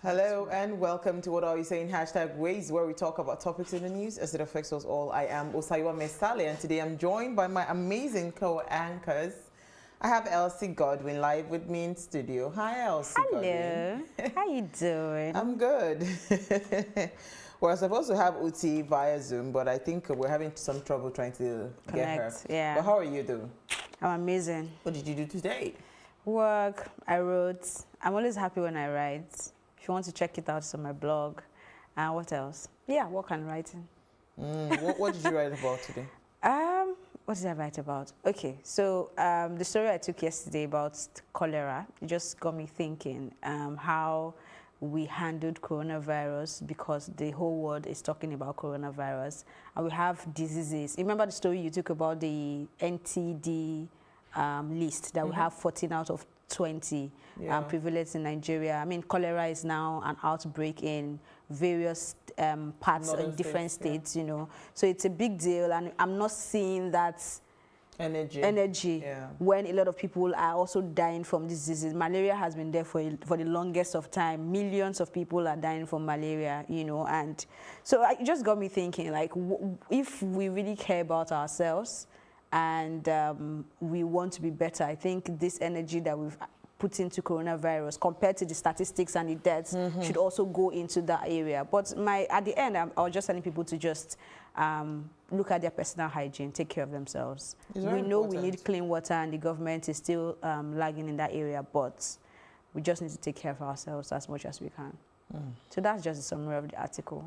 Hello and welcome to What Are You Saying? #Ways, where we talk about topics in the news as it affects us all. I am Osaiwa Mesale, and today I'm joined by my amazing co-anchors. I have Elsie Godwin live with me in studio. Hi, Elsie. Hello. How you doing? I'm good. We're supposed to have Uti via Zoom, but I think we're having some trouble trying to get her. Yeah. But how are you doing? I'm amazing. What did you do today? Work. I wrote. I'm always happy when I write. If you want to check it out, it's on my blog. And what else? Yeah, work and writing. What did you write about today? What did I write about? Okay, so the story I took yesterday about cholera, it just got me thinking how we handled coronavirus, because the whole world is talking about coronavirus. And we have diseases. Remember the story you took about the NTD list, that we have 14 out of 20 prevalent in Nigeria. I mean, cholera is now an outbreak in various parts in different states, you know. So it's a big deal, and I'm not seeing that energy when a lot of people are also dying from this disease. Malaria has been there for the longest of time. Millions of people are dying from malaria, you know, and so it just got me thinking, like, if we really care about ourselves and we want to be better, I think this energy that we've put into coronavirus, compared to the statistics and the deaths, should also go into that area. But at the end, I was just telling people to just look at their personal hygiene, take care of themselves. We know we need clean water, and the government is still lagging in that area, but we just need to take care of ourselves as much as we can. So that's just a summary of the article.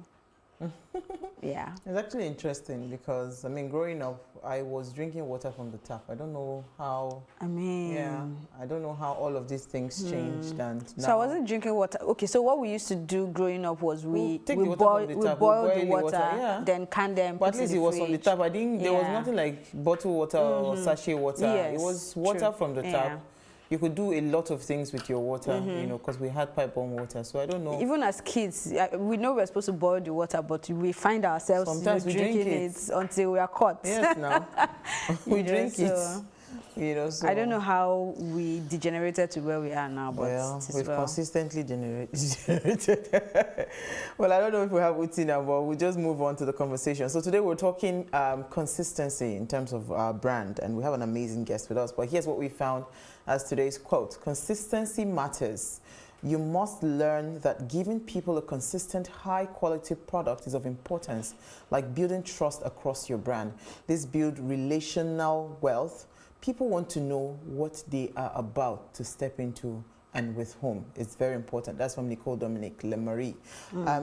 Yeah. It's actually interesting because, I mean, growing up, I was drinking water from the tap. I don't know how... I don't know how all of these things changed. And now, so I wasn't drinking water. Okay, so what we used to do growing up was we boil the water, then can them. But at least it was from the tap. I didn't... There was nothing like bottled water or sachet water. Yes, it was water from the tap. You could do a lot of things with your water, you know, because we had pipe-borne water. So I don't know. Even as kids, we know we're supposed to boil the water, but we find ourselves sometimes we drinking it until we are caught. Yes, now we drink it. You know, so I don't know how we degenerated to where we are now, but we've consistently degenerated. Well, I don't know if we have Uti now, but we'll just move on to the conversation. So today we're talking consistency in terms of our brand, and we have an amazing guest with us. But here's what we found as today's quote: consistency matters. You must learn that giving people a consistent, high-quality product is of importance, like building trust across your brand. This builds relational wealth. People want to know what they are about to step into and with whom. It's very important. That's from Nicole Dominic Lemarie.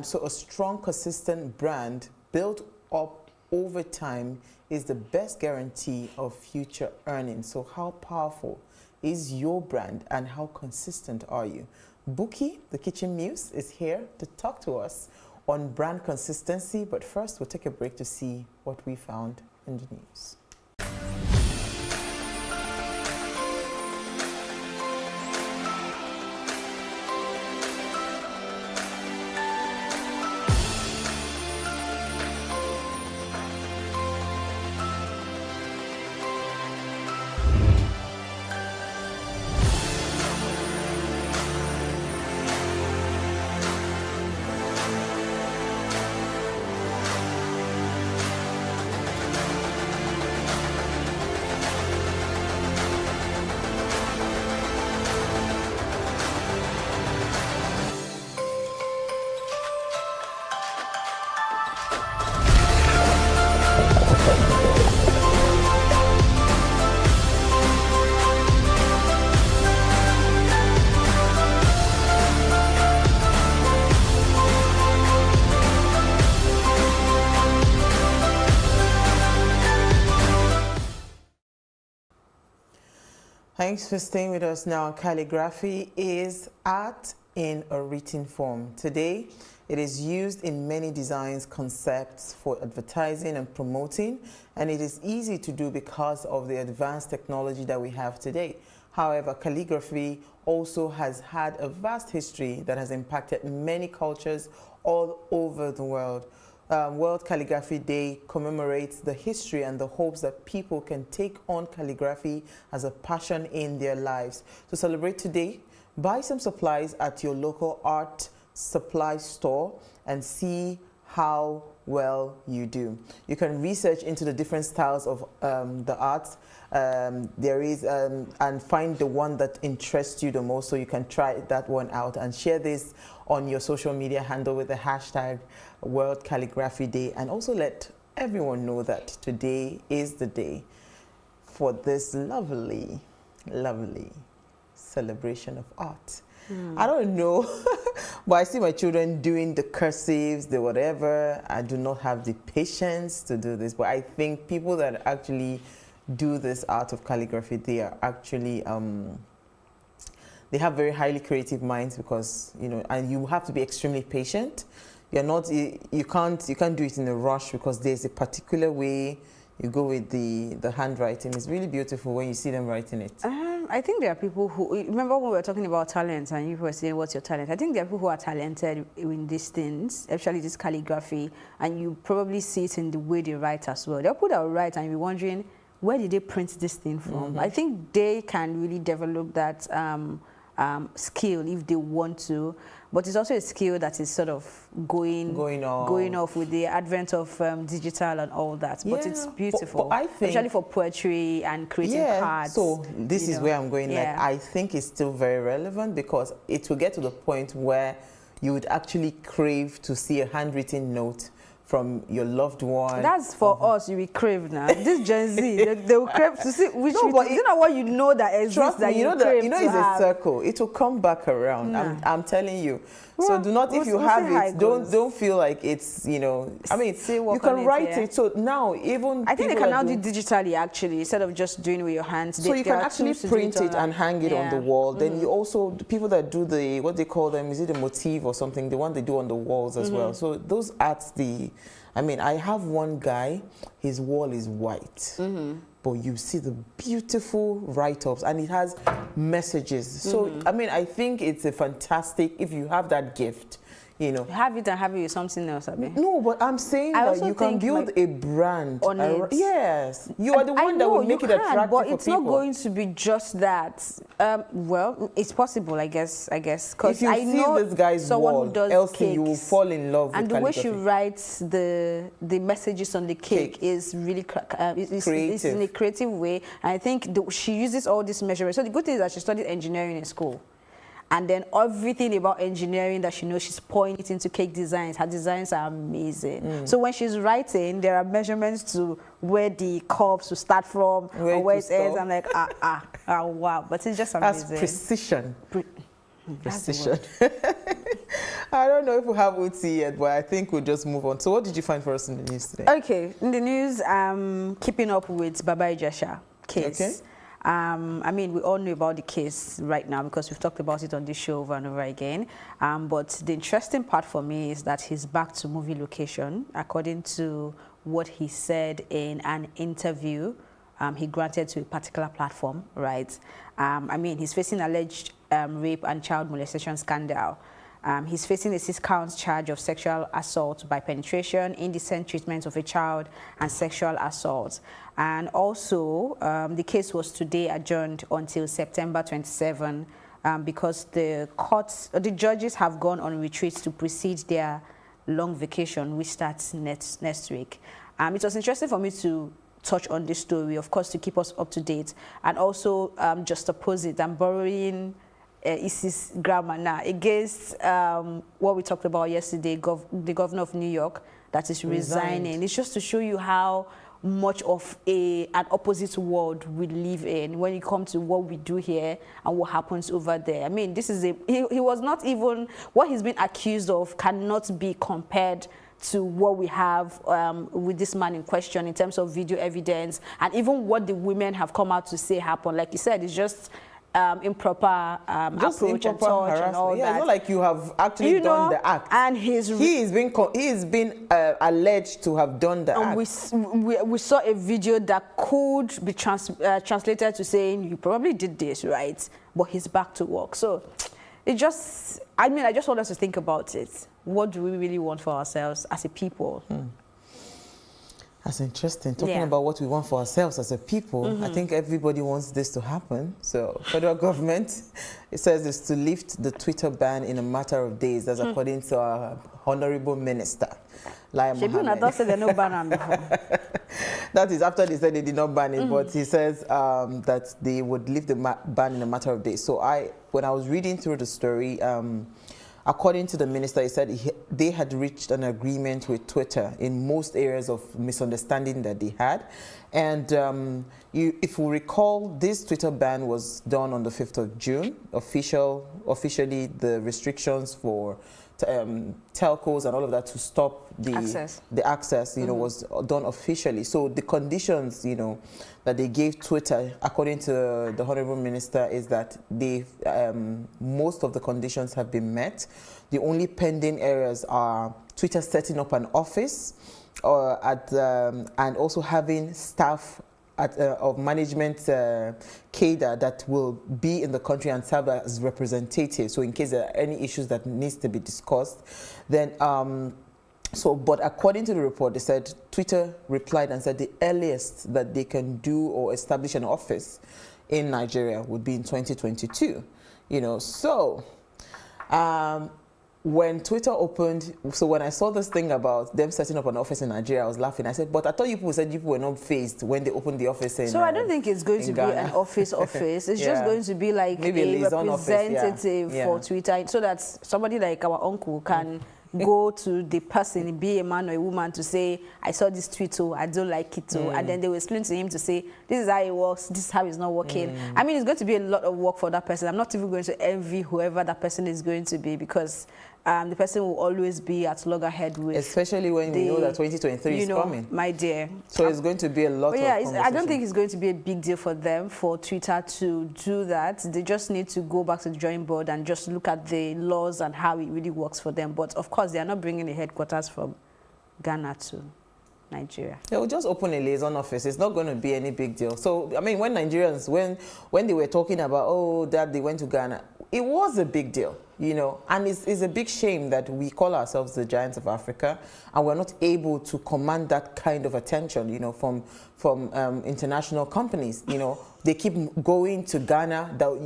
So a strong, consistent brand built up over time is the best guarantee of future earnings. So how powerful is your brand and how consistent are you? Buki, the kitchen muse, is here to talk to us on brand consistency. But first, we'll take a break to see what we found in the news. Thanks for staying with us now. Calligraphy is art in a written form. Today, it is used in many designs, concepts for advertising and promoting, and it is easy to do because of the advanced technology that we have today. However, calligraphy also has had a vast history that has impacted many cultures all over the world. World Calligraphy Day commemorates the history and the hopes that people can take on calligraphy as a passion in their lives. To celebrate today, buy some supplies at your local art supply store and see how well you do. You can research into the different styles of the art there is and find the one that interests you the most, so you can try that one out and share this on your social media handle with the hashtag World Calligraphy Day, and also let everyone know that today is the day for this lovely celebration of art. I don't know, but I see my children doing the cursives, the whatever. I do not have the patience to do this, but I think people that actually do this art of calligraphy, they are actually, they have very highly creative minds, because, you know, and you have to be extremely patient. You're not, you can't do it in a rush, because there's a particular way you go with the handwriting. It's really beautiful when you see them writing it. I think there are people who, remember when we were talking about talent and you were saying what's your talent? I think there are people who are talented in these things, especially this calligraphy, and you probably see it in the way they write as well. There are people that will write and you'll be wondering, where did they print this thing from? I think they can really develop that skill if they want to, but it's also a skill that is sort of going off with the advent of digital and all that. Yeah, but it's beautiful, but I think, especially for poetry and creating cards. So this is where I'm going. Yeah. Like, I think it's still very relevant, because it will get to the point where you would actually crave to see a handwritten note from your loved one. That's for us, you will crave now. This Gen Z, they will crave to see which. No, but is it not what you know that exists that you crave you know to it's have? a circle. It will come back around. I'm telling you. Well, so do not, if you have it, don't feel like it's, you know, I mean, you can write it. So now even I think they can now do digitally, actually, instead of just doing it with your hands. So you can actually print it and hang it on the wall. Then you also, the people that do the, what they call them, is it a motif or something, the one they do on the walls as well. So those arts, I mean, I have one guy, his wall is white. But you see the beautiful write-ups, and it has messages. So, I mean, I think it's a fantastic, if you have that gift, you know. Have it and have it with something else, Abi. No, but I'm saying that you can build a brand on it. Yes, you are the one that will make it attractive for people. But it's not going to be just that. Well, it's possible, I guess. If you see this guy's wall, Elsie, you will fall in love with calligraphy. And the way she writes the messages on the cake is really it's in a creative way. And I think she uses all these measurements. So the good thing is that she studied engineering in school. And then everything about engineering that she knows, she's pouring it into cake designs. Her designs are amazing. So when she's writing, there are measurements to where the cups will start from, or where it ends. I'm like, wow. But it's just amazing. That's precision. Precision. I don't know if we have Uti yet, but I think we'll just move on. So what did you find for us in the news today? Okay, in the news, keeping up with Baba Ijesha case. Okay. I mean, we all know about the case right now because we've talked about it on this show over and over again. But the interesting part for me is that he's back to movie location, according to what he said in an interview he granted to a particular platform, right? I mean, he's facing alleged rape and child molestation scandal. He's facing a 6-count charge of sexual assault by penetration, indecent treatment of a child, and sexual assault. And also, the case was today adjourned until September 27 because the judges have gone on retreat to precede their long vacation, which starts next week. It was interesting for me to touch on this story, of course, to keep us up to date, and also just oppose it. I'm borrowing Isi's grammar now against what we talked about yesterday, the governor of New York that is resigning. It's just to show you how much of an opposite world we live in when it comes to what we do here and what happens over there. I mean, this is he was not even, what he's been accused of cannot be compared to what we have with this man in question in terms of video evidence, and even what the women have come out to say happened. Like you said, it's just improper approach and touch and all that. It's not like you have actually done the act. And he is been alleged to have done the act. We saw a video that could be translated to saying, you probably did this, right? But he's back to work. So it just, I mean, I just want us to think about it. What do we really want for ourselves as a people? That's interesting. Talking Yeah. about what we want for ourselves as a people, I think everybody wants this to happen. So, federal government, it says, is to lift the Twitter ban in a matter of days. That's according to our honorable minister, Lai Mohammed. That is after they said they did not ban it, but he says that they would lift the ban in a matter of days. So, when I was reading through the story, according to the minister, he said they had reached an agreement with Twitter in most areas of misunderstanding that they had. And if you recall, this Twitter ban was done on the 5th of June. Officially, the restrictions for telcos and all of that to stop the access, you know, was done officially. So the conditions, you know, that they gave Twitter, according to the Honorable Minister, is that they most of the conditions have been met. The only pending areas are Twitter setting up an office and also having staff of management cadre that will be in the country and serve as representatives. So in case there are any issues that needs to be discussed, then but according to the report, they said Twitter replied and said the earliest that they can do or establish an office in Nigeria would be in 2022. You know, so when Twitter opened, so when I saw this thing about them setting up an office in Nigeria, I was laughing. I said, but I thought you people said you people were not phased when they opened the office in So I don't think it's going to Ghana. be an office. It's just going to be like maybe a representative office, for Twitter, so that somebody like our uncle can go to the person, be a man or a woman, to say, I saw this tweet, oh, I don't like it, oh, and then they will explain to him to say, this is how it works, this is how it's not working. I mean, it's going to be a lot of work for that person. I'm not even going to envy whoever that person is going to be, because the person will always be at loggerhead with. Especially when we know that 2023 is coming. My dear. So it's going to be a lot of I don't think it's going to be a big deal for them, for Twitter to do that. They just need to go back to the drawing board and just look at the laws and how it really works for them. But of course, they are not bringing the headquarters from Ghana to Nigeria. They will just open a liaison office. It's not going to be any big deal. So, I mean, when Nigerians, when they were talking about, oh, that they went to Ghana, it was a big deal, you know, and it's a big shame that we call ourselves the giants of Africa and we're not able to command that kind of attention, you know, from international companies. You know, they keep going to Ghana. That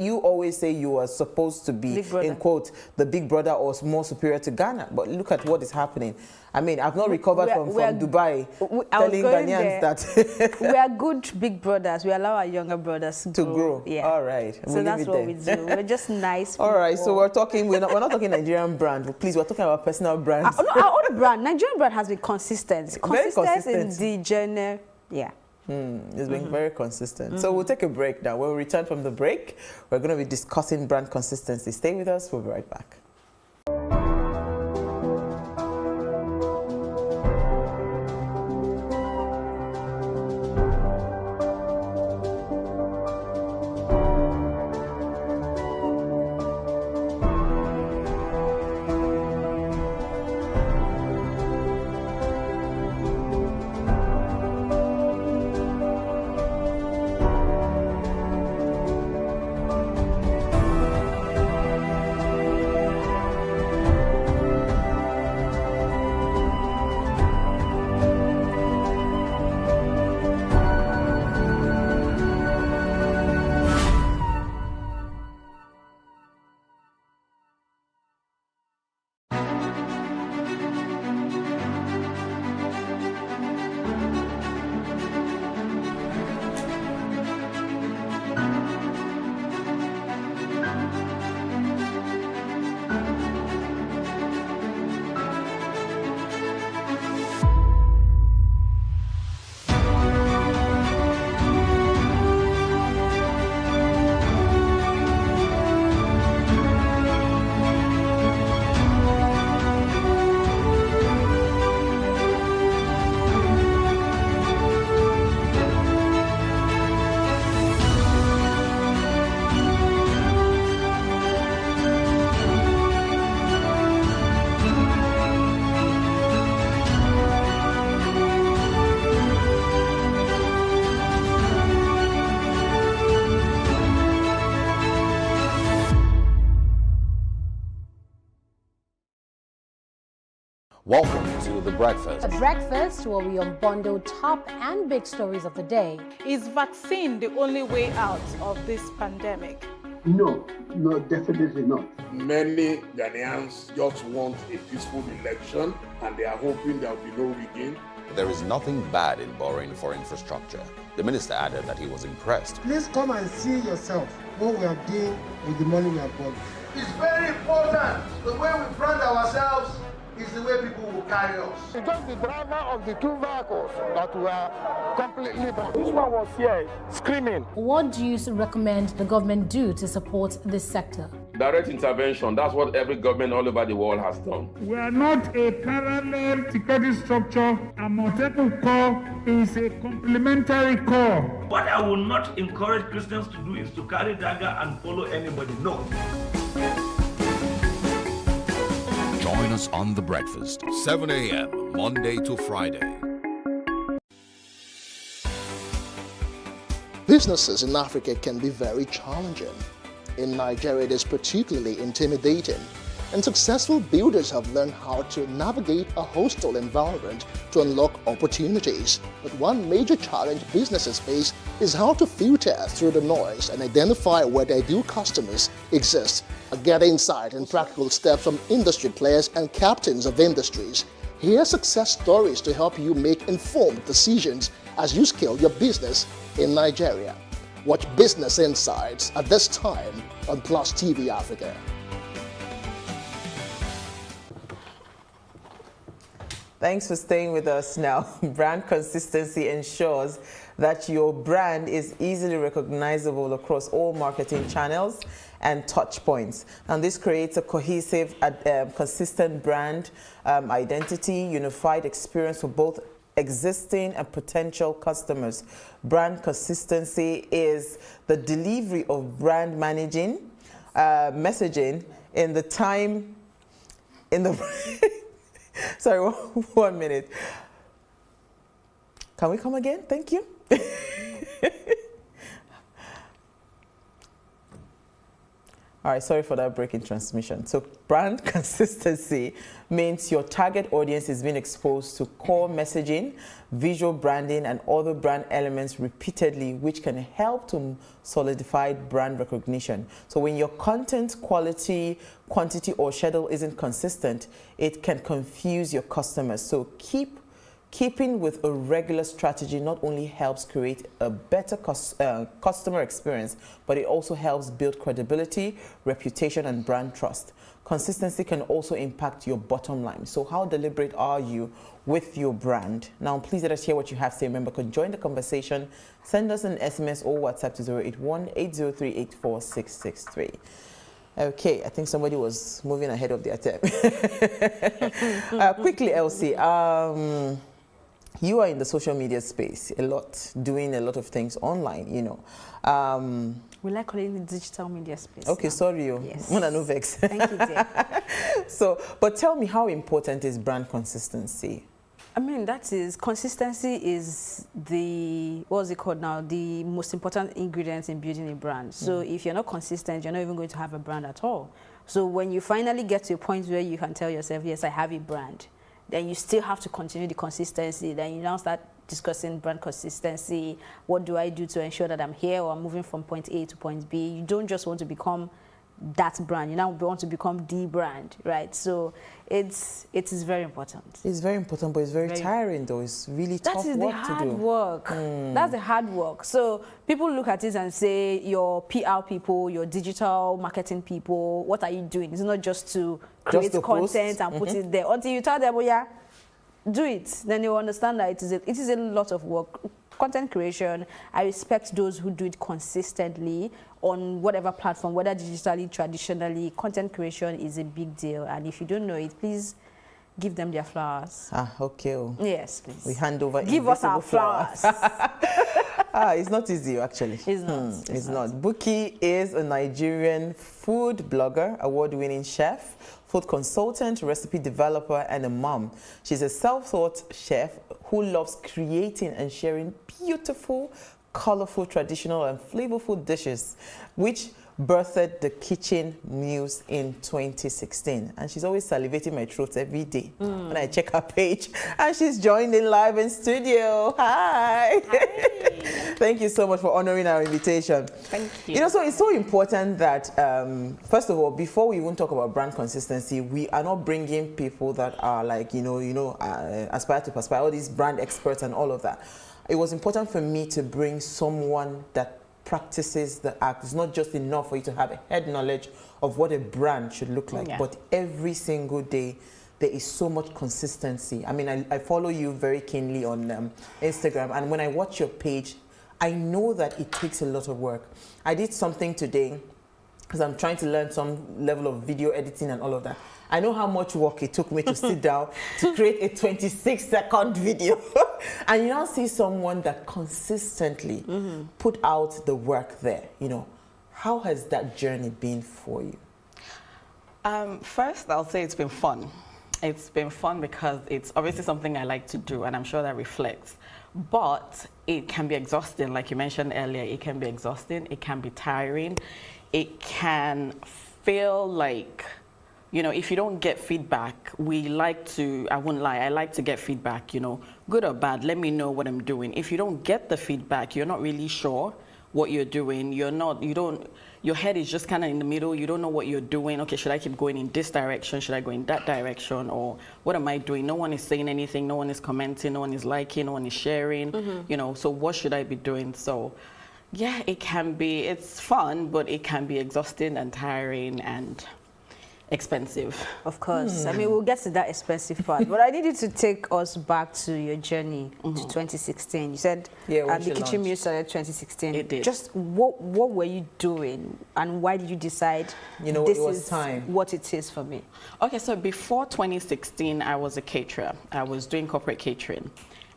you always say you are supposed to be, in quote, the big brother or more superior to Ghana. But look at what is happening. I mean, I've not recovered from Dubai telling Ghanaians that we are good big brothers. We allow our younger brothers to grow. Yeah. All right. So that's what we do. We're just nice people. All right. So we're not talking Nigerian brand. Please, we're talking about personal brands. Our own brand, Nigerian brand, has been consistent. Very consistent in the journey. Yeah. It's been very consistent. So we'll take a break now. When we return from the break, we're going to be discussing brand consistency. Stay with us. We'll be right back. Welcome to The Breakfast. A breakfast where we unbundle top and big stories of the day. Is vaccine the only way out of this pandemic? No, definitely not. Many Ghanaians just want a peaceful election and they are hoping there will be no rigging. There is nothing bad in borrowing for infrastructure. The minister added that he was impressed. Please come and see yourself what we are doing with the money we have borrowed. It's very important. The way we brand ourselves is the way people will carry us. It's just the driver of the two vehicles that were completely born. This one was here screaming. What do you recommend the government do to support this sector? Direct intervention, that's what every government all over the world has done. We are not a parallel security structure. A multiple core is a complementary core. What I will not encourage Christians to do is to carry dagger and follow anybody. No. Join us on The Breakfast, 7 a.m., Monday to Friday. Businesses in Africa can be very challenging. In Nigeria, it is particularly intimidating, and successful builders have learned how to navigate a hostile environment to unlock opportunities. But one major challenge businesses face is how to filter through the noise and identify where their ideal customers exist. Get insight and practical steps from industry players and captains of industries. Hear success stories to help you make informed decisions as you scale your business in Nigeria. Watch Business Insights at this time on PlusTvAfrica. Thanks for staying with us now. Brand consistency ensures that your brand is easily recognizable across all marketing channels and touch points. And this creates a cohesive, consistent brand identity, unified experience for both existing and potential customers. Brand consistency is the delivery of brand messaging in the time, sorry, 1 minute. Can we come again? Thank you. All right, sorry for that break in transmission. So brand consistency means your target audience is being exposed to core messaging, visual branding, and other brand elements repeatedly, which can help to solidify brand recognition. So when your content quality, quantity, or schedule isn't consistent, it can confuse your customers. So keeping with a regular strategy not only helps create a better customer experience, but it also helps build credibility, reputation, and brand trust. Consistency can also impact your bottom line. So how deliberate are you with your brand? Now, please let us hear what you have to say. Remember, you can join the conversation. Send us an SMS or WhatsApp to 081-803-84663. Okay, I think somebody was moving ahead of their time. Quickly, Elsie. You are in the social media space a lot, doing a lot of things online, you know. We like calling it digital media space. Okay, now. sorry. Yes. No vex. Thank you, dear. So, but tell me, how important is brand consistency? I mean, consistency is what's it called now? The most important ingredient in building a brand. So if you're not consistent, you're not even going to have a brand at all. So when you finally get to a point where you can tell yourself, yes, I have a brand, then you still have to continue the consistency. Then you now start discussing brand consistency. What do I do to ensure that I'm here or I'm moving from point A to point B? You don't just want to become that brand. You now want to become the brand, right? So it is very important. It's very important, but it's very tiring though. It's really tough work to do. That is the hard work. That's the hard work. So people look at it and say, your PR people, your digital marketing people, what are you doing? It's not just to create content and put it there. Until you tell them, oh yeah, do it. Then you understand that it is a lot of work. Content creation, I respect those who do it consistently on whatever platform, whether digitally, traditionally. Content creation is a big deal, and if you don't know it, please give them their flowers. Okay. Yes, please. We hand over. Give us our flowers. It's not easy, actually. It's not. It's not. Buki is a Nigerian food blogger, award-winning chef, food consultant, recipe developer, and a mom. She's a self-taught chef who loves creating and sharing beautiful, colorful, traditional, and flavorful dishes, which birthed the kitchen muse in 2016. And she's always salivating my throat every day when I check her page. And she's joined in live in studio. Hi. Thank you so much for honoring our invitation. Thank you. You know, so it's so important that, first of all, before we even talk about brand consistency, we are not bringing people that are like, aspire to perspire, all these brand experts and all of that. It was important for me to bring someone that practices the act. It's not just enough for you to have a head knowledge of what a brand should look like, but every single day there is so much consistency. I mean, I follow you very keenly on Instagram, and when I watch your page, I know that it takes a lot of work. I did something today because I'm trying to learn some level of video editing and all of that. I know how much work it took me to sit down to create a 26-second video. And you now see someone that consistently put out the work there. You know, how has that journey been for you? First, I'll say it's been fun. It's been fun because it's obviously something I like to do, and I'm sure that reflects. But it can be exhausting, like you mentioned earlier. It can be exhausting. It can be tiring. It can feel like, you know, if you don't get feedback, I wouldn't lie, I like to get feedback, you know, good or bad, let me know what I'm doing. If you don't get the feedback, you're not really sure what you're doing. Your head is just kind of in the middle. You don't know what you're doing. Okay, should I keep going in this direction? Should I go in that direction? Or what am I doing? No one is saying anything. No one is commenting. No one is liking. No one is sharing. You know, so what should I be doing? So yeah, it's fun, but it can be exhausting and tiring and expensive. Of course. I mean, we'll get to that expensive part. But I needed to take us back to your journey to 2016. You said the kitchen muse started 2016. It did. Just what were you doing, and why did you decide, you know, this it was is time. what it is for me? Okay, so before 2016, I was a caterer. I was doing corporate catering.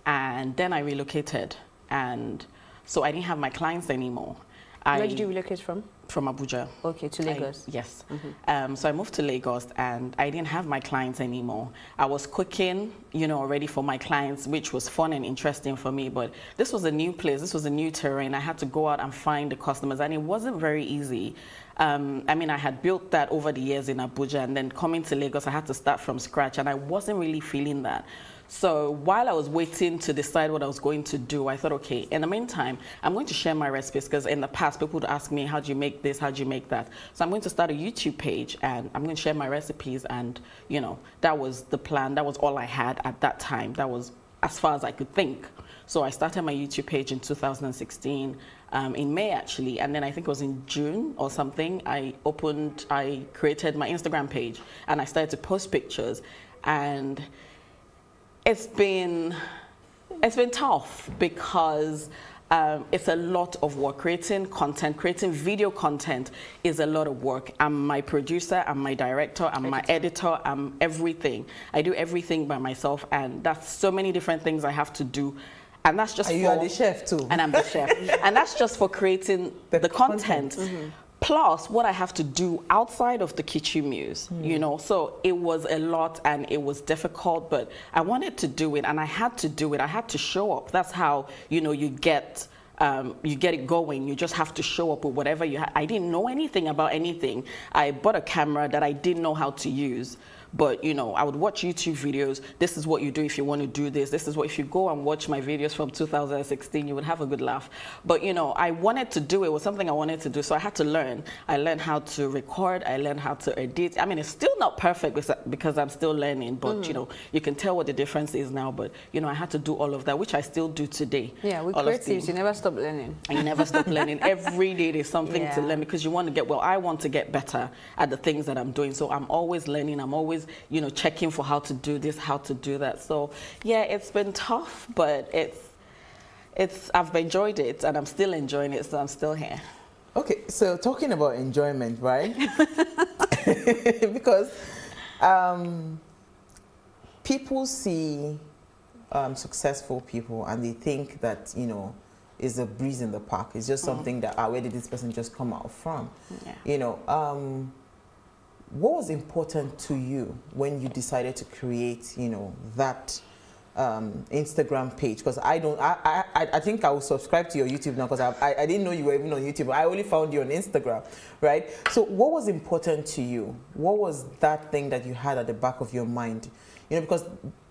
And then I relocated. And so I didn't have my clients anymore. Where did you relocate from? From Abuja. Okay, to Lagos. Yes. So I moved to Lagos, and I didn't have my clients anymore. I was cooking, you know, already for my clients, which was fun and interesting for me. But this was a new place. This was a new terrain. I had to go out and find the customers, and it wasn't very easy. I mean, I had built that over the years in Abuja, and then coming to Lagos, I had to start from scratch, and I wasn't really feeling that. So while I was waiting to decide what I was going to do, I thought, okay, in the meantime, I'm going to share my recipes, because in the past, people would ask me, how do you make this? How do you make that? So I'm going to start a YouTube page, and I'm going to share my recipes. And, you know, that was the plan. That was all I had at that time. That was as far as I could think. So I started my YouTube page in 2016, in May, actually. And then I think it was in June or something, I created my Instagram page, and I started to post pictures. And it's been tough, because it's a lot of work. Creating content, creating video content is a lot of work. I'm my producer, I'm my director, I'm my editor, I'm everything. I do everything by myself, and that's so many different things I have to do. And that's just you are the chef too. And I'm the chef. And that's just for creating the content. Plus what I have to do outside of the kitchen muse, you know. So it was a lot, and it was difficult, but I wanted to do it, and I had to do it. I had to show up. That's how, you know, you get it going. You just have to show up with whatever you have. I didn't know anything about anything. I bought a camera that I didn't know how to use. But, you know, I would watch YouTube videos. This is what you do if you want to do this. This is what, if you go and watch my videos from 2016, you would have a good laugh. But, you know, I wanted to do it. It was something I wanted to do. So I had to learn. I learned how to record. I learned how to edit. I mean, it's still not perfect because I'm still learning. But, you know, you can tell what the difference is now. But, you know, I had to do all of that, which I still do today. Yeah, with creatives, you never stop learning. And you never stop learning. Every day there's something to learn, because you want to get, well, I want to get better at the things that I'm doing. So I'm always learning. I'm always, you know, checking for how to do this, how to do that. So yeah, it's been tough, but I've enjoyed it, and I'm still enjoying it, so I'm still here. Okay, so talking about enjoyment, right? Because people see successful people, and they think that, you know, is a breeze in the park. It's just something that, where did this person just come out from? Yeah. You know, what was important to you when you decided to create, you know, that Instagram page? Because I think I will subscribe to your YouTube now, because I didn't know you were even on YouTube. I only found you on Instagram, right? So what was important to you? What was that thing that you had at the back of your mind? You know, because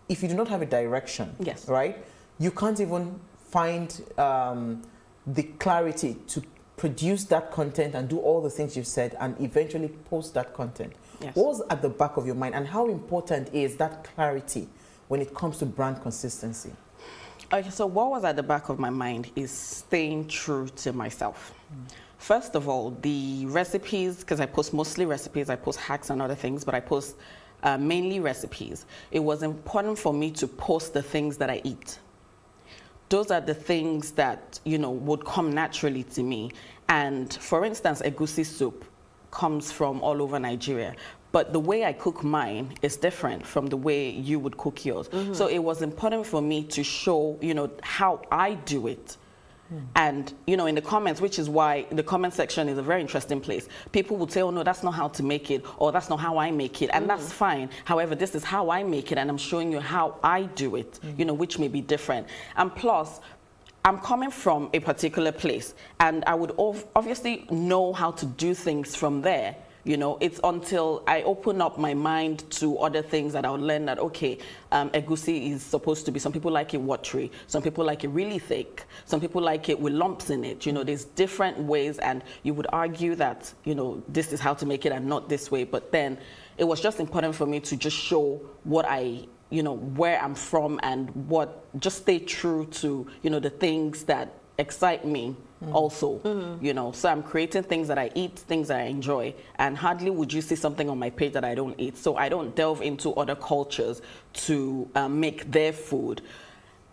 if you do not have a direction, yes, right, you can't even find the clarity to produce that content and do all the things you've said and eventually post that content. Yes. What was at the back of your mind, and how important is that clarity when it comes to brand consistency? Okay, so what was at the back of my mind is staying true to myself. First of all, the recipes, because I post mostly recipes, I post hacks and other things, but I post mainly recipes. It was important for me to post the things that I eat. Those are the things that, you know, would come naturally to me. And for instance, egusi soup comes from all over Nigeria. But the way I cook mine is different from the way you would cook yours. So it was important for me to show, you know, how I do it. And, you know, in the comments, which is why the comment section is a very interesting place. People would say, oh, no, that's not how to make it, or that's not how I make it. And that's fine. However, this is how I make it, and I'm showing you how I do it, you know, which may be different. And plus, I'm coming from a particular place, and I would obviously know how to do things from there. You know, it's until I open up my mind to other things that I would learn that, okay, egusi is supposed to be, some people like it watery, some people like it really thick, some people like it with lumps in it. You know, there's different ways, and you would argue that, you know, this is how to make it and not this way. But then it was just important for me to just show what you know, where I'm from, and just stay true to, you know, the things that excite me also, you know. So I'm creating things that I eat, things that I enjoy, and hardly would you see something on my page that I don't eat. So I don't delve into other cultures to make their food.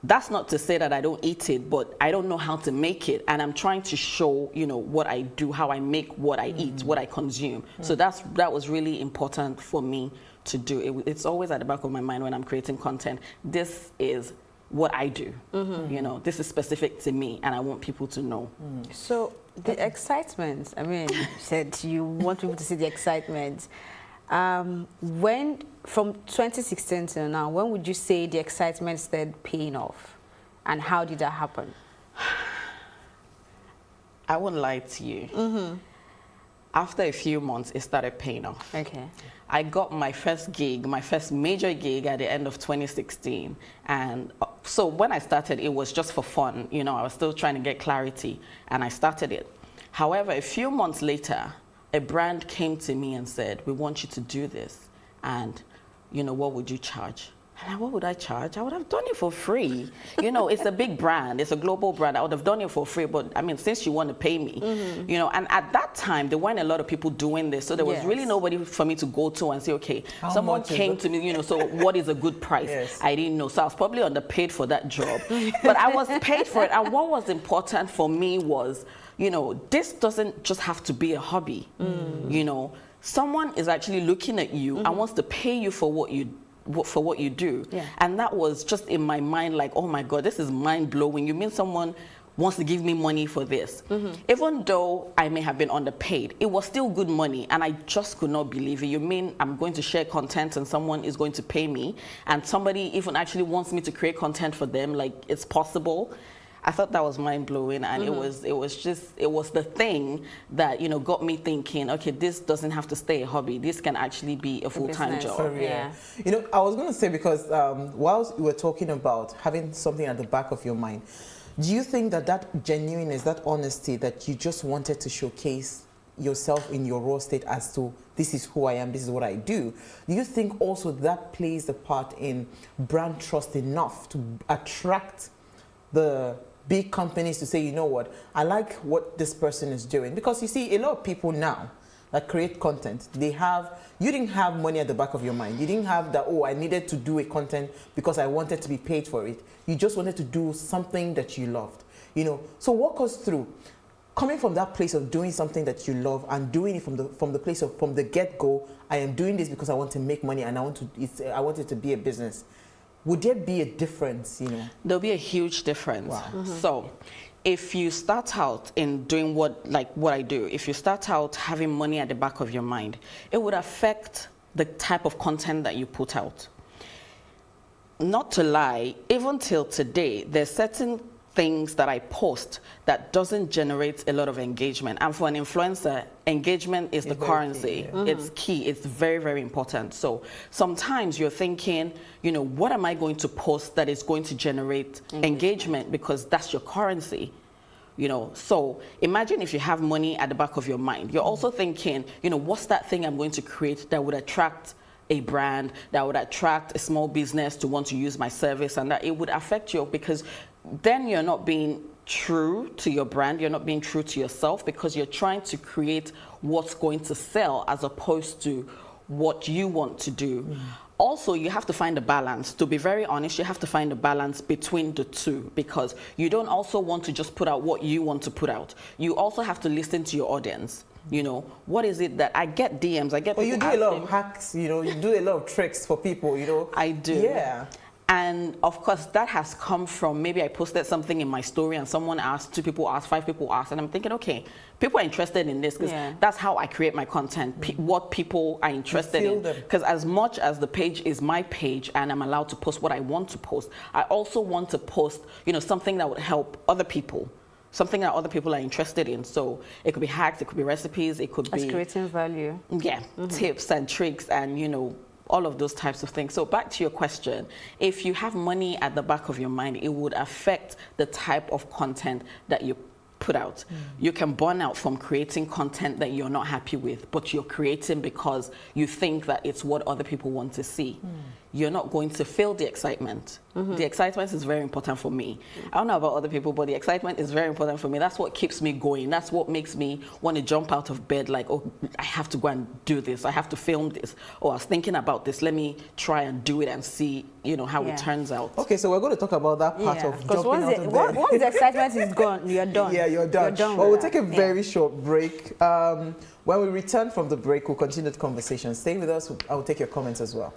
That's not to say that I don't eat it, but I don't know how to make it, and I'm trying to show, you know, what I do, how I make what I eat, what I consume. So that was really important for me to do. It's always at the back of my mind when I'm creating content. This is what I do. You know, this is specific to me, and I want people to know. So the excitement, I mean, you said you want people to see the excitement. When, from 2016 till now, when would you say the excitement started paying off? And how did that happen? I won't lie to you. After a few months, it started paying off. Okay. I got my first gig, my first major gig at the end of 2016. And so when I started, it was just for fun. You know, I was still trying to get clarity, and I started it. However, a few months later, a brand came to me and said, we want you to do this. And, you know, what would you charge? And what would I charge? I would have done it for free. You know, it's a big brand. It's a global brand. I would have done it for free. But, I mean, since you want to pay me, you know, and at that time, there weren't a lot of people doing this. So there was really nobody for me to go to and say, okay, someone came to me, you know, so what is a good price? I didn't know. So I was probably underpaid for that job. But I was paid for it. And what was important for me was, you know, this doesn't just have to be a hobby. You know, someone is actually looking at you and wants to pay you for what you do. And that was just in my mind, like, oh my God, this is mind-blowing. You mean someone wants to give me money for this? Even though I may have been underpaid, it was still good money, and I just could not believe it. You mean I'm going to share content and someone is going to pay me, and somebody even actually wants me to create content for them? Like, it's possible? I thought that was mind-blowing, and it was the thing that, you know, got me thinking, okay, this doesn't have to stay a hobby. This can actually be a full-time job. You know, I was going to say, because whilst you were talking about having something at the back of your mind, do you think that that genuineness, that honesty, that you just wanted to showcase yourself in your raw state as to this is who I am, this is what I do you think also that plays a part in brand trust enough to attract the big companies to say, you know what, I like what this person is doing? Because you see, a lot of people now that create content, you didn't have money at the back of your mind. You didn't have that, oh, I needed to do a content because I wanted to be paid for it. You just wanted to do something that you loved, you know. So walk us through, coming from that place of doing something that you love and doing it from the place of, from the get-go, I am doing this because I want to make money and I want it to be a business. Would there be a difference, you know? There'll be a huge difference. Wow. So if you start out in doing what I do, if you start out having money at the back of your mind, it would affect the type of content that you put out. not to lie, even till today, there's certain things that I post that doesn't generate a lot of engagement. And for an influencer, engagement is the currency. Key, yeah. It's key. It's very, very important. So sometimes you're thinking, you know, what am I going to post that is going to generate engagement, because that's your currency. You know, so imagine if you have money at the back of your mind. You're also thinking, you know, what's that thing I'm going to create that would attract a brand, that would attract a small business to want to use my service, and that it would affect you, because then you're not being true to your brand, you're not being true to yourself, because you're trying to create what's going to sell as opposed to what you want to do. Also, you have to find a balance. To be very honest, you have to find a balance between the two, because you don't also want to just put out what you want to put out. You also have to listen to your audience. You know, what is it that I get DMs, I get people you do a lot of hacks, you know, you do a lot of tricks for people, you know. I do. Yeah. And of course, that has come from, maybe I posted something in my story and someone asked, 2 people asked, 5 people asked, and I'm thinking, okay, people are interested in this, because that's how I create my content, what people are interested in. Because as much as the page is my page and I'm allowed to post what I want to post, I also want to post, you know, something that would help other people. Something that other people are interested in. So it could be hacks, it could be recipes, it could be creating value. Yeah, tips and tricks and, you know, all of those types of things. So back to your question, if you have money at the back of your mind, it would affect the type of content that you put out. You can burn out from creating content that you're not happy with, but you're creating because you think that it's what other people want to see. You're not going to feel the excitement. The excitement is very important for me. I don't know about other people, but the excitement is very important for me. That's what keeps me going. That's what makes me want to jump out of bed, like, oh, I have to go and do this. I have to film this. Oh, I was thinking about this. Let me try and do it and see, you know, how it turns out. Okay, so we're going to talk about that part of jumping out of bed. Once the excitement is gone, you're done. Yeah, you're done. Well, we'll take a very short break. When we return from the break, we'll continue the conversation. Stay with us. I'll take your comments as well.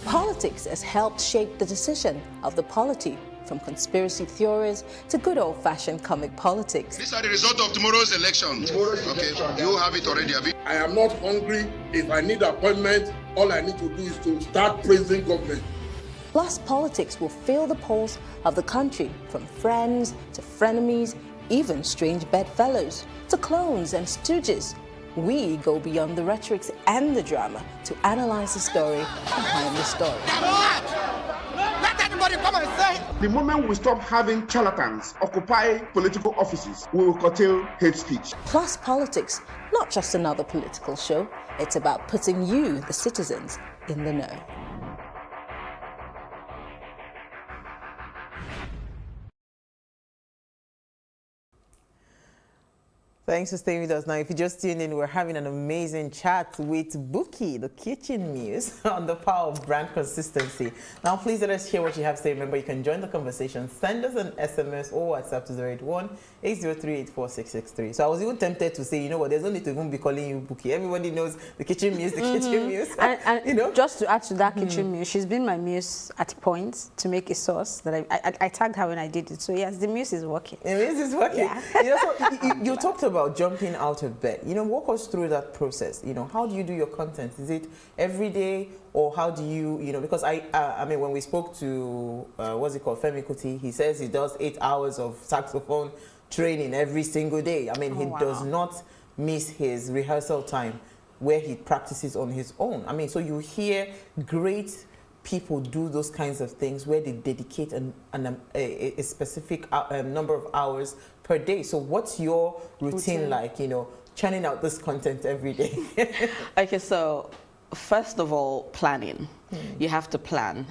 Politics has helped shape the decision of the polity, from conspiracy theories to good old-fashioned comic politics. These are the result of tomorrow's election. Okay, you have it already, have you? I am not hungry. If I need appointment, all I need to do is to start praising government. Plus, politics will fill the polls of the country, from friends to frenemies, even strange bedfellows to clones and stooges. We go beyond the rhetorics and the drama to analyze the story behind the story. Let anybody come and say. The moment we stop having charlatans occupy political offices, we will curtail hate speech. Plus Politics, not just another political show. It's about putting you, the citizens, in the know. Thanks for staying with us. Now, if you just tuned in, we're having an amazing chat with Buki, the kitchen muse, on the power of brand consistency. Now, please let us hear what you have to say. Remember, you can join the conversation. Send us an SMS or WhatsApp to 081-803-84663. So I was even tempted to say, you know what, there's no need to even be calling you Buki. Everybody knows the kitchen muse, the kitchen muse. And you know? Just to add to that kitchen muse, she's been my muse at points to make a sauce that I tagged her when I did it. So yes, the muse is working. The muse is working. Yeah. You know, so you talked about jumping out of bed. You know, walk us through that process. You know, how do you do your content? Is it every day, or how do you, you know, because I mean, when we spoke to, what's it called, Femi Kuti, he says he does 8 hours of saxophone training every single day. I mean, he does not miss his rehearsal time where he practices on his own. I mean, so you hear great people do those kinds of things where they dedicate a specific number of hours per day. So what's your routine like, you know, churning out this content every day? Okay, so first of all, planning. You have to plan.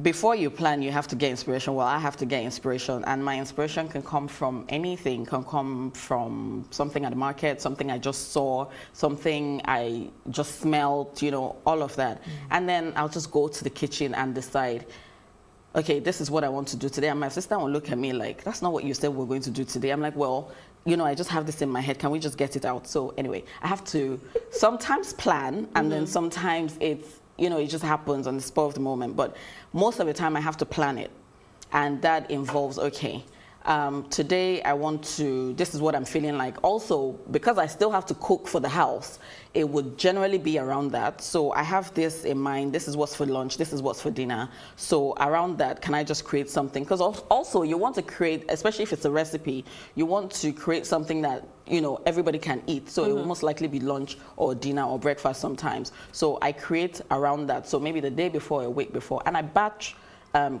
Before you plan, you have to get inspiration. Well, I have to get inspiration, and my inspiration can come from anything. Can come from something at the market, something I just saw, something I just smelled, you know, all of that. And then I'll just go to the kitchen and decide, okay, this is what I want to do today. And my assistant will look at me like, that's not what you said we're going to do today. I'm like, well, you know, I just have this in my head. Can we just get it out? So anyway, I have to sometimes plan, and then sometimes it's, you know, it just happens on the spur of the moment. But most of the time I have to plan it. And that involves, okay, Today I want to, this is what I'm feeling like. Also, because I still have to cook for the house, it would generally be around that. So I have this in mind, this is what's for lunch, this is what's for dinner. So around that, can I just create something? Because also you want to create, especially if it's a recipe, you want to create something that, you know, everybody can eat. So it will most likely be lunch or dinner or breakfast sometimes. So I create around that. So maybe the day before, a week before, and I batch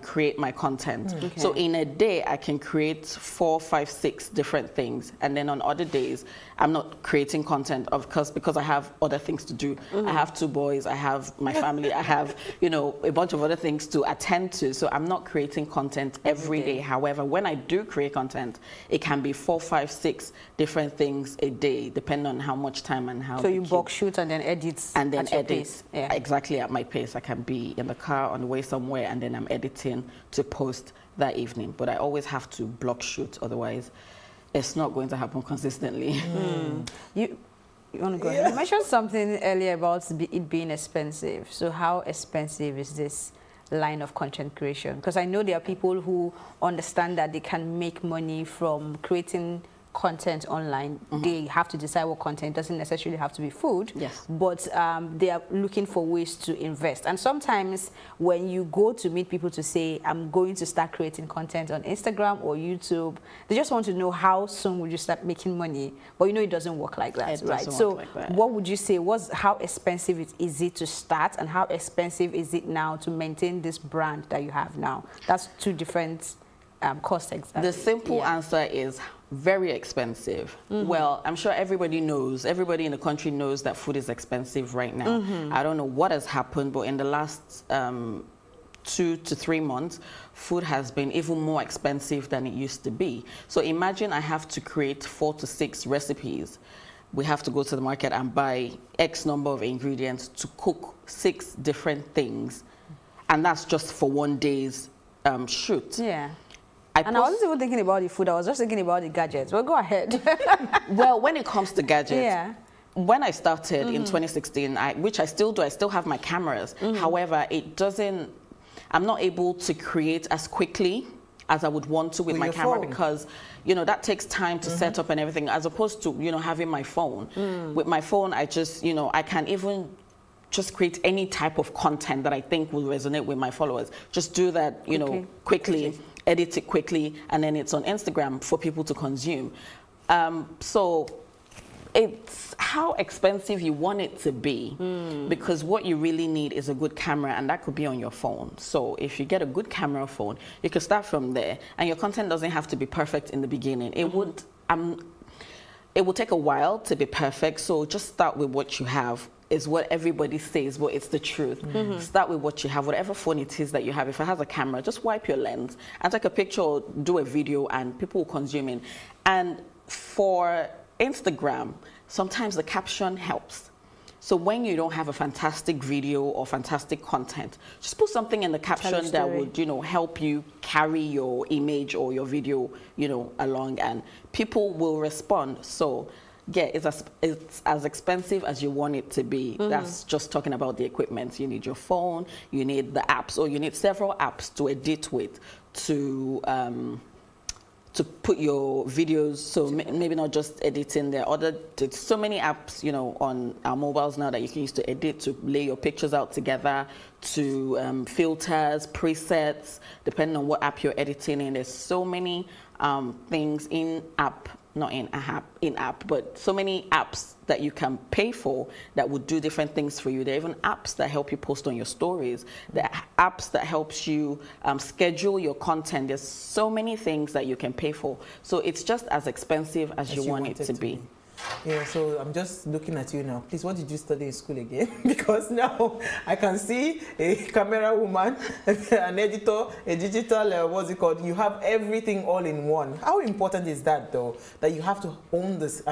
create my content. Okay. So in a day, I can create 4, 5, 6 different things. And then on other days, I'm not creating content, of course, because I have other things to do. I have 2 boys, I have my family, I have, you know, a bunch of other things to attend to. So I'm not creating content every day. However, when I do create content, it can be 4, 5, 6 different things a day, depending on how much time and how. So you bulk shoot and then edit. And then at your edit pace. Yeah. exactly at my pace. I can be in the car on the way somewhere, and then I'm editing to post that evening. But I always have to block shoot, otherwise it's not going to happen consistently. You want to go ahead? You mentioned something earlier about it being expensive. So how expensive is this line of content creation? Because I know there are people who understand that they can make money from creating content online. They have to decide what content. It doesn't necessarily have to be food, but they are looking for ways to invest. And sometimes when you go to meet people to say, I'm going to start creating content on Instagram or YouTube, they just want to know how soon would you start making money. But you know it doesn't work like that, right? So what would you say how expensive is it to start, and how expensive is it now to maintain this brand that you have now? That's 2 different costs exactly. The simple answer is very expensive. Well, I'm sure everybody in the country knows that food is expensive right now. I don't know what has happened, but in the last 2 to 3 months, food has been even more expensive than it used to be. So imagine I have to create 4 to 6 recipes. We have to go to the market and buy X number of ingredients to cook 6 different things. And that's just for one day's shoot. Yeah. I wasn't even thinking about the food, I was just thinking about the gadgets. Well, go ahead. Well, when it comes to gadgets, when I started in 2016, which I still do, I still have my cameras. However, I'm not able to create as quickly as I would want to with my camera because, you know, that takes time to set up and everything, as opposed to, you know, having my phone. With my phone, I just, you know, I can even just create any type of content that I think will resonate with my followers. Just do that, you know, quickly. Edit it quickly, and then it's on Instagram for people to consume. So it's how expensive you want it to be, because what you really need is a good camera, and that could be on your phone. So if you get a good camera phone, you can start from there, and your content doesn't have to be perfect in the beginning. It would take a while to be perfect, so just start with what you have. Is what everybody says, but it's the truth. Start with what you have, whatever phone it is that you have. If it has a camera, just wipe your lens and take a picture or do a video, and people will consume it. And for Instagram, sometimes the caption helps. So when you don't have a fantastic video or fantastic content, just put something in the caption that would, you know, help you carry your image or your video, you know, along, and people will respond. So yeah, it's as expensive as you want it to be. That's just talking about the equipment. You need your phone, you need the apps, or you need several apps to edit with, to put your videos. So maybe not just editing. There's so many apps, you know, on our mobiles now that you can use to edit, to lay your pictures out together, to filters, presets, depending on what app you're editing in. There's so many things in app. Not in app, but so many apps that you can pay for that would do different things for you. There are even apps that help you post on your stories. There are apps that helps you schedule your content. There's so many things that you can pay for. So it's just as expensive as you want it to be. Yeah, so I'm just looking at you now. Please, what did you study in school again? Because now I can see a camera woman, an editor, a digital, what's it called? You have everything all in one. How important is that, though? That you have to own this,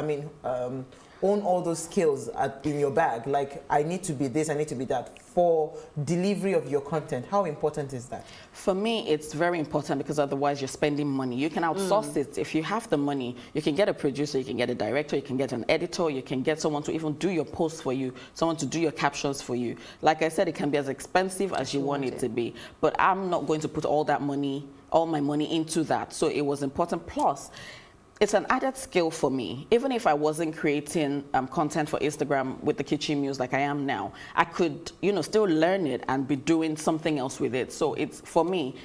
own all those skills in your bag. Like, I need to be this, I need to be that. For delivery of your content, how important is that? For me, it's very important, because otherwise you're spending money. You can outsource it. If you have the money, you can get a producer, you can get a director, you can get an editor, you can get someone to even do your posts for you, someone to do your captions for you. Like I said, it can be as expensive as you want it to be. But I'm not going to put all that money all my money into that. So it was important. Plus, it's an added skill for me. Even if I wasn't creating content for Instagram with the kitchen meals like I am now, I could, still learn it and be doing something else with it. So it's, for me,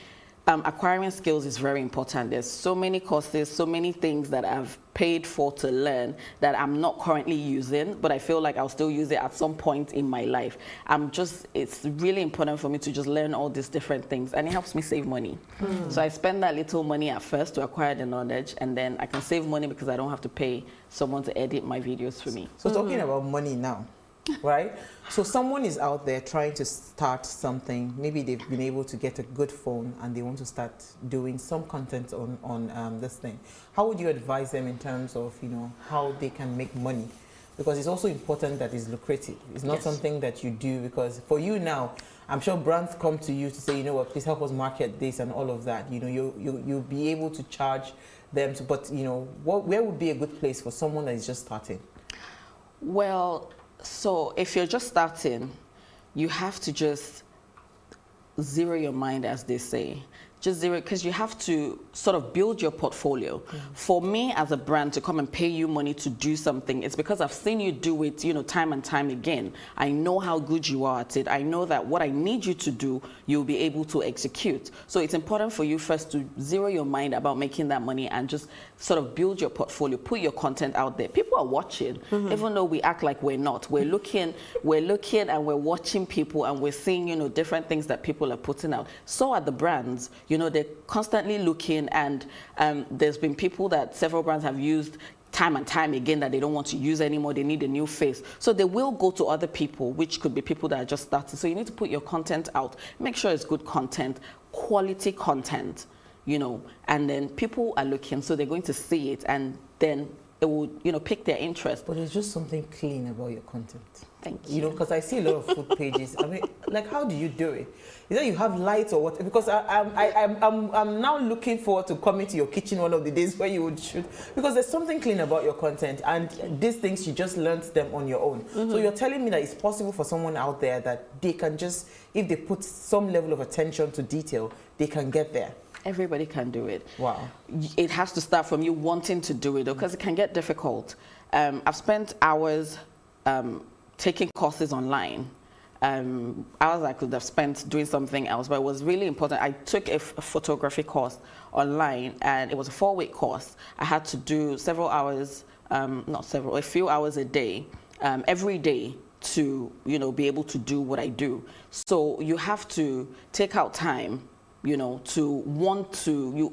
acquiring skills is very important. There's so many courses, so many things that I've paid for to learn that I'm not currently using, but I feel like I'll still use it at some point in my life. It's really important for me to just learn all these different things, and it helps me save money. So I spend that little money at first to acquire the knowledge, and then I can save money because I don't have to pay someone to edit my videos for me. So talking about money now, right? So someone is out there trying to start something. Maybe they've been able to get a good phone and they want to start doing some content on this thing. How would you advise them in terms of, how they can make money? Because it's also important that it's lucrative. It's not something that you do because for you now, I'm sure brands come to you to say, please help us market this and all of that. You'll be able to charge them. But, where would be a good place for someone that is just starting? Well, so if you're just starting, you have to just zero your mind, as they say. Just zero, because you have to sort of build your portfolio. For me as a brand to come and pay you money to do something, it's because I've seen you do it, time and time again. I know how good you are at it. I know that what I need you to do, you'll be able to execute. So it's important for you first to zero your mind about making that money and just sort of build your portfolio, put your content out there. People are watching, even though we act like we're not. We're looking and we're watching people, and we're seeing, different things that people are putting out. So are the brands. They're constantly looking, and there's been people that several brands have used time and time again that they don't want to use anymore. They need a new face. So they will go to other people, which could be people that are just starting. So you need to put your content out. Make sure it's good content, quality content, and then people are looking, so they're going to see it, and then it will, pick their interest. But it's just something clean about your content. Thank you. Because I see a lot of food pages. I mean, how do you do it? Is that you have lights or what? Because I'm now looking forward to coming to your kitchen one of the days where you would shoot. Because there's something clean about your content, and these things you just learned them on your own. So you're telling me that it's possible for someone out there that they can just, if they put some level of attention to detail, they can get there. Everybody can do it. Wow. It has to start from you wanting to do it, because it can get difficult. I've spent hours taking courses online. Hours I could have spent doing something else, but it was really important. I took a photography course online, and it was a 4-week course. I had to do several hours, a few hours a day, every day, to be able to do what I do. So you have to take out time, you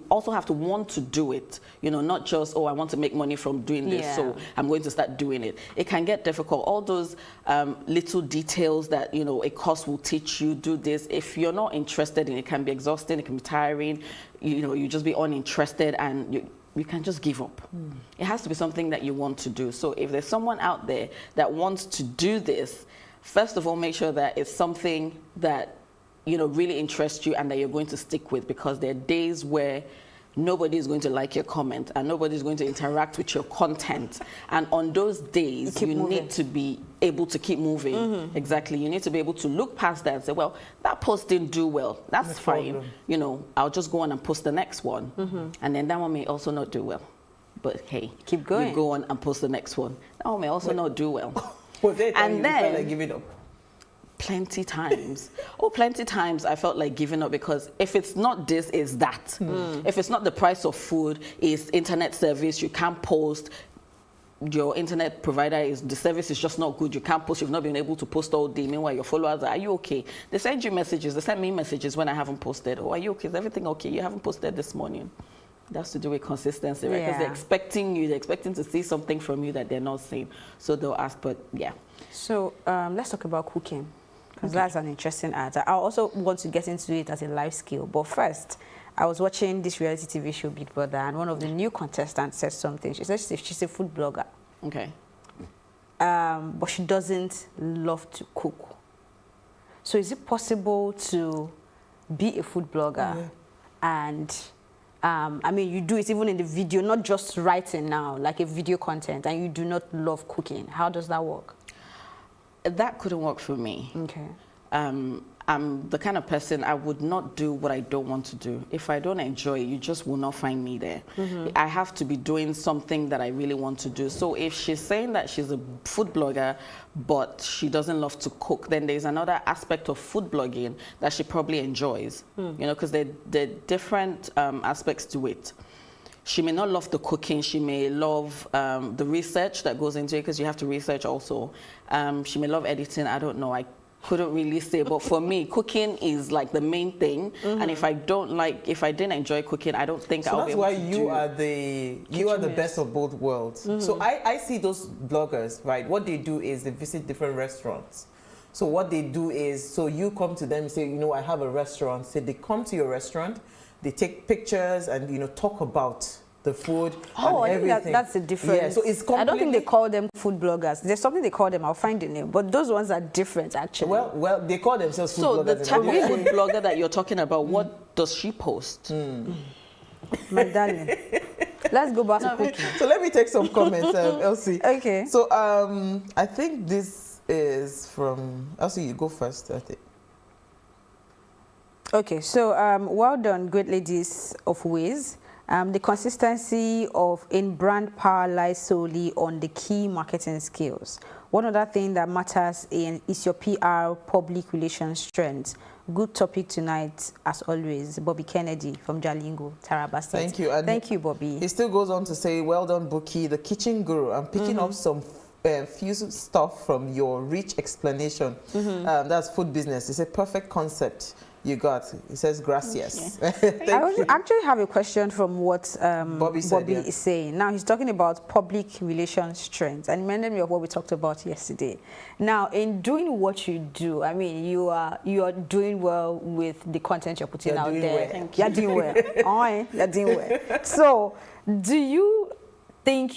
also have to want to do it, not just, I want to make money from doing this, so I'm going to start doing it. It can get difficult. All those little details that, a course will teach you, do this. If you're not interested in it, it can be exhausting, it can be tiring, you just be uninterested, and you can just give up. It has to be something that you want to do. So if there's someone out there that wants to do this, first of all, make sure that it's something that really interests you and that you're going to stick with, because there are days where nobody is going to like your comment and nobody is going to interact with your content. And on those days, you need to be able to keep moving. Exactly. You need to be able to look past that and say, well, that post didn't do well. That's fine. I'll just go on and post the next one. And then that one may also not do well. But hey, keep going. You go on and post the next one. That one may also not do well. Was there a time you felt like giving up? Plenty times. Plenty times I felt like giving up, because if it's not this, it's that. If it's not the price of food, it's internet service, you can't post. Your internet provider the service is just not good, you can't post, you've not been able to post all day. Meanwhile, your followers are you okay? They send you messages, they send me messages when I haven't posted. Are you okay? Is everything okay? You haven't posted this morning. That's to do with consistency, right? Because they're expecting to see something from you that they're not seeing. So they'll ask, but yeah. So let's talk about cooking, because that's an interesting art. I also want to get into it as a life skill. But first, I was watching this reality TV show, Big Brother, and one of the new contestants said something. She said she's a food blogger. Okay. But she doesn't love to cook. So is it possible to be a food blogger and I mean, you do it even in the video, not just writing now, like a video content, and you do not love cooking? How does that work? That couldn't work for me. Okay. I'm the kind of person, I would not do what I don't want to do. If I don't enjoy it, you just will not find me there. I have to be doing something that I really want to do. So if she's saying that she's a food blogger, but she doesn't love to cook, then there's another aspect of food blogging that she probably enjoys, you know, because there are different aspects to it. She may not love the cooking. She may love the research that goes into it, because you have to research also. She may love editing. I don't know. I couldn't really say, but for me, cooking is like the main thing. And if I didn't enjoy cooking, I don't think I'll be able to do. So that's why you are the best of both worlds. So I see those bloggers, right? What they do is they visit different restaurants. So what they do is, so you come to them and say, you know, I have a restaurant. So they come to your restaurant, they take pictures and, you know, talk about the food and everything. I think that's the difference. Yeah, so it's completely... I don't think they call them food bloggers. There's something they call them. I'll find the name. But those ones are different, actually. Well, they call themselves food bloggers. So the type of food blogger that you're talking about, what does she post? My darling. Let's go back to cooking. So let me take some comments, Elsie. Okay. So I think this is from... Elsie, you go first, I think. Okay, so well done, great ladies of Ways. The consistency in brand power lies solely on the key marketing skills. One other thing that matters is your PR public relations strength. Good topic tonight, as always. Bobby Kennedy from Jalingo, Taraba State. Thank you. And thank you, Bobby. He still goes on to say, well done, Buki, the kitchen guru. I'm picking up some few stuff from your rich explanation. That's food business. It's a perfect concept you got. He says gracias. I actually have a question from what Bobby is saying. Now he's talking about public relations strength, and reminded me of what we talked about yesterday. Now, in doing what you do, I mean, you are doing well with the content you're putting out there. Thank you. You're doing well. You're doing well. So, do you think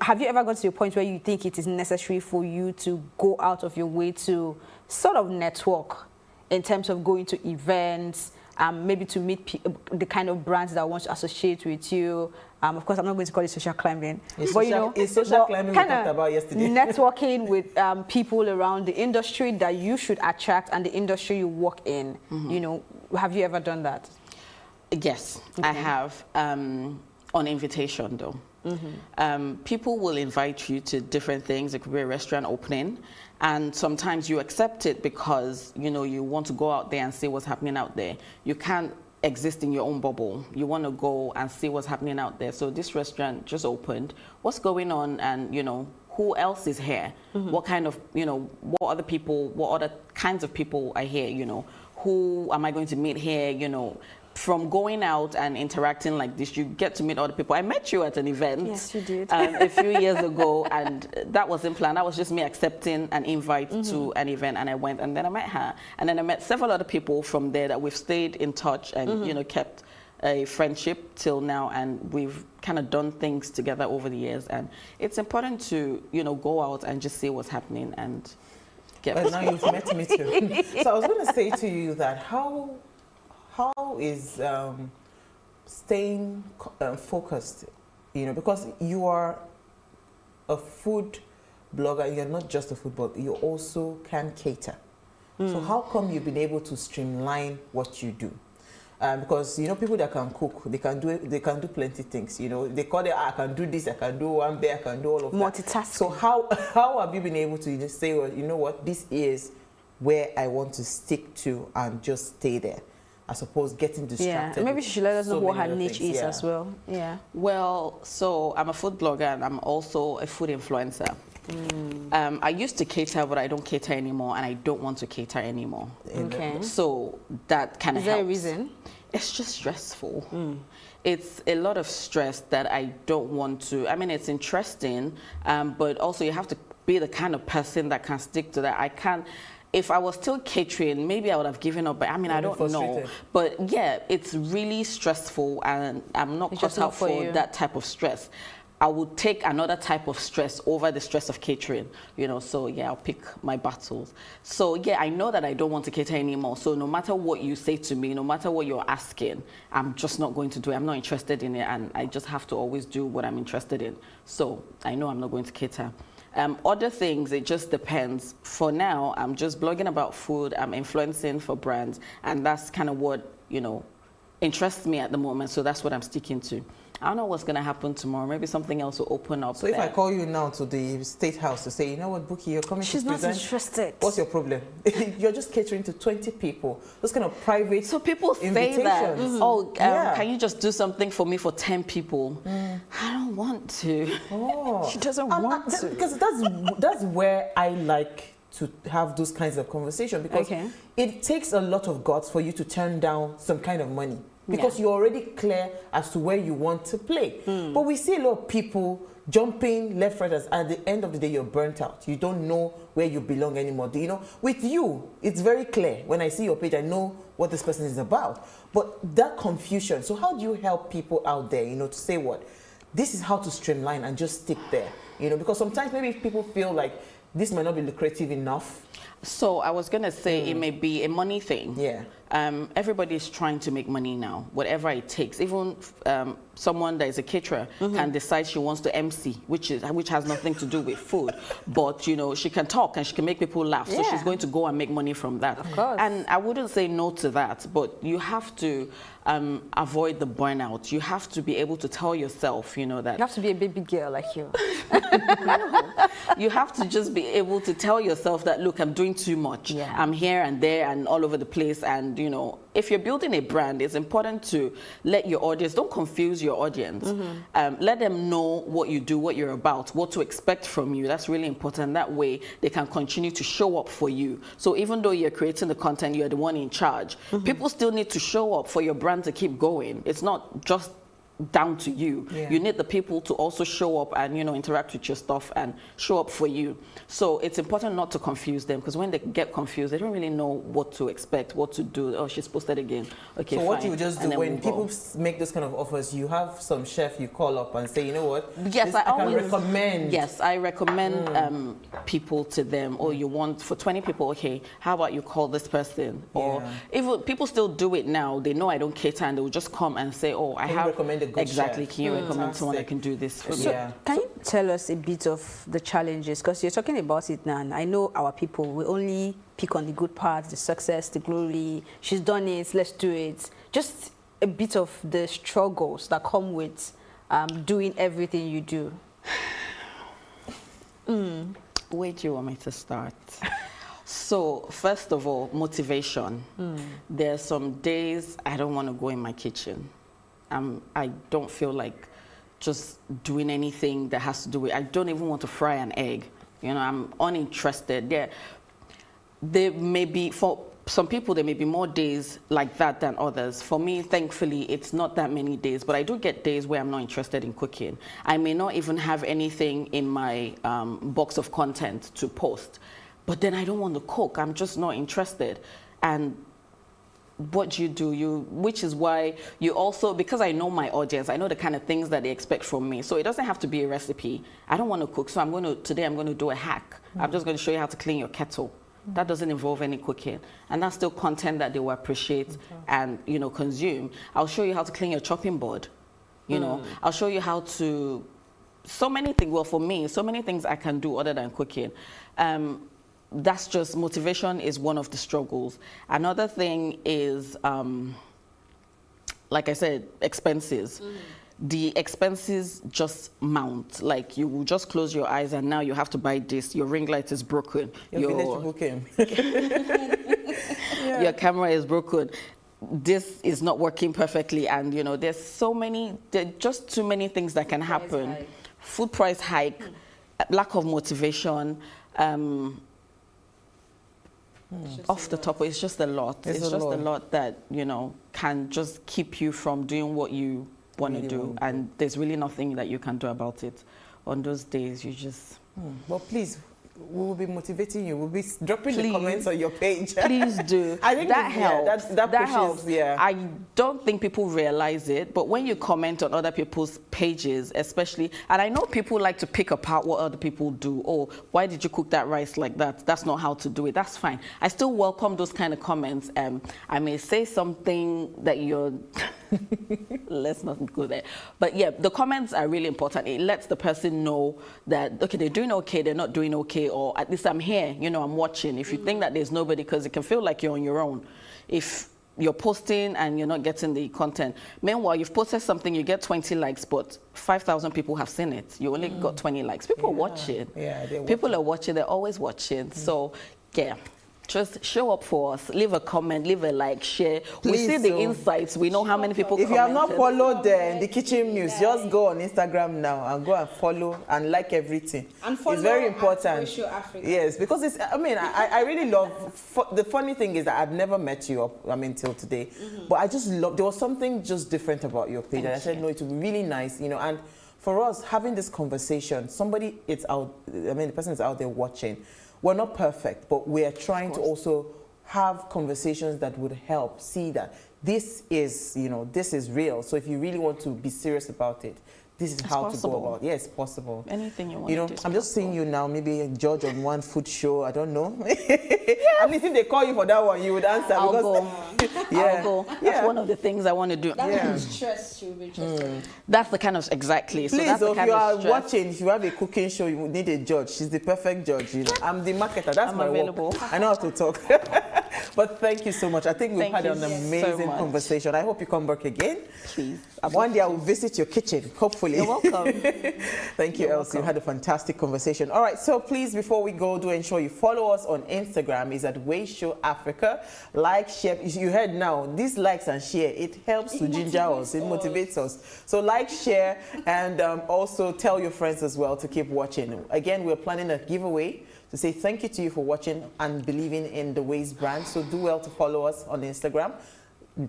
have you ever got to a point where you think it is necessary for you to go out of your way to sort of network in terms of going to events, maybe to meet the kind of brands that want to associate with you? Of course, I'm not going to call it social climbing. It's social climbing we talked about yesterday. Networking with people around the industry that you should attract and the industry you work in. You know, have you ever done that? Yes, I have, on invitation though. People will invite you to different things. It could be a restaurant opening, and sometimes you accept it because, you know, you want to go out there and see what's happening out there. You can't exist in your own bubble. You want to go and see what's happening out there. So this restaurant just opened. What's going on? And, you know, who else is here? What kind of, you know, what other people, what other kinds of people are here? You know, who am I going to meet here? You know, from going out and interacting like this, you get to meet other people. I met you at an event. Yes, you did. A few years ago, and that wasn't planned. That was just me accepting an invite to an event, and I went, and then I met her. And then I met several other people from there that we've stayed in touch and, you know, kept a friendship till now, and we've kind of done things together over the years. And it's important to, you know, go out and just see what's happening and get... Well, now you've met me too. So I was going to say to you that how is staying focused, you know, because you are a food blogger, you're not just a food blogger, you also can cater. So how come you've been able to streamline what you do? Because, you know, people that can cook, they can do plenty things, you know. They call it, I can do this, I can do one day, I can do all of that. Multitasking. So how have you been able to just say, well, you know what, this is where I want to stick to and just stay there, as opposed to getting distracted? Yeah, maybe she should let us know what her niche is as well. Yeah. Well, so I'm a food blogger and I'm also a food influencer. I used to cater, but I don't cater anymore, and I don't want to cater anymore. Okay. So that kind of helps. Is there a reason? It's just stressful. It's a lot of stress that I don't want to. I mean, it's interesting, but also you have to be the kind of person that can stick to that. I can't. If I was still catering, maybe I would have given up, but I mean, I don't know. But yeah, it's really stressful, and I'm not cut out for that type of stress. I would take another type of stress over the stress of catering, you know, so yeah, I'll pick my battles. So yeah, I know that I don't want to cater anymore. So no matter what you say to me, no matter what you're asking, I'm just not going to do it. I'm not interested in it, and I just have to always do what I'm interested in. So I know I'm not going to cater. Other things, it just depends. For now, I'm just blogging about food, I'm influencing for brands, and that's kind of what, interests me at the moment, so that's what I'm sticking to. I don't know what's going to happen tomorrow. Maybe something else will open up. So if I call you now to the State House to say, you know what, Buki, you're coming to present. She's not interested. What's your problem? You're just catering to 20 people. Those kind of private So people say that, can you just do something for me for 10 people? I don't want to. Oh. She doesn't want to. Because that's where I like to have those kinds of conversations, because it takes a lot of guts for you to turn down some kind of money. Because you're already clear as to where you want to play. But we see a lot of people jumping left, right, as at the end of the day, you're burnt out. You don't know where you belong anymore. Do you know? With you, it's very clear. When I see your page, I know what this person is about. But that confusion, so how do you help people out there, to say what? This is how to streamline and just stick there. Because sometimes maybe people feel like this might not be lucrative enough. So I was going to say it may be a money thing. Yeah. Everybody is trying to make money now, whatever it takes. Even someone that is a caterer can decide she wants to MC, which has nothing to do with food. But, she can talk and she can make people laugh. So she's going to go and make money from that. Of course. And I wouldn't say no to that, but you have to avoid the burnout. You have to be able to tell yourself, that... You have to be a baby girl like you. You have to just be able to tell yourself that, look, I'm doing too much. Yeah. I'm here and there and all over the place. And, if you're building a brand, it's important to let your audience, don't confuse your audience. Let them know what you do, what you're about, what to expect from you. That's really important. That way, they can continue to show up for you. So even though you're creating the content, you're the one in charge. People still need to show up for your brand to keep going. It's not just down to you. You need the people to also show up and interact with your stuff and show up for you. So it's important not to confuse them, because when they get confused, they don't really know what to expect, what to do. Oh, she's posted again. Okay, so fine. what you just do when people make those kind of offers, you have some chef you call up and say, you know what? Yes, I always recommend. Yes, I recommend people to them. Or you want for 20 people, okay, how about you call this person? Or even people still do it now. They know I don't cater, and they will just come and say, oh, I have recommend a good exactly. chef. Can you recommend someone that can do this for me? Can you tell us a bit of the challenges? Because you're talking about it now, and I know our people will only pick on the good parts, the success, the glory. She's done it, let's do it. Just a bit of the struggles that come with doing everything you do. Where do you want me to start? So, first of all, motivation. There's some days I don't want to go in my kitchen. I don't feel like just doing anything that has to do with, I don't even want to fry an egg. I'm uninterested. There may be, for some people, there may be more days like that than others. For me, thankfully, it's not that many days, but I do get days where I'm not interested in cooking. I may not even have anything in my box of content to post, but then I don't want to cook. I'm just not interested. And what you do, which is why you also, because I know my audience, I know the kind of things that they expect from me. So it doesn't have to be a recipe. I don't want to cook, so today I'm going to do a hack. I'm just going to show you how to clean your kettle. That doesn't involve any cooking. And that's still content that they will appreciate and, consume. I'll show you how to clean your chopping board. I'll show you how to, so many things, well, for me, so many things I can do other than cooking. That's just, motivation is one of the struggles. Another thing is, like I said, expenses. The expenses just mount. Like, you will just close your eyes and now you have to buy this. Your ring light is broken. Your camera is broken. This is not working perfectly. And, there's just too many things that can happen. Food price hike, lack of motivation, off the top, it's just a lot. It's just a lot that, can just keep you from doing what you want to do. And there's really nothing that you can do about it. On those days, you just... Well, please, we will be motivating you. We'll be dropping the comments on your page. Please do. I think that helps. That pushes, helps. Yeah. I don't think people realize it, but when you comment on other people's pages, especially, and I know people like to pick apart what other people do. Oh, why did you cook that rice like that? That's not how to do it. That's fine. I still welcome those kind of comments. I may say something that you're Let's not go there. But yeah, the comments are really important. It lets the person know that, okay, they're doing okay, they're not doing okay, or at least I'm here, you know, I'm watching. If you think that there's nobody, because it can feel like you're on your own. If you're posting and you're not getting the content. Meanwhile, you've posted something, you get 20 likes, but 5,000 people have seen it. You only got 20 likes. People watch it. Yeah, people are watching. They're always watching. So, yeah. Just show up for us. Leave a comment, leave a like, share. Please, we see the insights. We know how many people If you have not commented. followed the Kitchen News, just go on Instagram now and go and follow and like everything. And follow it's very important. PlusTvAfrica. Yes, because it's, I mean, I really love, the funny thing is that I've never met you up, I mean, till today. But I just love, there was something just different about your page. And I said, no, it would be really nice, you know, and for us, having this conversation, somebody it's out, I mean, the person is out there watching. We're not perfect, but we are trying to also have conversations that would help see that this is, you know, this is real. So if you really want to be serious about it, this is how to go about it. Yeah, it's possible. Anything you want to do. You know, I'm just seeing you now, maybe a judge on one food show, I don't know. At least if they call you for that one, you would answer. I'll go. Yeah. I'll go. That's one of the things I want to do. That kind of stress you'll be interested. That's the kind of, exactly. Please, so that's the if kind you are of stress. watching, if you have a cooking show, you need a judge. She's the perfect judge, you know. I'm the marketer, that's my available. work. I know how to talk. But thank you so much. I think we've had an amazing conversation. I hope you come back again. Please. One day I will visit your kitchen, hopefully. You're welcome. Thank you, Elsie. We had a fantastic conversation. All right, so please, before we go, do ensure you follow us on Instagram. It's at PlusTvAfrica. Like, share. You heard now, these likes and share, it helps to ginger us. It motivates us. So like, share, and also tell your friends as well to keep watching. Again, we're planning a giveaway to say thank you to you for watching and believing in the Ways brand. So do well to follow us on Instagram.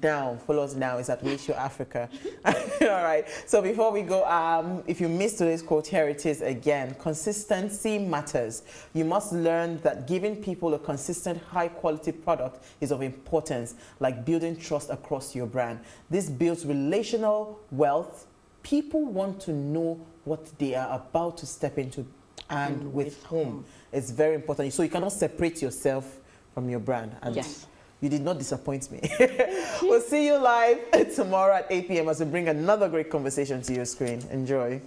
Now, follow us now. It's at PlusTvAfrica. All right. So before we go, if you missed today's quote, here it is again. Consistency matters. You must learn that giving people a consistent, high-quality product is of importance, like building trust across your brand. This builds relational wealth. People want to know what they are about to step into and with whom. It's very important. So you cannot separate yourself from your brand. And yes. You did not disappoint me. We'll see you live tomorrow at 8 p.m. as we bring another great conversation to your screen. Enjoy.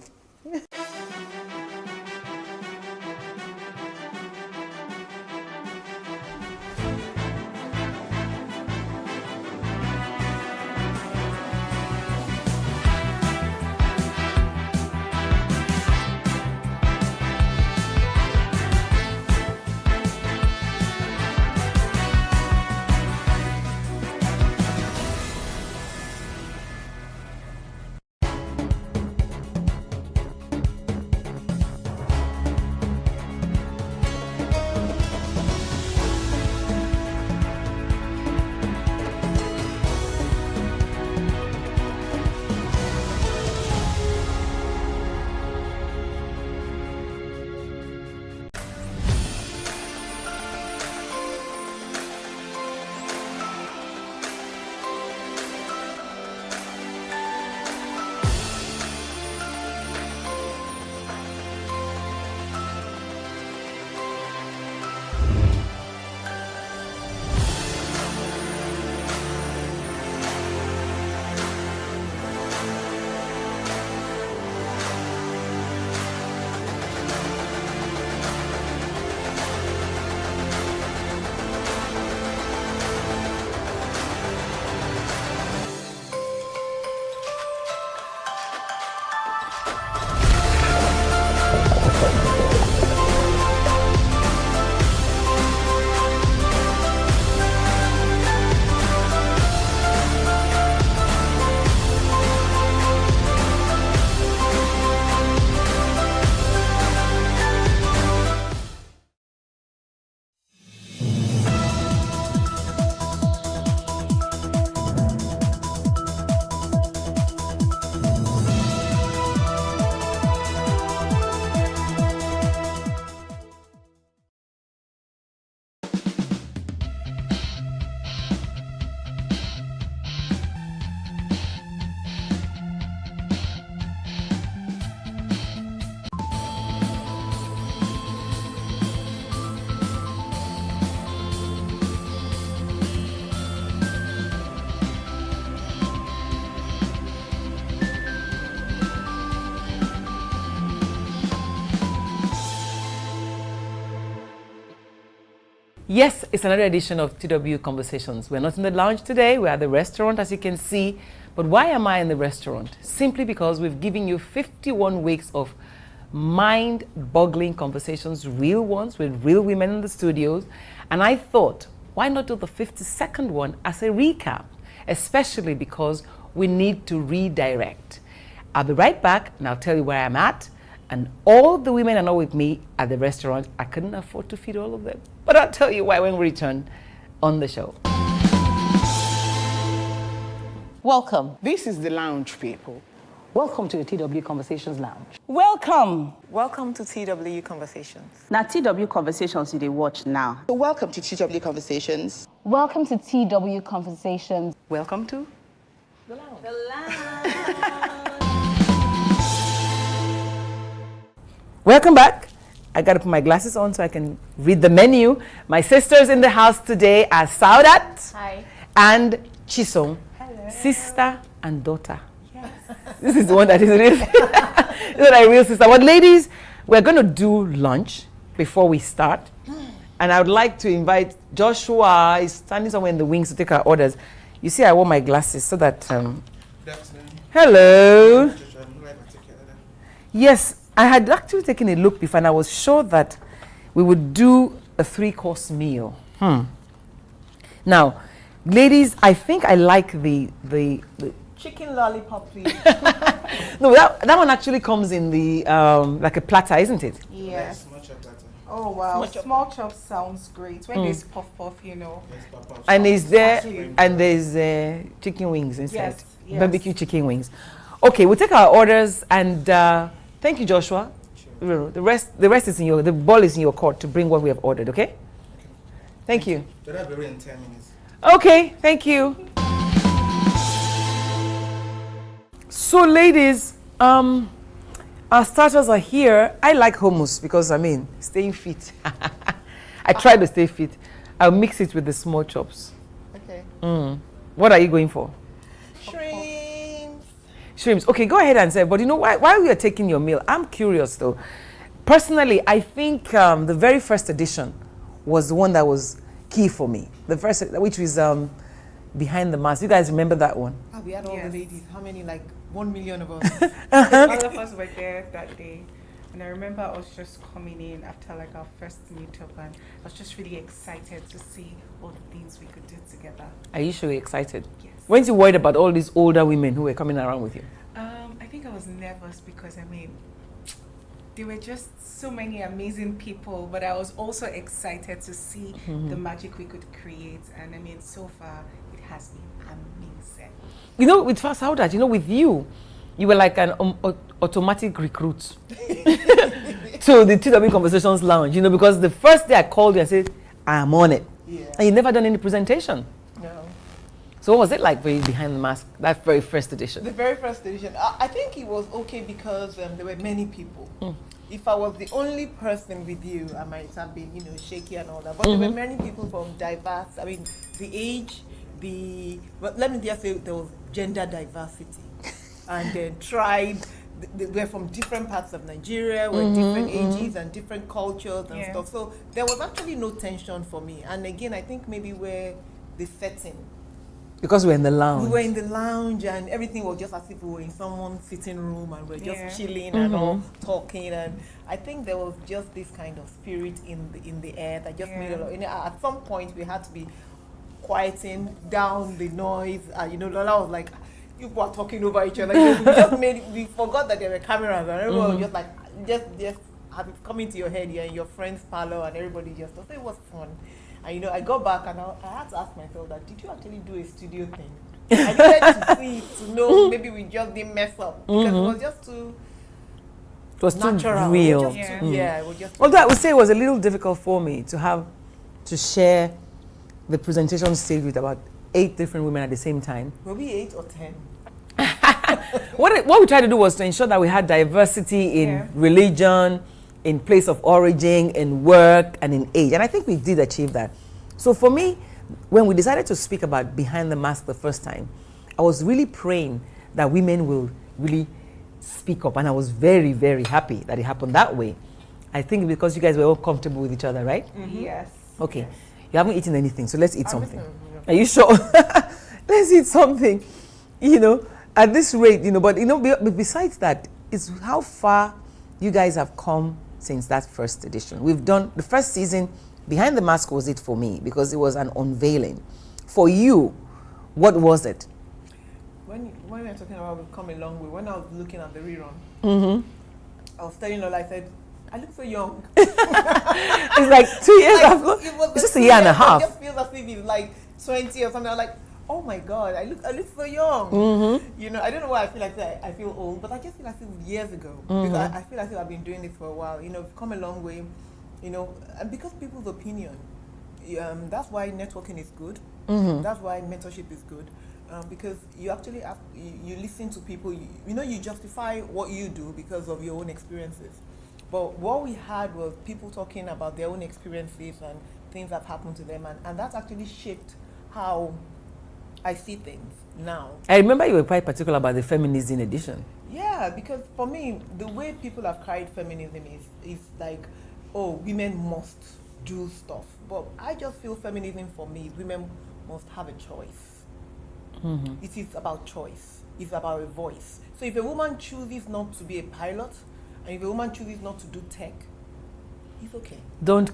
Yes, it's another edition of TW Conversations. We're not in the lounge today, we're at the restaurant, as you can see. But why am I in the restaurant? Simply because we've given you 51 weeks of mind-boggling conversations, real ones with real women in the studios. And I thought, why not do the 52nd one as a recap? Especially because we need to redirect. I'll be right back and I'll tell you where I'm at. And all the women are not with me at the restaurant. I couldn't afford to feed all of them. But I'll tell you why when we return on the show. Welcome. This is the lounge, people. Welcome to the TW Conversations Lounge. Welcome. Welcome to TW Conversations. Now, TW Conversations you dey watch now. So welcome to TW Conversations. Welcome to TW Conversations. Welcome to The lounge. Welcome back. I got to put my glasses on so I can read the menu. My sisters in the house today are Saudat and Chisom. Hello. Sister and daughter. Yes. This is the one that is real. This is my real sister. But ladies, we're going to do lunch before we start. And I would like to invite Joshua. He's standing somewhere in the wings to take our orders. You see, I wore my glasses so that... Hello. Yes. I had actually taken a look before and I was sure that we would do a 3-course meal. Now, ladies, I think I like the Chicken lollipop, please. no, that one actually comes in the like a platter, isn't it? Yes. Oh wow, small chops sounds great. When there's puff, you know. And there's chicken wings inside. Yes. Barbecue chicken wings. Okay, we'll take our orders and thank you, Joshua. Sure. The rest is the ball is in your court to bring what we have ordered, okay? Thank you. That'll be ready in 10 minutes. Okay, thank you. So ladies, our starters are here. I like hummus because, staying fit. I try to stay fit. I'll mix it with the small chops. Okay. What are you going for? Shrimps. Okay, go ahead and say, but you know why we are taking your meal? I'm curious though. Personally, I think the very first edition was the one that was key for me. The first, which was Behind the Mask. You guys remember that one? Oh, we had all the ladies. How many? Like 1 million of us. All of us were there that day. And I remember I was just coming in after like our first meetup and I was just really excited to see all the things we could do together. Are you sure you're excited? Yes. Weren't you worried about all these older women who were coming around with you? I think I was nervous because there were just so many amazing people, but I was also excited to see the magic we could create. And so far it has been amazing. You know, with Fast Saudat, with you were like an automatic recruit to the TW Conversations Lounge, because the first day I called you and said, I'm on it. Yeah. And you never done any presentation. No. So what was it like for you Behind the Mask, that very first edition? The very first edition. I think it was okay because there were many people. If I was the only person with you, I might have been, shaky and all that. But there were many people from diverse, the age, but let me just say there was gender diversity. And then tribe, they were from different parts of Nigeria, with different ages and different cultures and stuff. So there was actually no tension for me. And again, I think maybe we're the setting. Because we're in the lounge. We were in the lounge and everything was just as if we were in someone's sitting room and we're just chilling and all talking. And I think there was just this kind of spirit in the air that just made a lot. At some point, we had to be quieting down the noise. Lola was like, people are talking over each other. We forgot that there were cameras and everyone was just like, just have it come into your head, you're in your friend's parlor and everybody just thought it was fun. And I got back and I had to ask myself that, did you actually do a studio thing? I needed to see, to know maybe we just didn't mess up because it was just too natural. Too real. It was just Although I would say it was a little difficult for me to share the presentation stage with about 8 different women at the same time. Were we 8 or 10? What we tried to do was to ensure that we had diversity in religion, in place of origin, in work, and in age. And I think we did achieve that. So for me, when we decided to speak about Behind the Mask the first time, I was really praying that women will really speak up. And I was very, very happy that it happened that way. I think because you guys were all comfortable with each other, right? Yes. Okay. You haven't eaten anything, so let's eat something. Are you sure? Let's eat something. You know, at this rate, you know, but you know, besides that, it's how far you guys have come since that first edition. We've done the first season. Behind the Mask was it for me because it was an unveiling. For you, what was it? When we're talking about we've come a long way, when I was looking at the rerun, I was telling Lola, I said, I look so young. It's like 2 years after. It's just a year and a half. It just feels as if it's like 20 or something. I'm like, oh my God, I look so young. You know, I don't know why I feel like that. I feel old, but I just feel like it was years ago. Because I feel like I've been doing this for a while. You know, we've come a long way. You know, and because people's opinion, that's why networking is good. That's why mentorship is good. Because you actually you listen to people. You know, you justify what you do because of your own experiences. But what we had was people talking about their own experiences and things that happened to them, and that actually shaped how I see things now. I remember you were quite particular about the feminism edition. Yeah, because for me, the way people have carried feminism is like, oh, women must do stuff. But I just feel feminism for me, women must have a choice. It is about choice. It's about a voice. So if a woman chooses not to be a pilot, and if a woman chooses not to do tech, it's okay. Don't.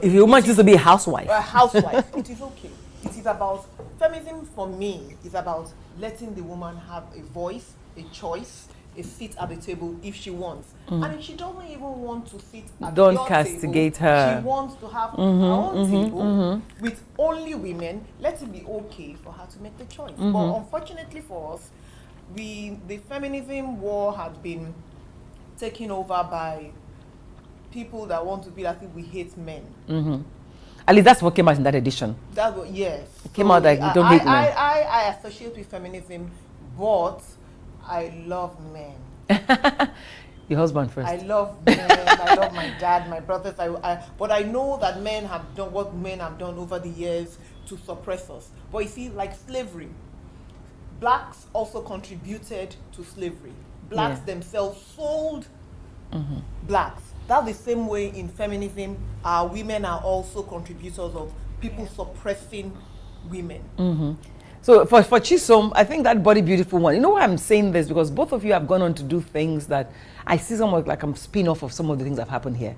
If a woman chooses to be a housewife. A housewife, it is okay. It is about, feminism for me is about letting the woman have a voice, a choice, a seat at the table if she wants. And if she doesn't even want to sit at don't your castigate table, her. she wants to have her own table with only women, let it be okay for her to make the choice. But unfortunately for us, the feminism war has been taken over by people that want to be like we hate men. At least that's what came out in that edition. That's what, yes. It came out like we don't hate men. I associate with feminism, but I love men. Your husband first. I love men. I love my dad, my brothers. But I know that men have done what men have done over the years to suppress us. But you see, like slavery, blacks also contributed to slavery. Blacks themselves sold blacks. That's the same way in feminism. Our women are also contributors of people suppressing women. So for Chisom, I think that Body Beautiful one, you know why I'm saying this? Because both of you have gone on to do things that I see somewhat like I'm spin-off of some of the things that have happened here.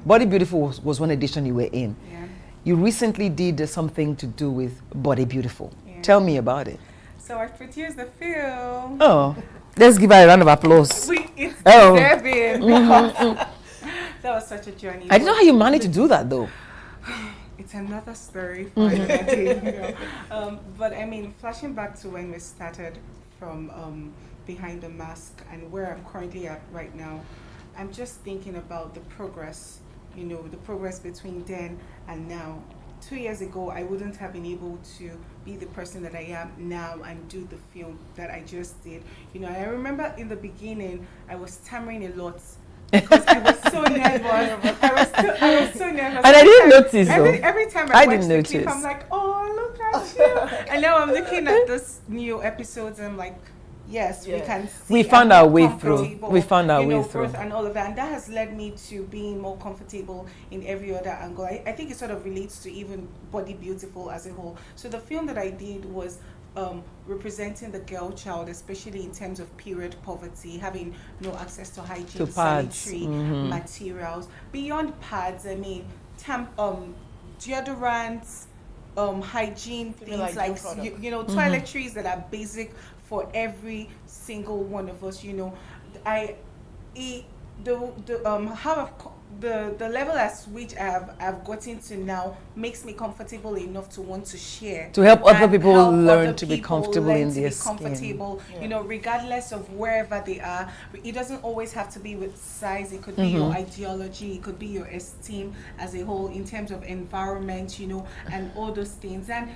Body Beautiful was one edition you were in. You recently did something to do with Body Beautiful. Tell me about it. So I produced the film. Oh, let's give her a round of applause. It's deserving. That was such a journey. I didn't know how you managed to do that though. It's another story for another day. But I mean, flashing back to when we started from Behind the Mask and where I'm currently at right now, I'm just thinking about the progress, you know, the progress between then and now. 2 years ago, I wouldn't have been able to be the person that I am now and do the film that I just did. You know, I remember in the beginning, I was stammering a lot because I was so nervous. I was so nervous. And I didn't notice. Every time I watch the clip, I'm like, oh, look at you. And now I'm looking at this new episodes and I'm like, yes, we can see. We found our way through. We found our way through. And all of that. And that has led me to being more comfortable in every other angle. I think it sort of relates to even Body Beautiful as a whole. So the film that I did was representing the girl child, especially in terms of period poverty, having no access to hygiene, sanitary materials. Beyond pads, I mean, deodorants, hygiene things like you know, toiletries that are basic for every single one of us. You know, the level at which I've gotten to now makes me comfortable enough to want to share, to help other people learn to be comfortable in their skin. You know, regardless of wherever they are. It doesn't always have to be with size. It could be your ideology, it could be your esteem as a whole in terms of environment, you know, and all those things. And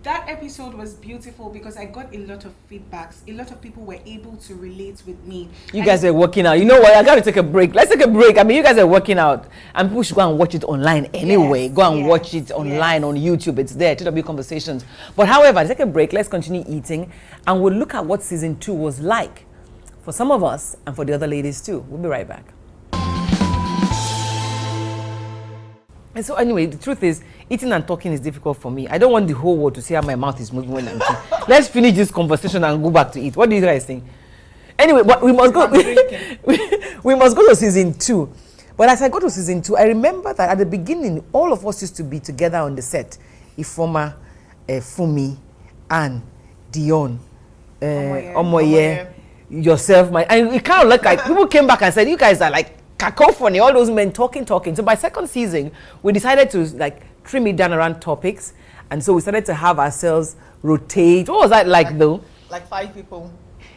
that episode was beautiful because I got a lot of feedbacks. A lot of people were able to relate with me. You guys are working out. You know what? I got to take a break. Let's take a break. I mean, you guys are working out. And people should go and watch it online anyway. Go and watch it online on YouTube. It's there, TW Conversations. But however, take a break. Let's continue eating. And we'll look at what season 2 was like for some of us and for the other ladies too. We'll be right back. And so anyway, the truth is, eating and talking is difficult for me. I don't want the whole world to see how my mouth is moving when I'm eating. Let's finish this conversation and go back to eat. What do you guys think? Anyway, but we must go. We must go to season 2. But as I go to season 2, I remember that at the beginning, all of us used to be together on the set. Ifoma, Fumi, Anne, Dion, Omoye, yourself, and it kind of looked like people came back and said, you guys are like cacophony, all those men talking. So by second season, we decided to like trim it down around topics. And so we started to have ourselves rotate. What was that like though? Like 5 people.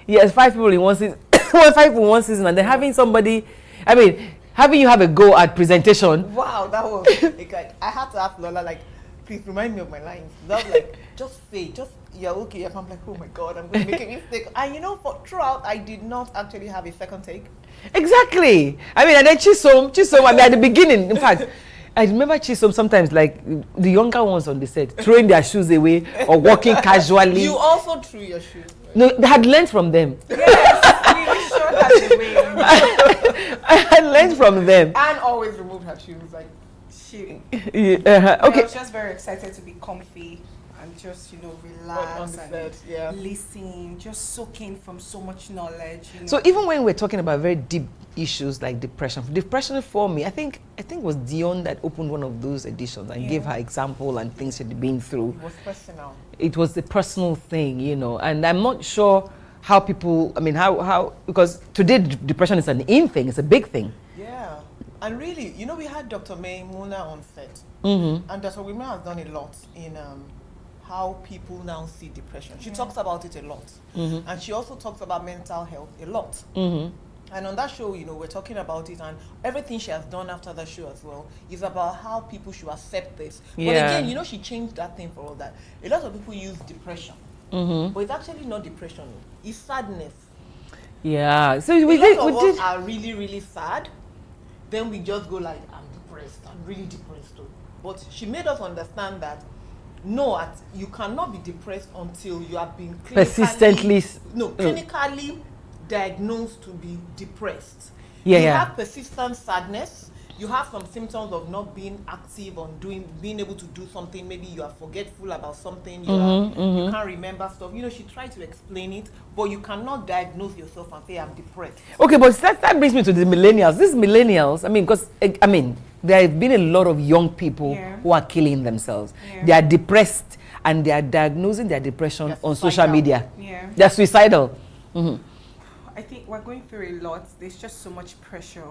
Yes, 5 people in one season. 5 people in one season. And then having somebody, I mean, having you have a go at presentation. Wow, that was like, I had to ask Lola, like, please remind me of my lines. That was like, just say, you're okay. I'm like, oh my God, I'm going to make a mistake. And you know, throughout, I did not actually have a second take. Exactly. I mean, and then Chisom, I mean, at the beginning, in fact, I remember Chisom sometimes, like, the younger ones on the set, throwing their shoes away or walking casually. You also threw your shoes. No, they had learned from them. Yes, we sure had the way. I had learned from them. Anne always removed her shoes, like, she. Okay. I was just very excited to be comfy and just, you know, relax and listen, just soaking from so much knowledge. You know. So even when we're talking about very deep issues like depression for me, I think it was Dion that opened one of those editions and gave her example and things she'd been through. It was personal. It was a personal thing, you know, and I'm not sure how people, I mean, how because today depression is an in thing, it's a big thing. Yeah, and really, you know, we had Dr. Muna on set, and Dr. Muna has done a lot in how people now see depression. She talks about it a lot, and she also talks about mental health a lot. And on that show, you know, we're talking about it, and everything she has done after that show as well is about how people should accept this. But again, you know, she changed that thing for all that. A lot of people use depression, but it's actually not depression. It's sadness. Yeah. So we did. Us are really, really sad. Then we just go like, I'm depressed. I'm really depressed. But she made us understand that no, you cannot be depressed until you have been persistently clinically diagnosed to be depressed. You have persistent sadness. You have some symptoms of not being active on being able to do something. Maybe you are forgetful about something. You can't remember stuff. You know, she tried to explain it, but you cannot diagnose yourself and say I'm depressed. Okay, but that brings me to the millennials. These millennials, I mean, because there have been a lot of young people who are killing themselves. They are depressed and they are diagnosing their depression on social media. They're suicidal. I think we're going through a lot. There's just so much pressure,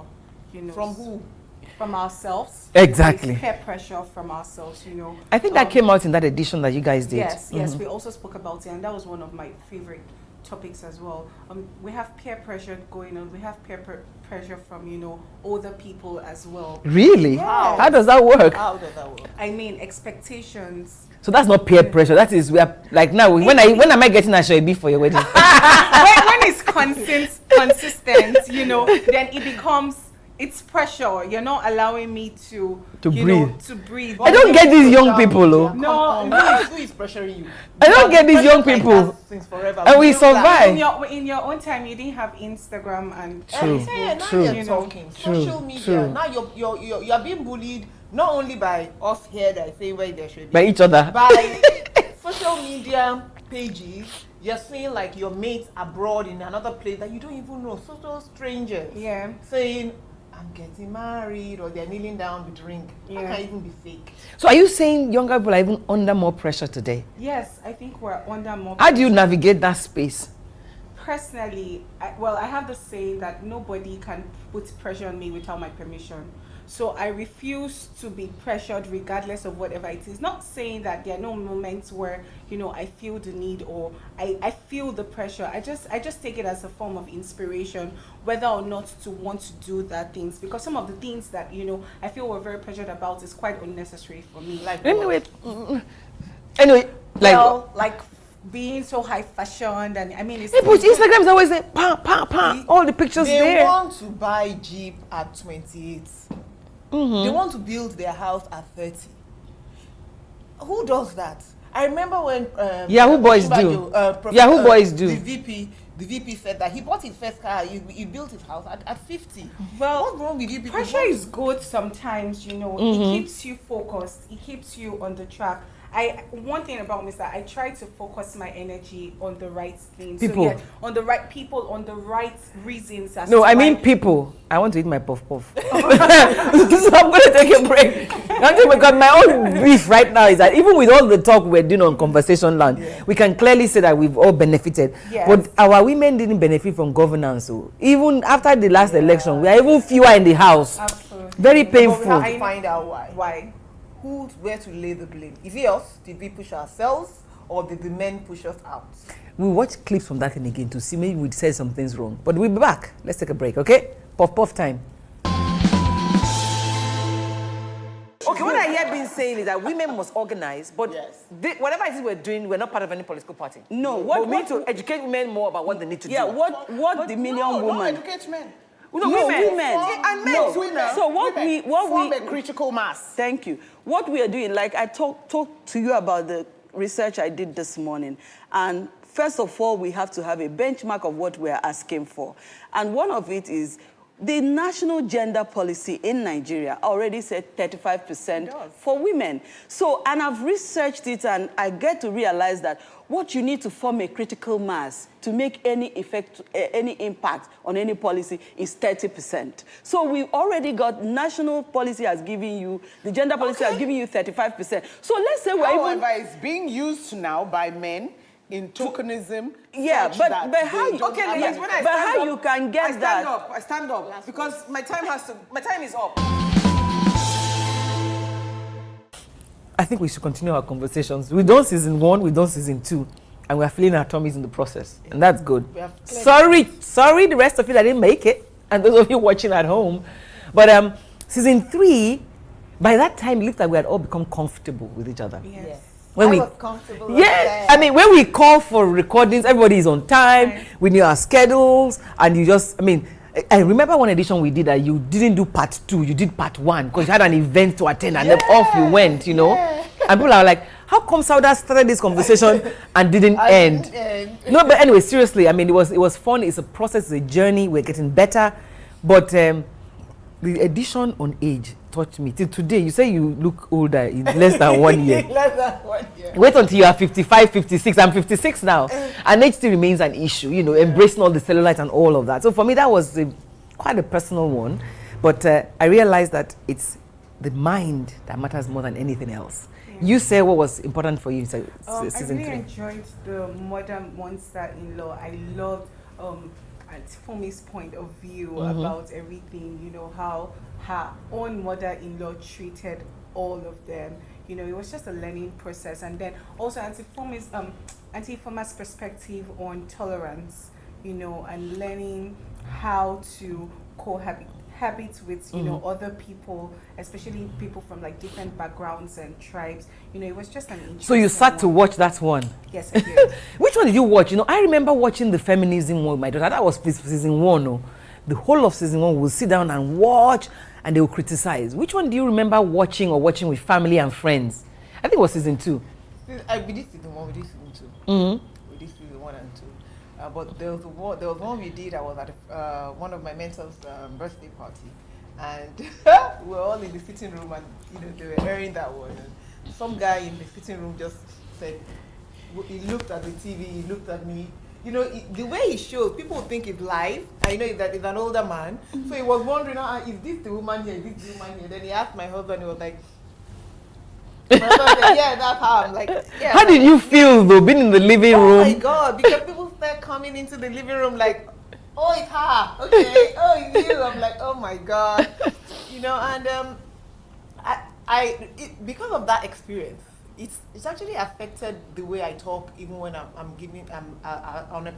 you know. From who? From ourselves. Exactly. There's peer pressure from ourselves, you know. I think that came out in that edition that you guys did. Yes, we also spoke about it, and that was one of my favorite topics as well. We have peer pressure going on. We have peer pressure from, you know, older people as well. Really? Yes. How does that work? How does that work? I mean, expectations. So that's not peer pressure. That is, we are like now. When am I getting a show for your wedding? when it's consistent, you know, then it becomes. It's pressure. You're not allowing me to breathe. I don't get these young people, though. No, who is pressuring you? I don't get these young people. And we survive. In your own time, you didn't have Instagram and True. Now you're talking social media. Now you're being bullied not only by us here that I say where there should be, by each other, by social media pages. You're seeing like your mates abroad in another place that you don't even know, total strangers. Yeah. Saying, I'm getting married, or they're kneeling down with drink. That can even be fake. So are you saying younger people are even under more pressure today? Yes, I think we're under more pressure. How do you navigate that space? Personally, I have the saying that nobody can put pressure on me without my permission. So I refuse to be pressured regardless of whatever it is. Not saying that there are no moments where, you know, I feel the need or I feel the pressure. I just take it as a form of inspiration, whether or not to want to do that things. Because some of the things that, you know, I feel we're very pressured about is quite unnecessary for me. Like like being so high fashioned, and I mean, it's Instagram is always like all the pictures they there. They want to buy Jeep at 28. They want to build their house at 30. Who does that? I remember when Yahoo boys do. Yahoo boys do. The VP said that he bought his first car. He built his house at 50. Well, what's wrong with you people? Pressure is good sometimes, you know. It keeps you focused. It keeps you on the track. One thing about me is that I try to focus my energy on the right things. People. So, yeah, on the right people, on the right reasons. No, I mean people. I want to eat my puff puff. So I'm going to take a break. Because my own beef right now is that even with all the talk we're doing on Conversation Land, we can clearly say that we've all benefited. Yes. But our women didn't benefit from governance. So even after the last election, we are even fewer in the house. Absolutely. Very painful. We have to find out why. Why? Where to lay the blame? Is it us? Did we push ourselves, or did the men push us out? We'll watch clips from that thing again to see maybe we said some things wrong. But we'll be back. Let's take a break, okay? Puff puff time. Okay, what I hear being saying is that women must organize, but whatever it is we're doing, we're not part of any political party. No, we need to educate women more about what they need to do. Yeah, what the million woman. Not educate men. No, women. And men. No, Women. So what we form a critical mass. Thank you. What we are doing, like I talked to you about the research I did this morning, and first of all, we have to have a benchmark of what we are asking for, and one of it is the national gender policy in Nigeria already said 35% for women. So, and I've researched it, and I get to realize that what you need to form a critical mass to make any effect, any impact on any policy is 30%. So we've already got national policy has given you, the gender policy has given you 35%. So let's say we're even... However, it's being used now by men in tokenism. Yeah, but how you, how you can get that? I stand up because my time is up. I think we should continue our conversations. We've done season 1, we've done season 2, and we're feeling our tummies in the process, and that's good. Sorry, the rest of you that didn't make it, and those of you watching at home. But season 3, by that time, it looked like we had all become comfortable with each other. Yes. When I was comfortable. Yeah, I mean, when we call for recordings, everybody is on time. We knew our schedules, and you just, I mean, I remember one edition we did that you didn't do part 2, you did part 1 because you had an event to attend, and then off you went, you know. And people are like, how come Sauda started this conversation and didn't end? No, but anyway, seriously, I mean, it was fun. It's a process, it's a journey. We're getting better, but the edition on age touched me till today. You say you look older in less than 1 year. Less than 1 year. Wait until you are 55, 56. I'm 56 now, and age still remains an issue. You know, embracing all the cellulite and all of that. So for me, that was quite a personal one. But I realized that it's the mind that matters more than anything else. You say what was important for you in season 3. I really enjoyed the modern monster-in-law. I loved Fumi's point of view about everything, you know, how her own mother-in-law treated all of them. You know, it was just a learning process. And then also Auntie Fuma's perspective on tolerance, you know, and learning how to cohabit with, you know, other people, especially people from like different backgrounds and tribes. You know, it was just an interesting. So you sat to watch that one? Yes, I did. Which one did you watch? You know, I remember watching the feminism one with my daughter. That was season 1. No? The whole of season 1, we'll sit down and watch, and they will criticize. Which one do you remember watching or watching with family and friends? I think it was season 2. I did season 1, we did season 2. We did season 1 and 2. But there was one we did. I was at one of my mentors' birthday party, and we were all in the sitting room, and you know they were airing that one. And some guy in the sitting room just said, he looked at the TV, he looked at me. You know, the way he shows, people think it's live. And you know that it's an older man, so he was wondering, is this the woman here? Is this the woman here? Then he asked my husband. He was like. My husband said, yeah, that's how. I'm like, yeah. How did you feel though, being in the living room? Oh my God, because people start coming into the living room like, oh, it's her, okay, oh, it's you. I'm like, oh my God, you know, and because of that experience, it's actually affected the way I talk, even when I'm on a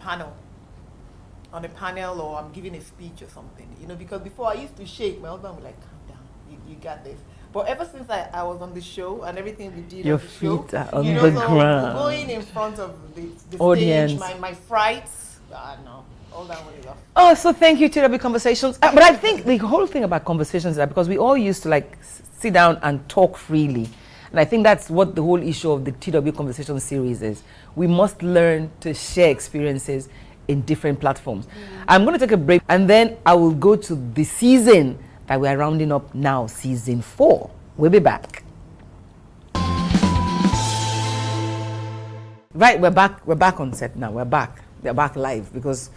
panel or I'm giving a speech or something, you know, because before I used to shake. My husband would like, calm down, you got this. But ever since I was on the show and everything we did your on the show, feet are on you know, the so ground. Going in front of the Audience. stage, my frights, no, all that one is off. Oh, so thank you, TW Conversations. But I think the whole thing about conversations is that because we all used to like sit down and talk freely. And I think that's what the whole issue of the TW Conversation series is. We must learn to share experiences in different platforms. I'm going to take a break, and then I will go to the season that we are rounding up now, season 4. We'll be back. Right, we're back on set now. We're back live, because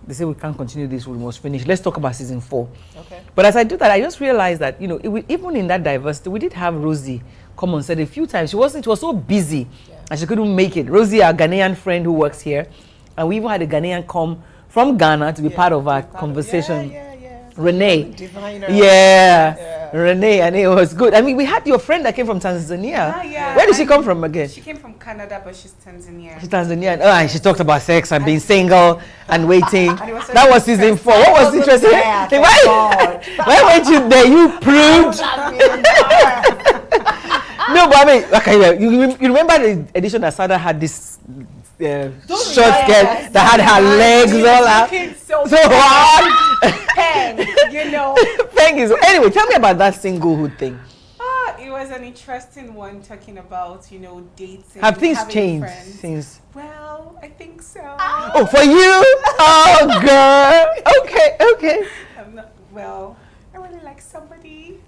they say we can't continue this, we must finish. Let's talk about season 4. Okay. But as I do that, I just realized that, you know, even in that diversity, we did have Rosie come on set a few times. She was so busy and she couldn't make it. Rosie, our Ghanaian friend who works here, and we even had a Ghanaian come from Ghana to be part of our conversation. Renee. Renee, and it was good. I mean, we had your friend that came from Tanzania. Where did she come from again? She came from Canada, but she's Tanzanian. She's Tanzanian. Oh, and she talked about sex and being single and waiting. That was season 4. What was interesting? Why weren't you there? You proved. No, but I mean, okay, you remember the edition that Sada had this short skirt that had her legs all out. So hard. Peng, you know. Peng is. Anyway, tell me about that singlehood thing. It was an interesting one, talking about, you know, dating. Have things changed since? Well, I think so. Oh, for you? Oh, girl. Okay. I really like somebody.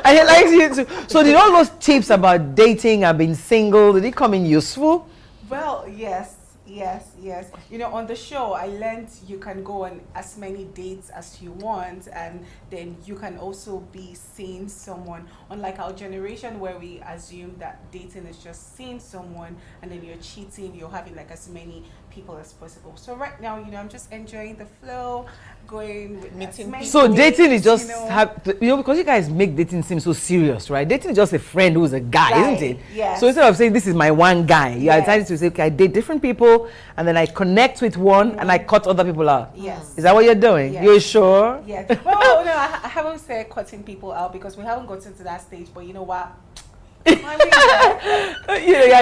And he likes you too. So did all those tips about dating and being single, did it come in useful? Well, yes. You know, on the show, I learned you can go on as many dates as you want, and then you can also be seeing someone. Unlike our generation, where we assume that dating is just seeing someone and then you're cheating, you're having like as many people as possible. So right now, you know, I'm just enjoying the flow, going with meeting people. So dating is just, because you guys make dating seem so serious, right? Dating is just a friend who's a guy, isn't it? Yes. So instead of saying this is my one guy, you are decided to say, okay, I date different people, and then I connect with one and I cut other people out. Yes. Is that what you're doing? Yes. You're sure? Yeah. Well, no, I haven't said cutting people out because we haven't gotten to that stage, but you know what? You're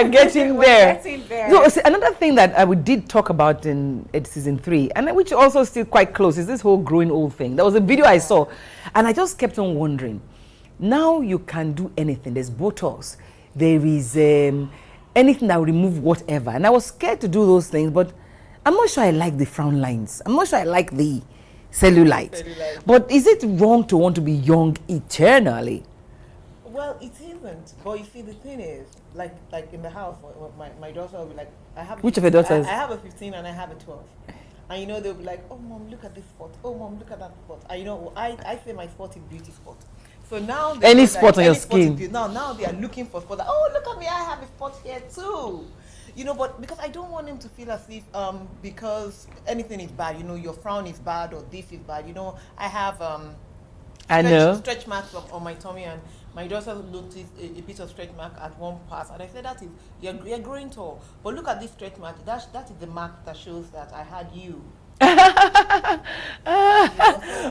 getting there. So another thing that we did talk about in season 3, and which also still quite close, is this whole growing old thing. There was a video I saw, and I just kept on wondering. Now you can do anything. There's Botox. There is anything that will remove whatever. And I was scared to do those things, but I'm not sure I like the frown lines. I'm not sure I like the cellulite. But is it wrong to want to be young eternally? Well, it isn't. But you see, the thing is, like in the house, my daughter will be like, I have. Which of your daughters? I have a 15 and I have a 12. And you know, they'll be like, oh mom, look at this spot. Oh mom, look at that spot. And you know, I say my spot is beauty spot. So now any spot on your skin. Now they are looking for spot. Oh, look at me, I have a spot here too. You know, but because I don't want him to feel as if because anything is bad, you know, your frown is bad or this is bad. You know, I have stretch marks on my tummy, and my daughter noticed a bit of stretch mark at one pass, and I said, that is, you're growing tall. But look at this stretch mark. That is the mark that shows that I had you.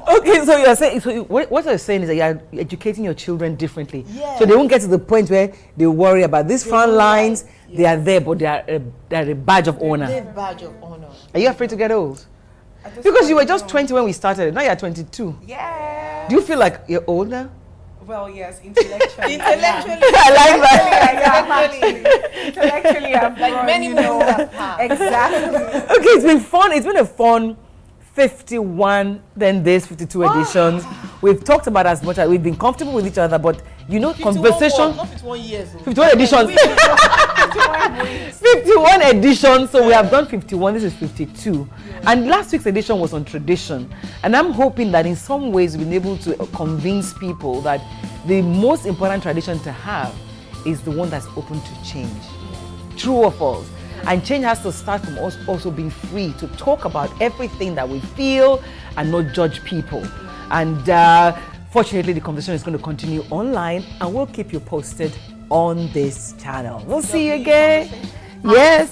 Okay, so you're saying, so what you're saying is that you're educating your children differently. Yes. So they won't get to the point where they worry about these frown lines. Yes. They are there, but they're a badge of honor. They're a badge of honor. Are you afraid to get old? Because you were just 20 when we started. Now you're 22. Yeah. Do you feel like you're old now? Well, yes, intellectually. I like that. Intellectually, I've like many more. Exactly. Okay, it's been fun. It's been a fun 51, then this 52 editions. We've talked about as much as we've been comfortable with each other, but you know, conversation. Not 51 years. 51 editions. 51 editions. So we have done 51. This is 52. And last week's edition was on tradition. And I'm hoping that in some ways we've been able to convince people that the most important tradition to have is the one that's open to change. True or false? And change has to start from us also being free to talk about everything that we feel and not judge people. And fortunately, the conversation is going to continue online, and we'll keep you posted on this channel. We'll see you again. Yes.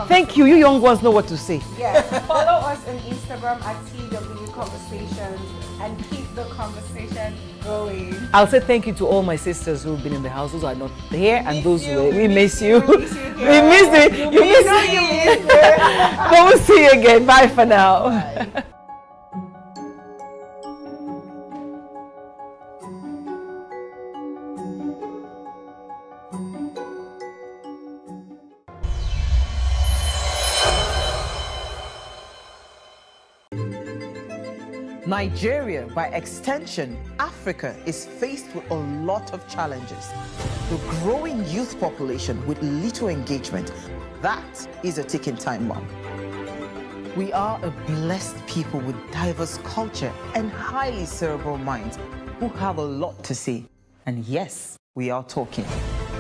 Thank you. You young ones know what to say. Yes. Follow us on Instagram at TW Conversations and keep the conversation going. I'll say thank you to all my sisters who've been in the house, those who are not here, and those who we miss you. We miss you. You miss me. But we'll see you again. Bye for now. Bye. Nigeria, by extension, Africa, is faced with a lot of challenges. The growing youth population with little engagement, that is a ticking time bomb. We are a blessed people with diverse culture and highly cerebral minds who have a lot to say. And yes, we are talking.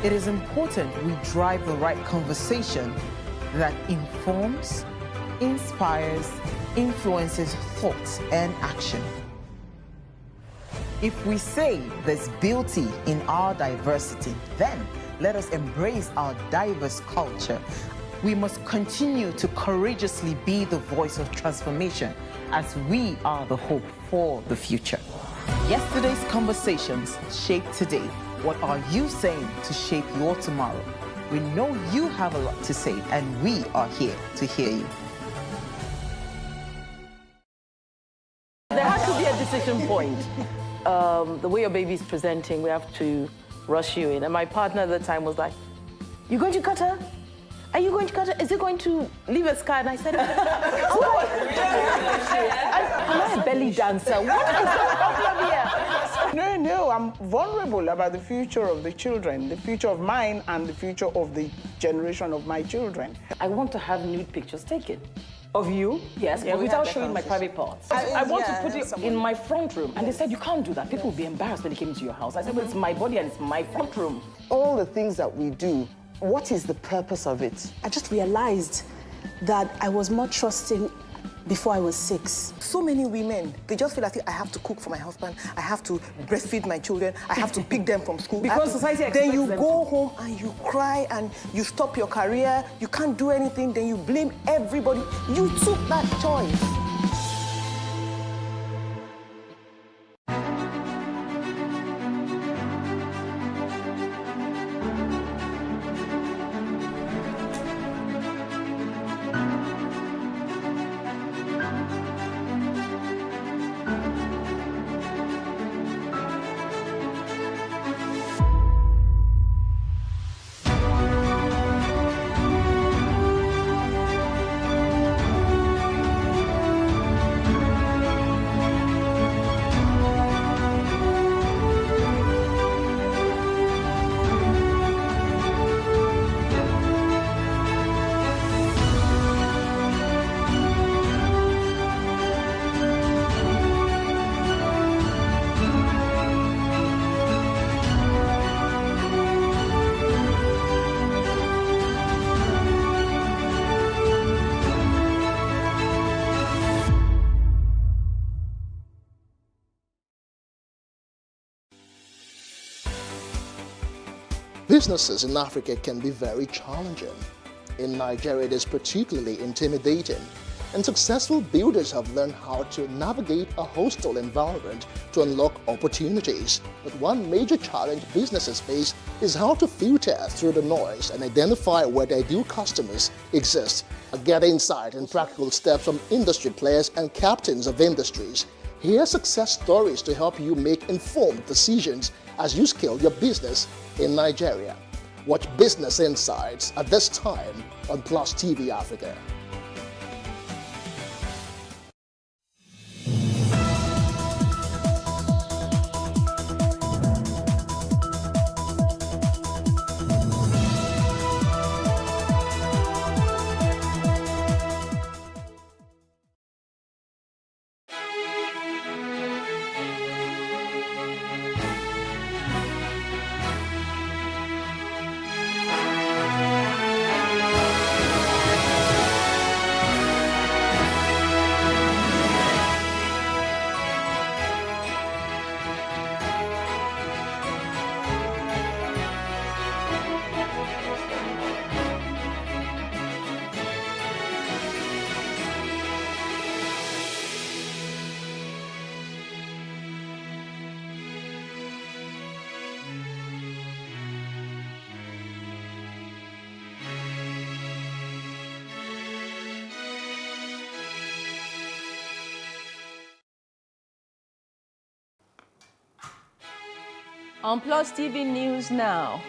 It is important we drive the right conversation that informs, inspires, influences thoughts and action. If we say there's beauty in our diversity, then let us embrace our diverse culture. We must continue to courageously be the voice of transformation as we are the hope for the future. Yesterday's conversations shape today. What are you saying to shape your tomorrow? We know you have a lot to say, and we are here to hear you. There has to be a decision point. The way your baby's presenting, we have to rush you in. And my partner at the time was like, "You going to cut her? Are you going to cut her? Is it going to leave a scar?" And I said, am I a belly dancer? What is the problem here? No, I'm vulnerable about the future of the children, the future of mine and the future of the generation of my children. I want to have nude pictures taken. Of you? Yes, Yeah, but we without had that showing my private parts. I want to put it in my front room. And they said, you can't do that. People will be embarrassed when they came into your house. I said, well, it's my body and it's my front room. All the things that we do, what is the purpose of it? I just realized that I was more trusting before I was 6. So many women, they just feel like I have to cook for my husband, I have to breastfeed my children, I have to pick them from school. Because society expects Then you them go to. home and you cry and you stop your career, you can't do anything, then you blame everybody. You took that choice. Businesses in Africa can be very challenging. In Nigeria, it is particularly intimidating, and successful builders have learned how to navigate a hostile environment to unlock opportunities. But one major challenge businesses face is how to filter through the noise and identify where their ideal customers exist. Get insight and practical steps from industry players and captains of industries. Hear success stories to help you make informed decisions as you scale your business in Nigeria. Watch Business Insights at this time on PlusTvAfrica. On Plus TV News now,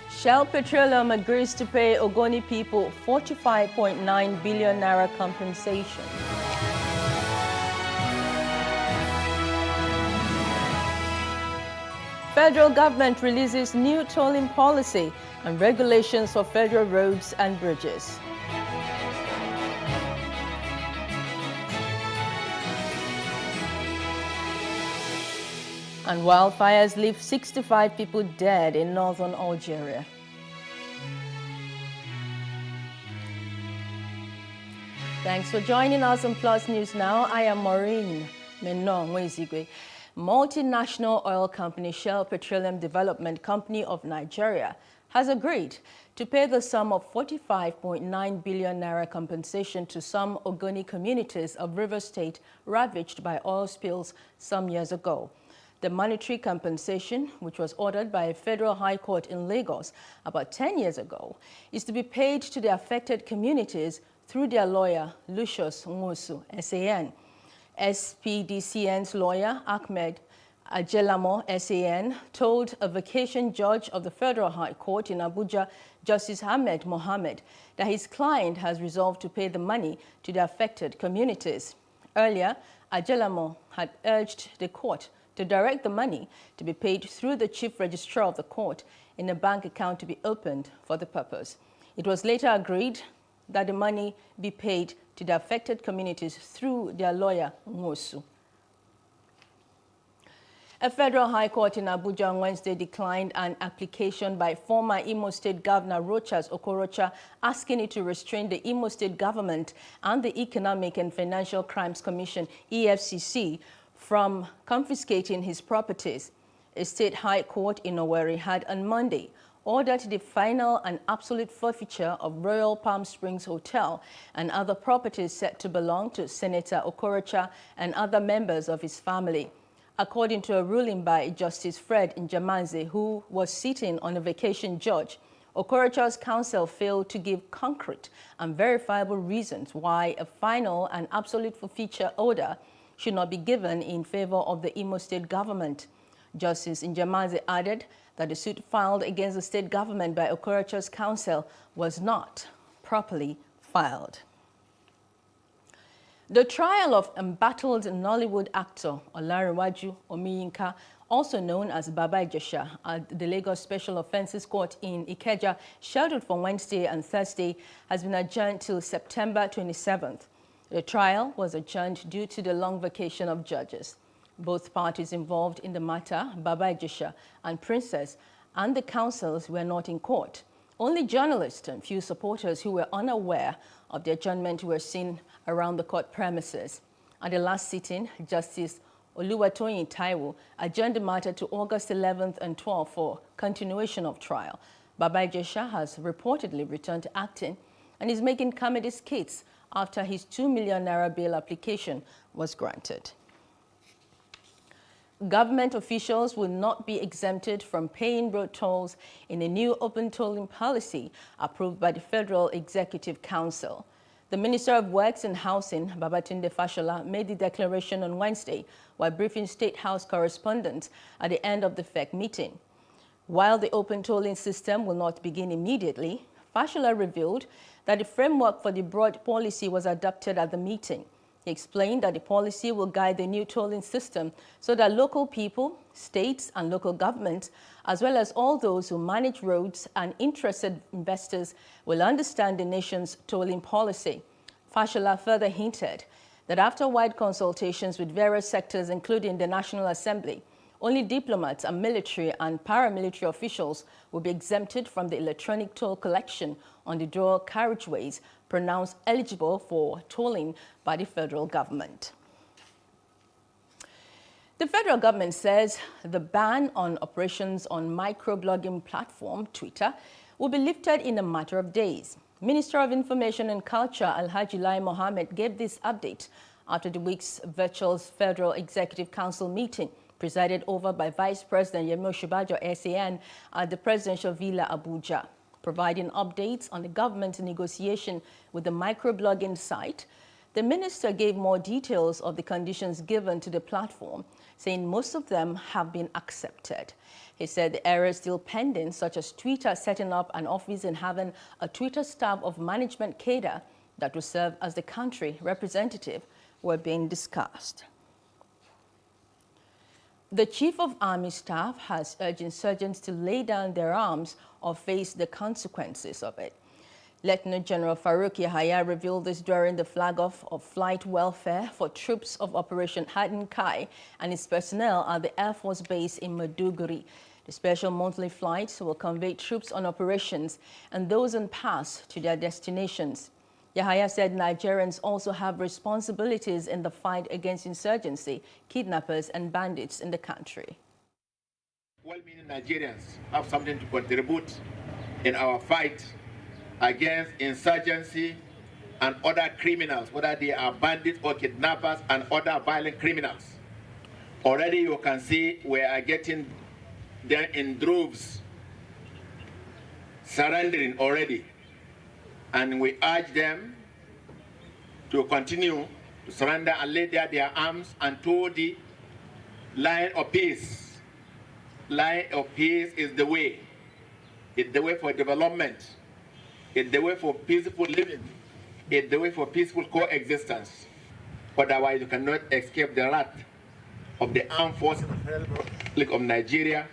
Shell Petroleum agrees to pay Ogoni people 45.9 billion naira compensation. Federal government releases new tolling policy and regulations for federal roads and bridges. And wildfires leave 65 people dead in northern Algeria. Thanks for joining us on Plus News Now. I am Maureen Menon-Mwezigwe. Multinational oil company Shell Petroleum Development Company of Nigeria has agreed to pay the sum of 45.9 billion naira compensation to some Ogoni communities of Rivers State ravaged by oil spills some years ago. The monetary compensation, which was ordered by a federal high court in Lagos about 10 years ago, is to be paid to the affected communities through their lawyer, Lucius Nwosu, SAN. SPDCN's lawyer, Ahmed Ajelamo, SAN, told a vacation judge of the Federal High Court in Abuja, Justice Ahmed Mohammed, that his client has resolved to pay the money to the affected communities. Earlier, Ajelamo had urged the court to direct the money to be paid through the chief registrar of the court in a bank account to be opened for the purpose. It was later agreed that the money be paid to the affected communities through their lawyer, Nwosu. A federal high court in Abuja on Wednesday declined an application by former Imo State Governor Rochas Okorocha asking it to restrain the Imo State government and the Economic and Financial Crimes Commission, EFCC, from confiscating his properties. A state high court in Owerri had on Monday ordered the final and absolute forfeiture of Royal Palm Springs Hotel and other properties said to belong to Senator Okorocha and other members of his family. According to a ruling by Justice Fred Njamanze, who was sitting on a vacation judge, Okorocha's counsel failed to give concrete and verifiable reasons why a final and absolute forfeiture order should not be given in favor of the Imo State government. Justice Njamanze added that the suit filed against the state government by Okorocha's counsel was not properly filed. The trial of embattled Nollywood actor Olarewaju Omiyinka, also known as Baba Ijesha, at the Lagos Special Offences Court in Ikeja, scheduled for Wednesday and Thursday, has been adjourned till September 27th. The trial was adjourned due to the long vacation of judges. Both parties involved in the matter, Baba Ijesha and Princess, and the counsels were not in court. Only journalists and few supporters who were unaware of the adjournment were seen around the court premises. At the last sitting, Justice Oluwatoyin Taiwo adjourned the matter to August 11th and 12th for continuation of trial. Baba Ijesha has reportedly returned to acting and is making comedy skits after his 2 million naira bail application was granted. Government officials will not be exempted from paying road tolls in a new open tolling policy approved by the Federal Executive Council. The Minister of Works and Housing, Babatunde Fashola, made the declaration on Wednesday while briefing State House correspondents at the end of the FEC meeting. While the open tolling system will not begin immediately, Fashola revealed that the framework for the broad policy was adopted at the meeting. He explained that the policy will guide the new tolling system so that local people, states and local governments, as well as all those who manage roads and interested investors will understand the nation's tolling policy. Fashola further hinted that after wide consultations with various sectors, including the National Assembly, only diplomats and military and paramilitary officials will be exempted from the electronic toll collection on the dual carriageways pronounced eligible for tolling by the federal government. The federal government says the ban on operations on microblogging platform Twitter will be lifted in a matter of days. Minister of Information and Culture Alhaji Lai Mohammed gave this update after the week's virtual Federal Executive Council meeting presided over by Vice President Yemi Osinbajo SAN at the Presidential Villa Abuja. Providing updates on the government's negotiation with the microblogging site, the minister gave more details of the conditions given to the platform, saying most of them have been accepted. He said the errors still pending, such as Twitter setting up an office and having a Twitter staff of management cadre that will serve as the country representative, were being discussed. The Chief of Army Staff has urged insurgents to lay down their arms or face the consequences of it. Lieutenant General Farouk Yahaya revealed this during the flag-off of flight welfare for troops of Operation Haddon Kai and its personnel at the Air Force Base in Maiduguri. The special monthly flights will convey troops on operations and those on pass to their destinations. Yahaya said Nigerians also have responsibilities in the fight against insurgency, kidnappers and bandits in the country. Well-meaning Nigerians have something to contribute in our fight against insurgency and other criminals, whether they are bandits or kidnappers and other violent criminals. Already you can see we are getting them in droves, surrendering already. And we urge them to continue to surrender and lay down their arms until the line of peace. Line of peace is the way. It's the way for development. It's the way for peaceful living. It's the way for peaceful coexistence. Otherwise, you cannot escape the wrath of the armed forces of Nigeria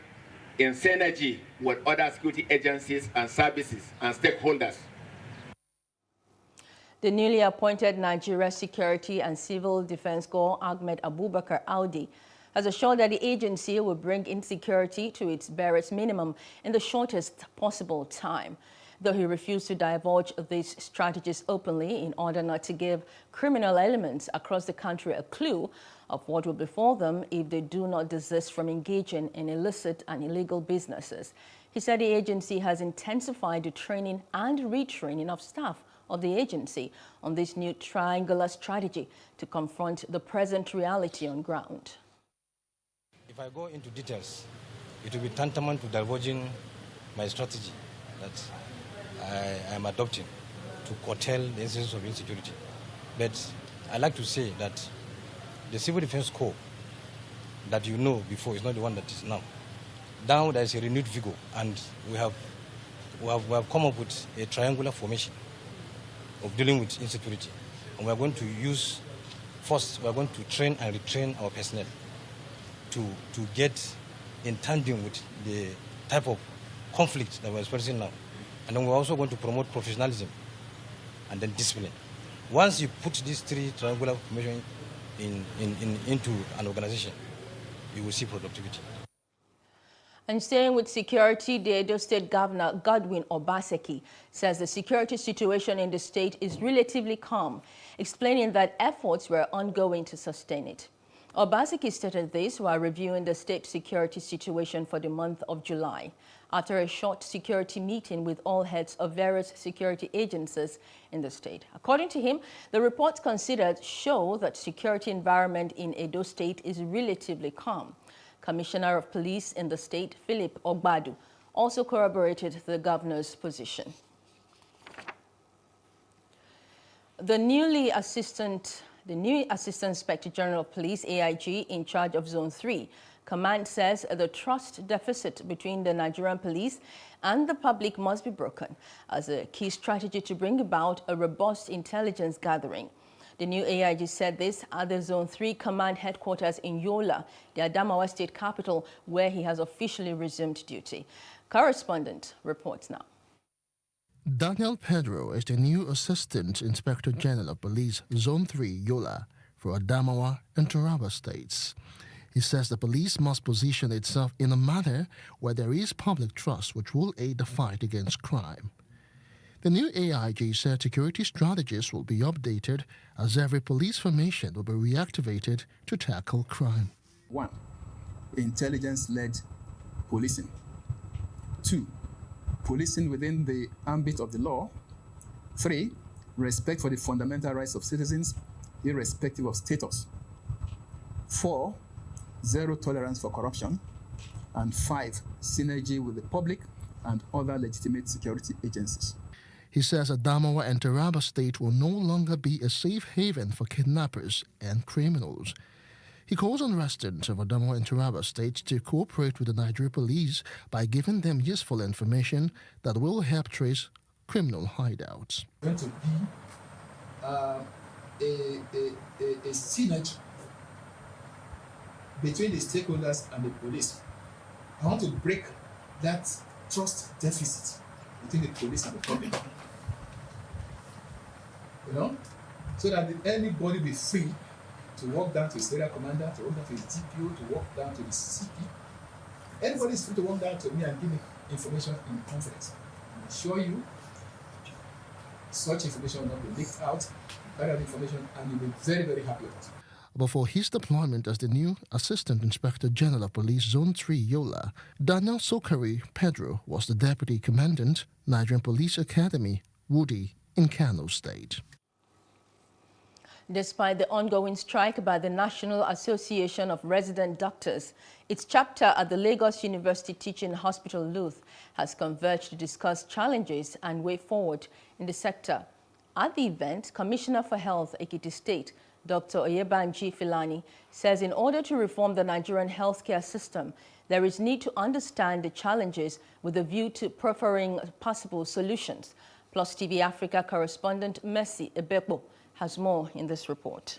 in synergy with other security agencies and services and stakeholders. The newly appointed Nigeria Security and Civil Defense Corps, Ahmed Abubakar Audi, has assured that the agency will bring insecurity to its barest minimum in the shortest possible time. Though he refused to divulge these strategies openly in order not to give criminal elements across the country a clue of what will befall them if they do not desist from engaging in illicit and illegal businesses. He said the agency has intensified the training and retraining of staff of the agency on this new triangular strategy to confront the present reality on ground. If I go into details, it will be tantamount to divulging my strategy that I am adopting to curtail the incidence of insecurity. But I like to say that the Civil Defense Corps that you know before is not the one that is now. Now there is a renewed vigor, and we have come up with a triangular formation of dealing with insecurity. And we are going to use, first, we are going to train and retrain our personnel to get in tandem with the type of conflict that we're experiencing now. And then we're also going to promote professionalism and then discipline. Once you put these three triangular formation into an organization, you will see productivity. And staying with security, the Edo State Governor Godwin Obaseki says the security situation in the state is relatively calm, explaining that efforts were ongoing to sustain it. Obaseki stated this while reviewing the state security situation for the month of July, after a short security meeting with all heads of various security agencies in the state. According to him, the reports considered show that security environment in Edo State is relatively calm. Commissioner of Police in the state, Philip Ogbadu, also corroborated the governor's position. The new Assistant Inspector General of Police, AIG, in charge of Zone 3, Command says the trust deficit between the Nigerian police and the public must be broken as a key strategy to bring about a robust intelligence gathering. The new AIG said this at the Zone 3 Command headquarters in Yola, the Adamawa state capital, where he has officially resumed duty. Correspondent reports now. Daniel Pedro is the new Assistant Inspector General of Police, Zone 3, Yola, for Adamawa and Taraba states. He says the police must position itself in a manner where there is public trust, which will aid the fight against crime. The new AIG said security strategies will be updated as every police formation will be reactivated to tackle crime. 1. Intelligence-led policing. 2. Policing within the ambit of the law. 3. Respect for the fundamental rights of citizens, irrespective of status. 4. Zero tolerance for corruption. And 5. Synergy with the public and other legitimate security agencies. He says Adamawa and Taraba State will no longer be a safe haven for kidnappers and criminals. He calls on residents of Adamawa and Taraba States to cooperate with the Nigeria police by giving them useful information that will help trace criminal hideouts. Going to be a synergy between the stakeholders and the police. I want to break that trust deficit between the police and the public. You know? So that anybody be free to walk down to his area commander, to walk down to his DPO, to walk down to the CP. Anybody is free to walk down to me and give me information in confidence. I assure you, such information will not be leaked out, that information, and you'll be very, very happy with it. Before his deployment as the new Assistant Inspector General of Police Zone 3 Yola, Daniel Sokari Pedro was the Deputy Commandant, Nigerian Police Academy, Wudi, in Kano State. Despite the ongoing strike by the National Association of Resident Doctors, its chapter at the Lagos University Teaching Hospital, Luth, has converged to discuss challenges and way forward in the sector. At the event, Commissioner for Health, Ekiti State, Dr. Oyebanji Filani, says in order to reform the Nigerian healthcare system, there is need to understand the challenges with a view to preferring possible solutions. PlusTvAfrica correspondent Mercy Ebebo has more in this report.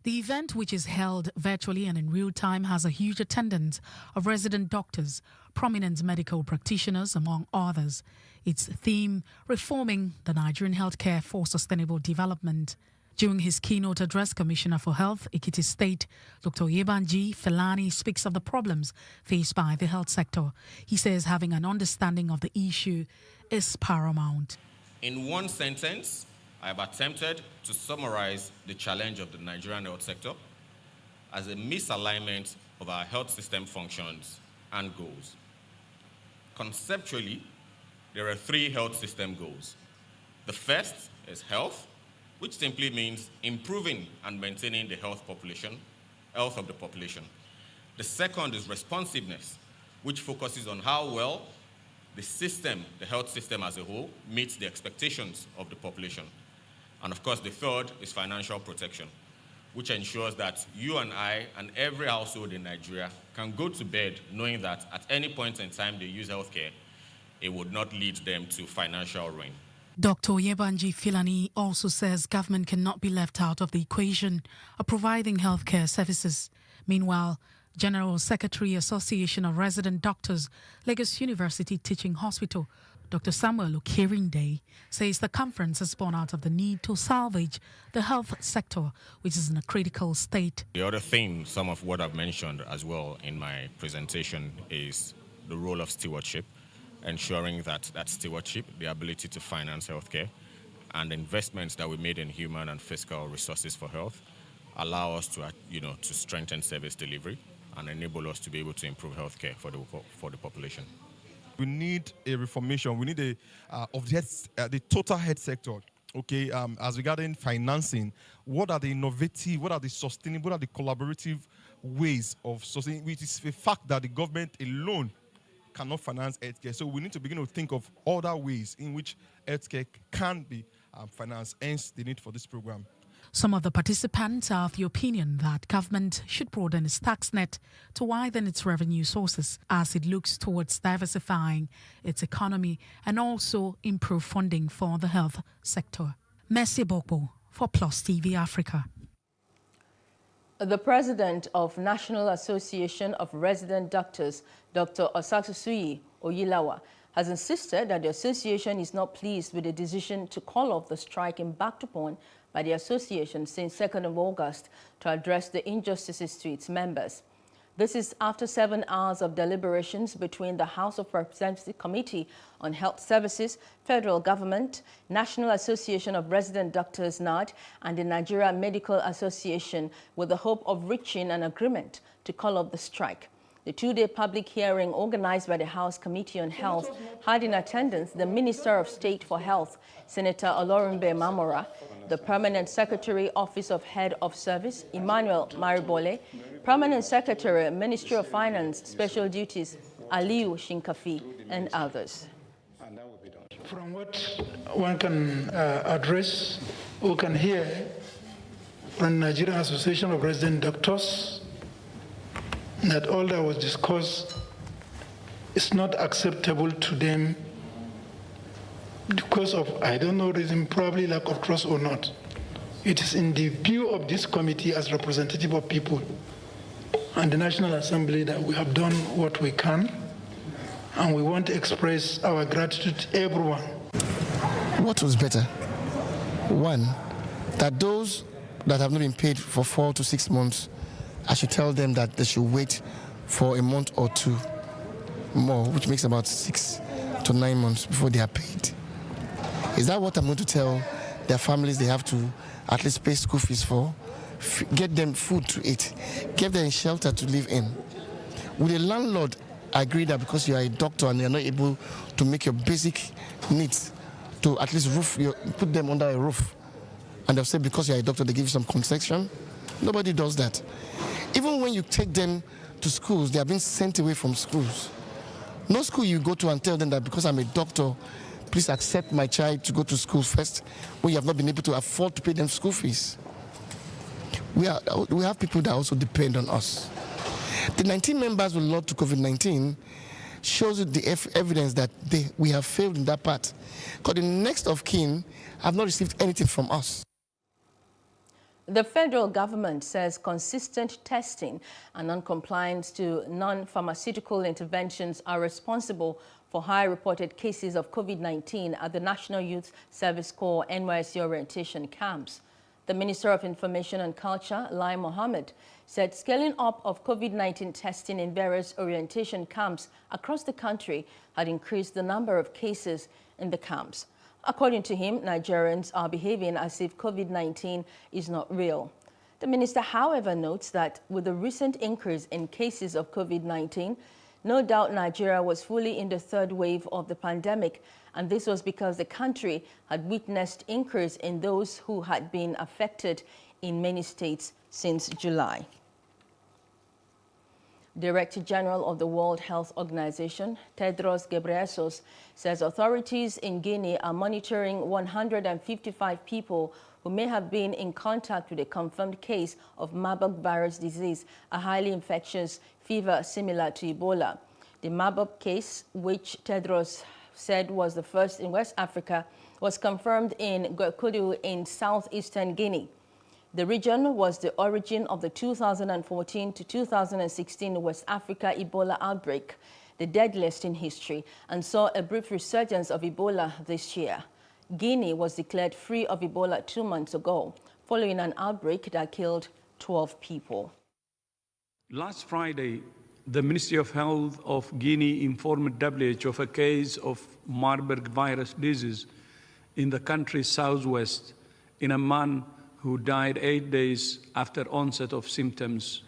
The event, which is held virtually and in real time, has a huge attendance of resident doctors, prominent medical practitioners, among others. Its theme, reforming the Nigerian healthcare for sustainable development. During his keynote address, Commissioner for Health, Ekiti State, Dr. Oyebanji Filani speaks of the problems faced by the health sector. He says having an understanding of the issue is paramount. In one sentence, I have attempted to summarize the challenge of the Nigerian health sector as a misalignment of our health system functions and goals. Conceptually, there are 3 health system goals. The first is health, which simply means improving and maintaining the health of the population. The second is responsiveness, which focuses on how well the system, the health system as a whole, meets the expectations of the population. And of course, the third is financial protection, which ensures that you and I and every household in Nigeria can go to bed knowing that at any point in time they use healthcare, it would not lead them to financial ruin. Dr. Oyebanji Filani also says government cannot be left out of the equation of providing healthcare services. Meanwhile, General Secretary, Association of Resident Doctors, Lagos University Teaching Hospital, Dr. Samuel Okerinde, says the conference has borne out of the need to salvage the health sector, which is in a critical state. The other thing, some of what I've mentioned as well in my presentation, is the role of stewardship, ensuring that stewardship, the ability to finance healthcare, and investments that we made in human and fiscal resources for health allow us to, to strengthen service delivery and enable us to be able to improve healthcare for the population. We need a reformation. We need the total health sector. Okay, as regarding financing, what are the innovative, what are the sustainable, what are the collaborative ways of sustaining? It is a fact that the government alone cannot finance healthcare. So we need to begin to think of other ways in which healthcare can be financed, hence the need for this program. Some of the participants are of the opinion that government should broaden its tax net to widen its revenue sources as it looks towards diversifying its economy and also improve funding for the health sector. Mercy Bokbo for PlusTvAfrica. The president of National Association of Resident Doctors, Dr. Osatusuyi Oyilawa, has insisted that the association is not pleased with the decision to call off the strike embarked upon by the association since 2nd of August to address the injustices to its members. This is after 7 hours of deliberations between the House of Representatives Committee on Health Services, Federal Government, National Association of Resident Doctors (NARD), and the Nigeria Medical Association, with the hope of reaching an agreement to call off the strike. The 2-day public hearing organized by the House Committee on Health had in attendance the Minister of State for Health, Senator Olorunbe Mamora, the Permanent Secretary, Office of Head of Service, Emmanuel Maribole, Permanent Secretary, Ministry of Finance, Special Duties, Aliu Shinkafi, and others. From what one can address or can hear from Nigerian Association of Resident Doctors, that all that was discussed is not acceptable to them because of, I don't know, reason, probably lack of trust or not. It is in the view of this committee as representative of people and the National Assembly that we have done what we can, and we want to express our gratitude to everyone. What was better? One, that those that have not been paid for 4 to 6 months, I should tell them that they should wait for a month or two more, which makes about 6 to 9 months before they are paid. Is that what I'm going to tell their families they have to at least pay school fees for? Get them food to eat, give them shelter to live in. Will a landlord agree that because you are a doctor and you're not able to make your basic needs to at least put them under a roof, and they'll say because you're a doctor they give you some concession? Nobody does that. Even when you take them to schools, they are being sent away from schools. No school you go to and tell them that because I'm a doctor, please accept my child to go to school first, when you have not been able to afford to pay them school fees. We have people that also depend on us. The 19 members with lost to COVID-19 shows the evidence that we have failed in that part. Because the next of kin have not received anything from us. The federal government says consistent testing and non-compliance to non-pharmaceutical interventions are responsible for high reported cases of COVID-19 at the National Youth Service Corps NYSC orientation camps. The Minister of Information and Culture, Lai Mohammed, said scaling up of COVID-19 testing in various orientation camps across the country had increased the number of cases in the camps. According to him, Nigerians are behaving as if COVID-19 is not real. The minister, however, notes that with the recent increase in cases of COVID-19, no doubt Nigeria was fully in the third wave of the pandemic, and this was because the country had witnessed increase in those who had been affected in many states since July. Director General of the World Health Organization, Tedros Ghebreyesus, says authorities in Guinea are monitoring 155 people who may have been in contact with a confirmed case of Marburg virus disease, a highly infectious fever similar to Ebola. The Marburg case, which Tedros said was the first in West Africa, was confirmed in Gwekudu in southeastern Guinea. The region was the origin of the 2014 to 2016 West Africa Ebola outbreak, the deadliest in history, and saw a brief resurgence of Ebola this year. Guinea was declared free of Ebola 2 months ago, following an outbreak that killed 12 people. Last Friday, the Ministry of Health of Guinea informed WHO of a case of Marburg virus disease in the country's southwest in a man who died 8 days after onset of symptoms.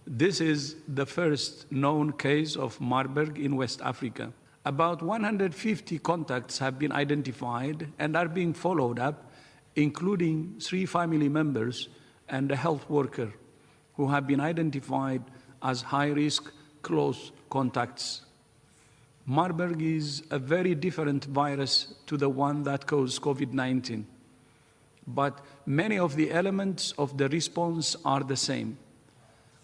This is the first known case of Marburg in West Africa. About 150 contacts have been identified and are being followed up, including 3 family members and a health worker who have been identified as high-risk close contacts. Marburg is a very different virus to the one that caused COVID-19, but many of the elements of the response are the same: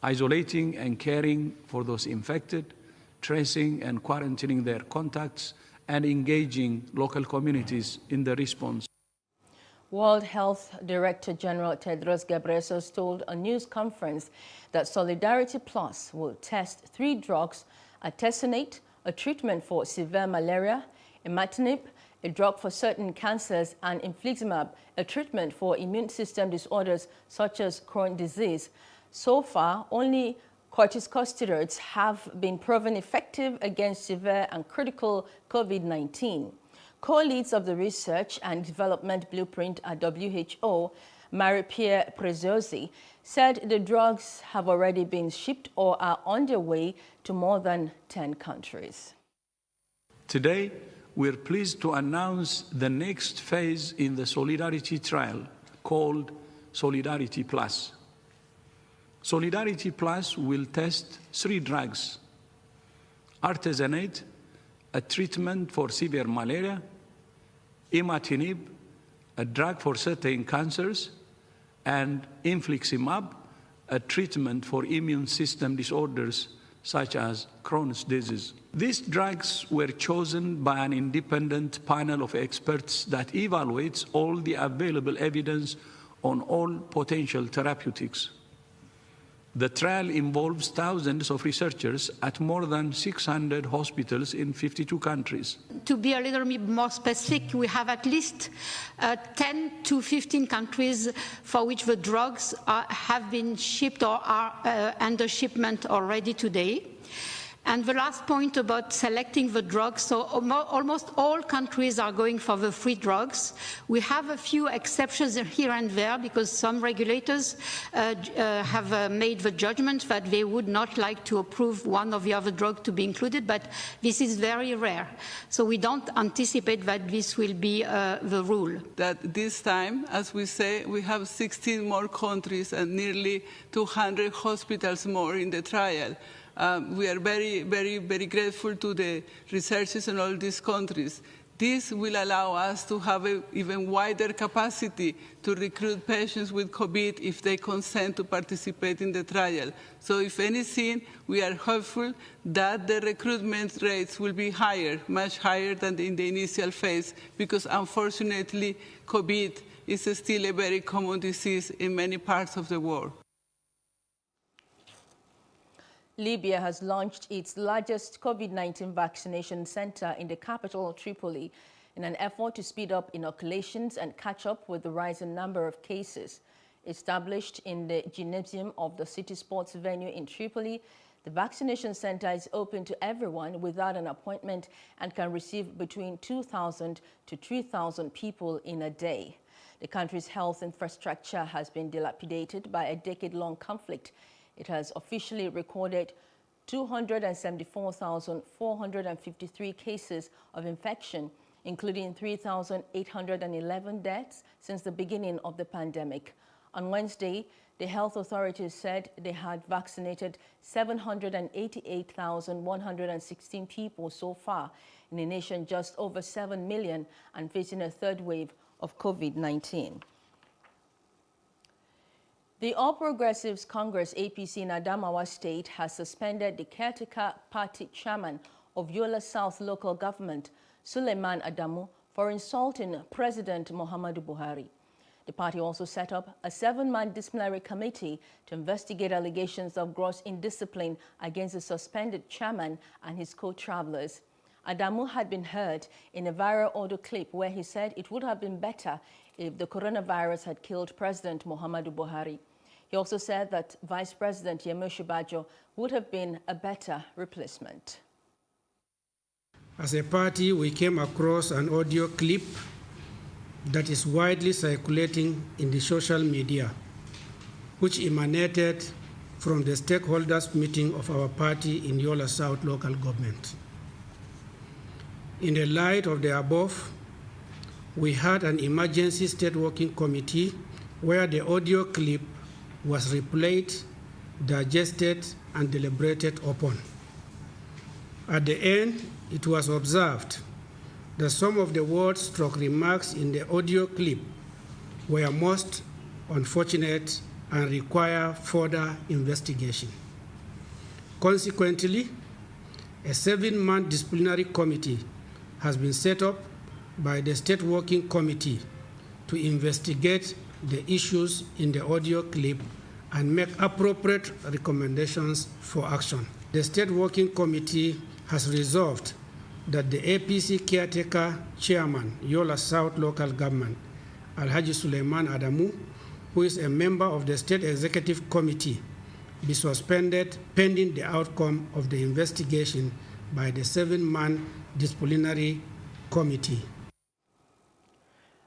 isolating and caring for those infected, tracing and quarantining their contacts, and engaging local communities in the response. World Health Director General Tedros Ghebreyesus told a news conference that Solidarity Plus will test 3 drugs: artesunate, a treatment for severe malaria; imatinib, a drug for certain cancers; and infliximab, a treatment for immune system disorders such as Crohn's disease. So far, only corticosteroids have been proven effective against severe and critical COVID-19. Co-leads of the research and development blueprint at WHO, Marie-Pierre Preziosi, said the drugs have already been shipped or are on their way to more than 10 countries. Today, we're pleased to announce the next phase in the Solidarity trial, called Solidarity Plus. Solidarity Plus will test 3 drugs: artesunate, a treatment for severe malaria; imatinib, a drug for certain cancers; and infliximab, a treatment for immune system disorders such as Crohn's disease. These drugs were chosen by an independent panel of experts that evaluates all the available evidence on all potential therapeutics. The trial involves thousands of researchers at more than 600 hospitals in 52 countries. To be a little bit more specific, we have at least 10 to 15 countries for which the drugs have been shipped or are under shipment already today. And the last point about selecting the drugs, so almost all countries are going for the free drugs. We have a few exceptions here and there because some regulators have made the judgment that they would not like to approve one or the other drug to be included, but this is very rare. So we don't anticipate that this will be the rule. That this time, as we say, we have 16 more countries and nearly 200 hospitals more in the trial. We are very, very, very grateful to the researchers in all these countries. This will allow us to have an even wider capacity to recruit patients with COVID if they consent to participate in the trial. So if anything, we are hopeful that the recruitment rates will be higher, much higher than in the initial phase, because unfortunately, COVID is still a very common disease in many parts of the world. Libya has launched its largest COVID-19 vaccination center in the capital, Tripoli, in an effort to speed up inoculations and catch up with the rising number of cases. Established in the gymnasium of the city sports venue in Tripoli, the vaccination center is open to everyone without an appointment and can receive between 2,000 to 3,000 people in a day. The country's health infrastructure has been dilapidated by a decade-long conflict. It has officially recorded 274,453 cases of infection, including 3,811 deaths since the beginning of the pandemic. On Wednesday, the health authorities said they had vaccinated 788,116 people so far in a nation just over 7 million and facing a third wave of COVID-19. The All Progressives Congress APC in Adamawa State has suspended the caretaker party chairman of Yola South local government, Suleiman Adamu, for insulting President Muhammadu Buhari. The party also set up a 7-man disciplinary committee to investigate allegations of gross indiscipline against the suspended chairman and his co-travelers. Adamu had been heard in a viral audio clip where he said it would have been better if the coronavirus had killed President Muhammadu Buhari. He also said that Vice President Yemi Osinbajo would have been a better replacement. As a party, we came across an audio clip that is widely circulating in the social media, which emanated from the stakeholders meeting of our party in Yola South local government. In the light of the above, we had an emergency state working committee where the audio clip was replayed, digested, and deliberated upon. At the end, it was observed that some of the words / remarks in the audio clip were most unfortunate and require further investigation. Consequently, a 7-man disciplinary committee has been set up by the State Working Committee to investigate the issues in the audio clip and make appropriate recommendations for action. The State Working Committee has resolved that the APC caretaker chairman, Yola South local government, Alhaji Suleiman Adamu, who is a member of the State Executive Committee, be suspended pending the outcome of the investigation by the 7-man disciplinary committee.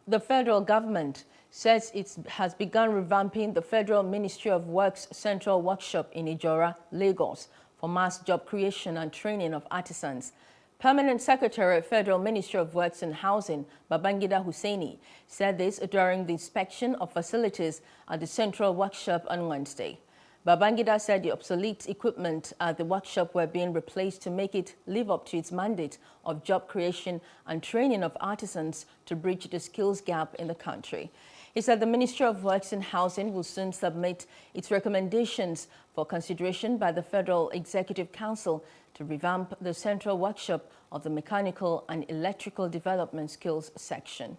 The federal government says it has begun revamping the Federal Ministry of Works Central Workshop in Ijora, Lagos, for mass job creation and training of artisans. Permanent Secretary of Federal Ministry of Works and Housing, Babangida Hussaini, said this during the inspection of facilities at the Central Workshop on Wednesday. Babangida said the obsolete equipment at the workshop were being replaced to make it live up to its mandate of job creation and training of artisans to bridge the skills gap in the country. He said the Ministry of Works and Housing will soon submit its recommendations for consideration by the Federal Executive Council to revamp the central workshop of the Mechanical and Electrical Development Skills section.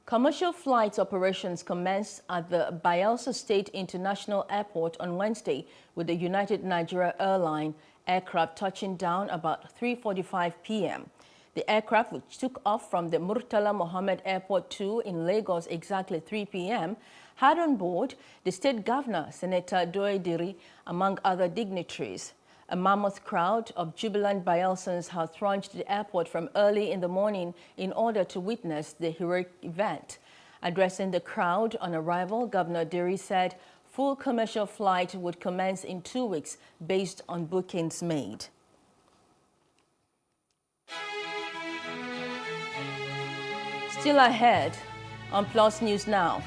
Commercial flight operations commenced at the Bayelsa State International Airport on Wednesday with the United Nigeria Airline aircraft touching down about 3:45 p.m. The aircraft, which took off from the Murtala Mohammed Airport 2 in Lagos exactly 3 p.m., had on board the state governor, Senator Doediri, among other dignitaries. A mammoth crowd of jubilant Bayelsans had thronged the airport from early in the morning in order to witness the heroic event. Addressing the crowd on arrival, Governor Diri said full commercial flight would commence in 2 weeks based on bookings made. Still ahead on Plus News Now.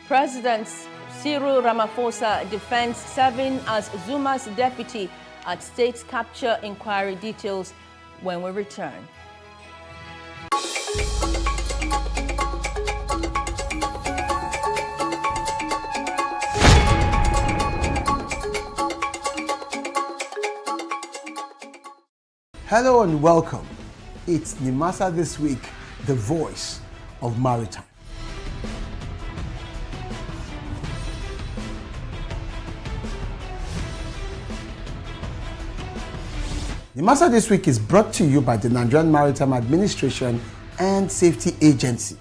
President Cyril Ramaphosa defends serving as Zuma's deputy at state capture inquiry. Details when we return. Hello and welcome. It's Nimasa This Week, the voice of maritime. Nimasa This Week is brought to you by the Nigerian Maritime Administration and Safety Agency.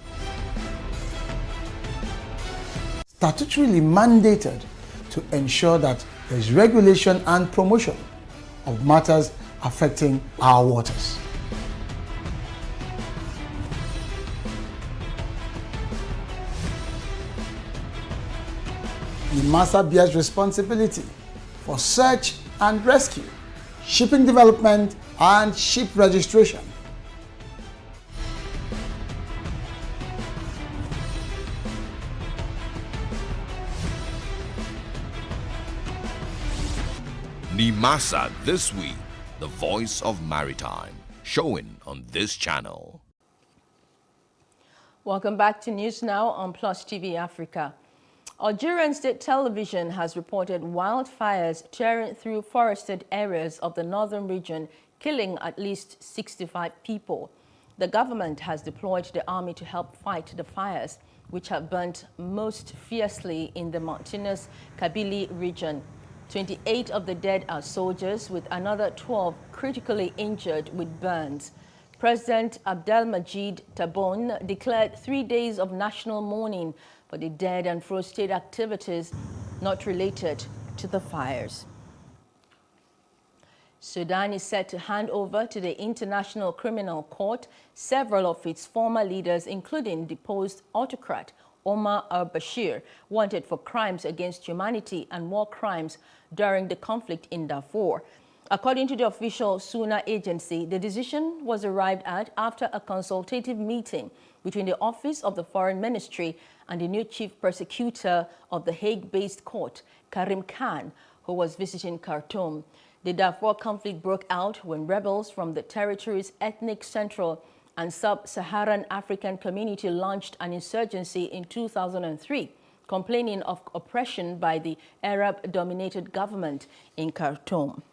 Statutorily mandated to ensure that there is regulation and promotion of matters affecting our waters. Nimasa bears responsibility for search and rescue, shipping development, and ship registration. Nimasa This Week, the voice of maritime, showing on this channel. Welcome back to News Now on Plus TV Africa. Algerian state television has reported wildfires tearing through forested areas of the northern region, killing at least 65 people. The government has deployed the army to help fight the fires, which have burnt most fiercely in the mountainous Kabylie region. 28 of the dead are soldiers, with another 12 critically injured with burns. President Abdelmajid Tebboune declared 3 days of national mourning for the dead and for state activities not related to the fires. Sudan is set to hand over to the International Criminal Court several of its former leaders, including deposed autocrat Omar al-Bashir, wanted for crimes against humanity and war crimes during the conflict in Darfur. According to the official SUNA agency, the decision was arrived at after a consultative meeting between the Office of the Foreign Ministry and the new chief prosecutor of the Hague-based court, Karim Khan, who was visiting Khartoum. The Darfur conflict broke out when rebels from the territory's ethnic Central and Sub-Saharan African community launched an insurgency in 2003, complaining of oppression by the Arab-dominated government in Khartoum.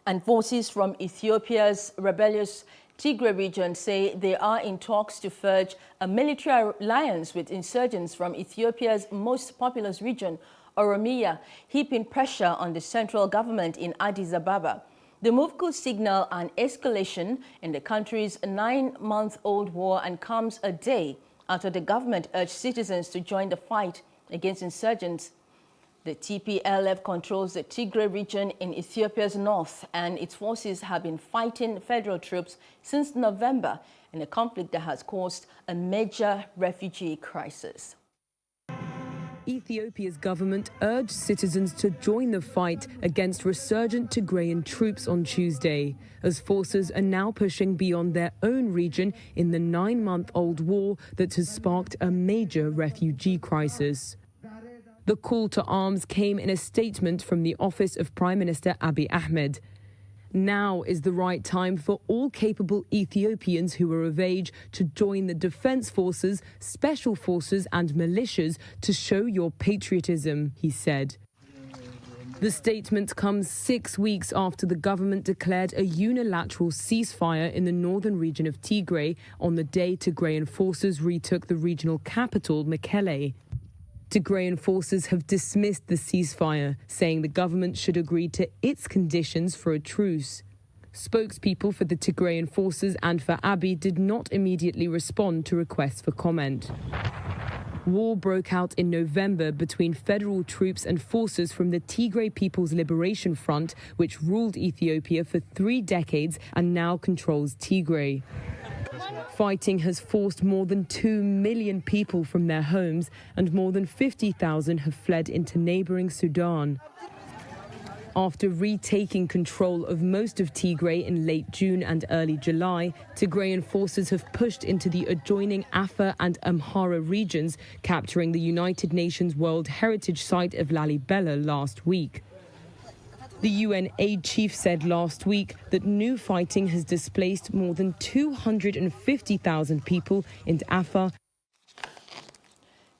And forces from Ethiopia's rebellious Tigray region say they are in talks to forge a military alliance with insurgents from Ethiopia's most populous region, Oromia, heaping pressure on the central government in Addis Ababa. The move could signal an escalation in the country's 9-month-old war and comes a day after the government urged citizens to join the fight against insurgents. The TPLF controls the Tigray region in Ethiopia's north, and its forces have been fighting federal troops since November in a conflict that has caused a major refugee crisis. Ethiopia's government urged citizens to join the fight against resurgent Tigrayan troops on Tuesday, as forces are now pushing beyond their own region in the 9-month-old war that has sparked a major refugee crisis. The call to arms came in a statement from the office of Prime Minister Abiy Ahmed. Now is the right time for all capable Ethiopians who are of age to join the defense forces, special forces and militias to show your patriotism, he said. The statement comes 6 weeks after the government declared a unilateral ceasefire in the northern region of Tigray on the day Tigrayan forces retook the regional capital, Mekelle. Tigrayan forces have dismissed the ceasefire, saying the government should agree to its conditions for a truce. Spokespeople for the Tigrayan forces and for Abiy did not immediately respond to requests for comment. War broke out in November between federal troops and forces from the Tigray People's Liberation Front, which ruled Ethiopia for 3 decades and now controls Tigray. Fighting has forced more than 2 million people from their homes, and more than 50,000 have fled into neighboring Sudan. After retaking control of most of Tigray in late June and early July, Tigrayan forces have pushed into the adjoining Afar and Amhara regions, capturing the United Nations World Heritage Site of Lalibela last week. The UN aid chief said last week that new fighting has displaced more than 250,000 people in Afar.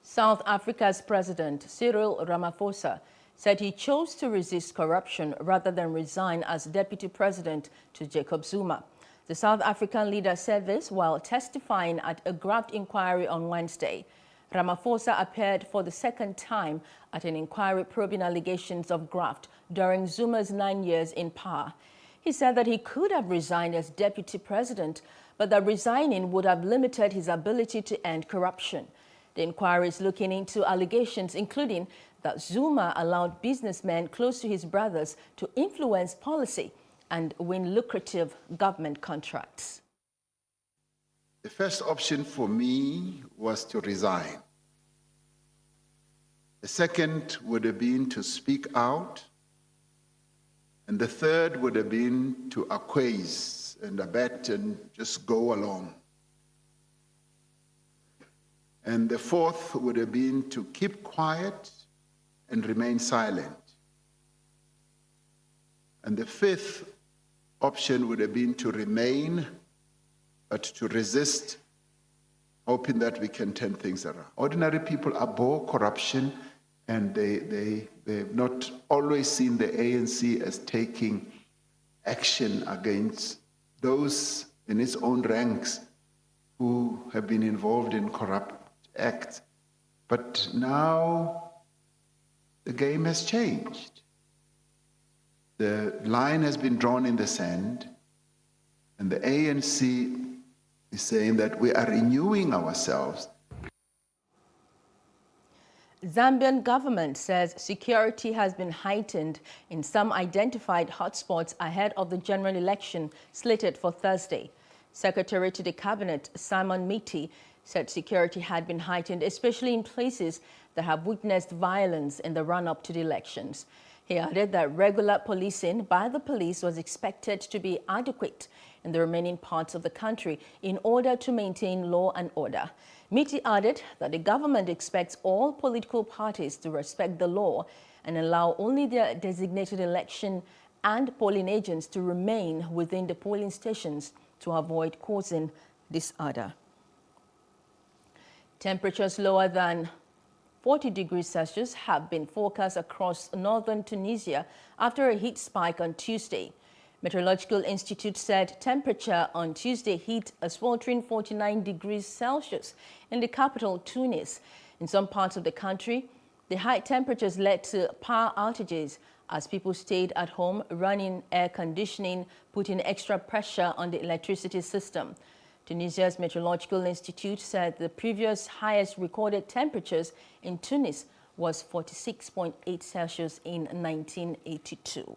South Africa's President Cyril Ramaphosa said he chose to resist corruption rather than resign as deputy president to Jacob Zuma. The South African leader said this while testifying at a graft inquiry on Wednesday. Ramaphosa appeared for the second time at an inquiry probing allegations of graft during Zuma's 9 years in power. He said that he could have resigned as deputy president, but that resigning would have limited his ability to end corruption. The inquiry is looking into allegations including that Zuma allowed businessmen close to his brothers to influence policy and win lucrative government contracts. The first option for me was to resign. The second would have been to speak out. And the third would have been to acquiesce and abet and just go along. And the fourth would have been to keep quiet and remain silent. And the fifth option would have been to remain, but to resist, hoping that we can turn things around. Ordinary people abhor corruption, and they've not always seen the ANC as taking action against those in its own ranks who have been involved in corrupt acts. But now the game has changed. The line has been drawn in the sand, and the ANC is saying that we are renewing ourselves. Zambian government says security has been heightened in some identified hotspots ahead of the general election slated for Thursday. Secretary to the Cabinet, Simon Miti, said security had been heightened, especially in places that have witnessed violence in the run-up to the elections. He added that regular policing by the police was expected to be adequate in the remaining parts of the country in order to maintain law and order. Miti added that the government expects all political parties to respect the law and allow only their designated election and polling agents to remain within the polling stations to avoid causing disorder. Temperatures lower than 40 degrees Celsius have been forecast across northern Tunisia after a heat spike on Tuesday. Meteorological Institute said temperature on Tuesday hit a sweltering 49 degrees Celsius in the capital, Tunis. In some parts of the country, the high temperatures led to power outages as people stayed at home running air conditioning, putting extra pressure on the electricity system. Tunisia's Meteorological Institute said the previous highest recorded temperatures in Tunis was 46.8 Celsius in 1982.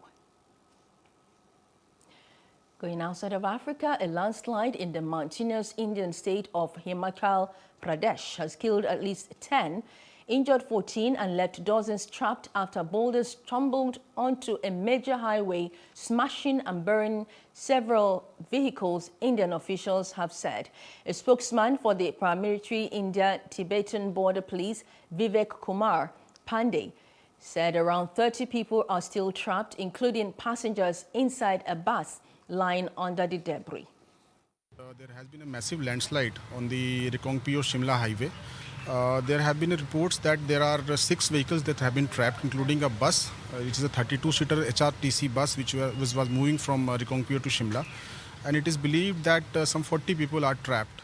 Going outside of Africa, a landslide in the mountainous Indian state of Himachal Pradesh has killed at least 10, injured 14, and left dozens trapped after boulders tumbled onto a major highway, smashing and burying several vehicles, Indian officials have said. A spokesman for the paramilitary India-Tibetan border police, Vivek Kumar Pandey, said around 30 people are still trapped, including passengers inside a bus lying under the debris. There has been a massive landslide on the Rikongpio-Shimla highway. There have been reports that there are 6 vehicles that have been trapped, including a bus. It is a 32-seater HRTC bus which was moving from Rikongpur to Shimla. And it is believed that some 40 people are trapped.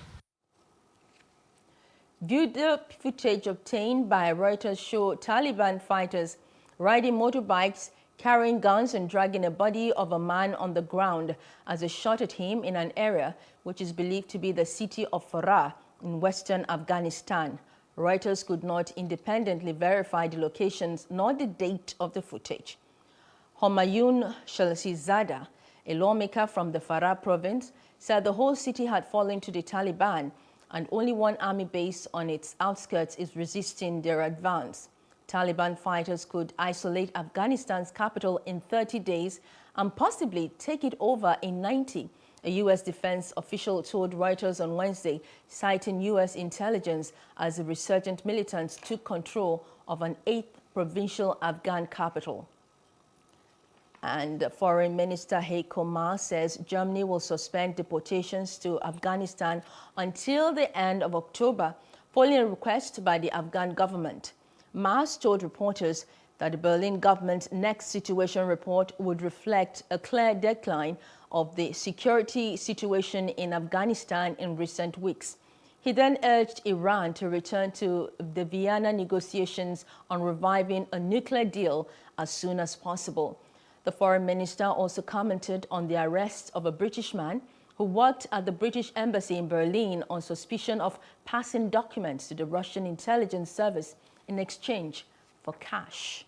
Video footage obtained by Reuters show Taliban fighters riding motorbikes, carrying guns and dragging a body of a man on the ground as they shot at him in an area which is believed to be the city of Farah in western Afghanistan. Reuters could not independently verify the locations nor the date of the footage. Homayun Shalsizada, a lawmaker from the Farah province, said the whole city had fallen to the Taliban and only one army base on its outskirts is resisting their advance. Taliban fighters could isolate Afghanistan's capital in 30 days and possibly take it over in 90, a U.S. defense official told Reuters on Wednesday, citing U.S. intelligence as the resurgent militants took control of an 8th provincial Afghan capital. And Foreign Minister Heiko Maas says Germany will suspend deportations to Afghanistan until the end of October, following a request by the Afghan government. Maas told reporters that the Berlin government's next situation report would reflect a clear decline of the security situation in Afghanistan in recent weeks. He then urged Iran to return to the Vienna negotiations on reviving a nuclear deal as soon as possible. The foreign minister also commented on the arrest of a British man who worked at the British embassy in Berlin on suspicion of passing documents to the Russian intelligence service in exchange for cash.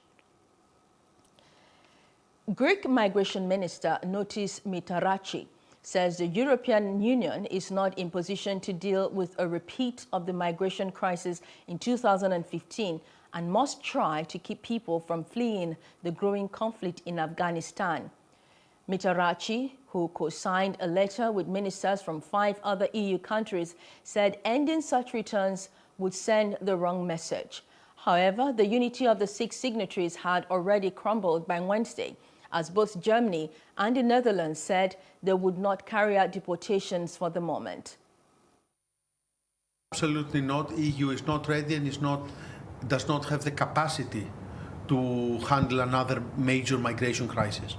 Greek Migration Minister Notis Mitarachi says the European Union is not in position to deal with a repeat of the migration crisis in 2015 and must try to keep people from fleeing the growing conflict in Afghanistan. Mitarachi, who co-signed a letter with ministers from 5 other EU countries, said ending such returns would send the wrong message. However, the unity of the 6 signatories had already crumbled by Wednesday, as both Germany and the Netherlands said they would not carry out deportations for the moment. Absolutely not. EU is not ready and does not have the capacity to handle another major migration crisis.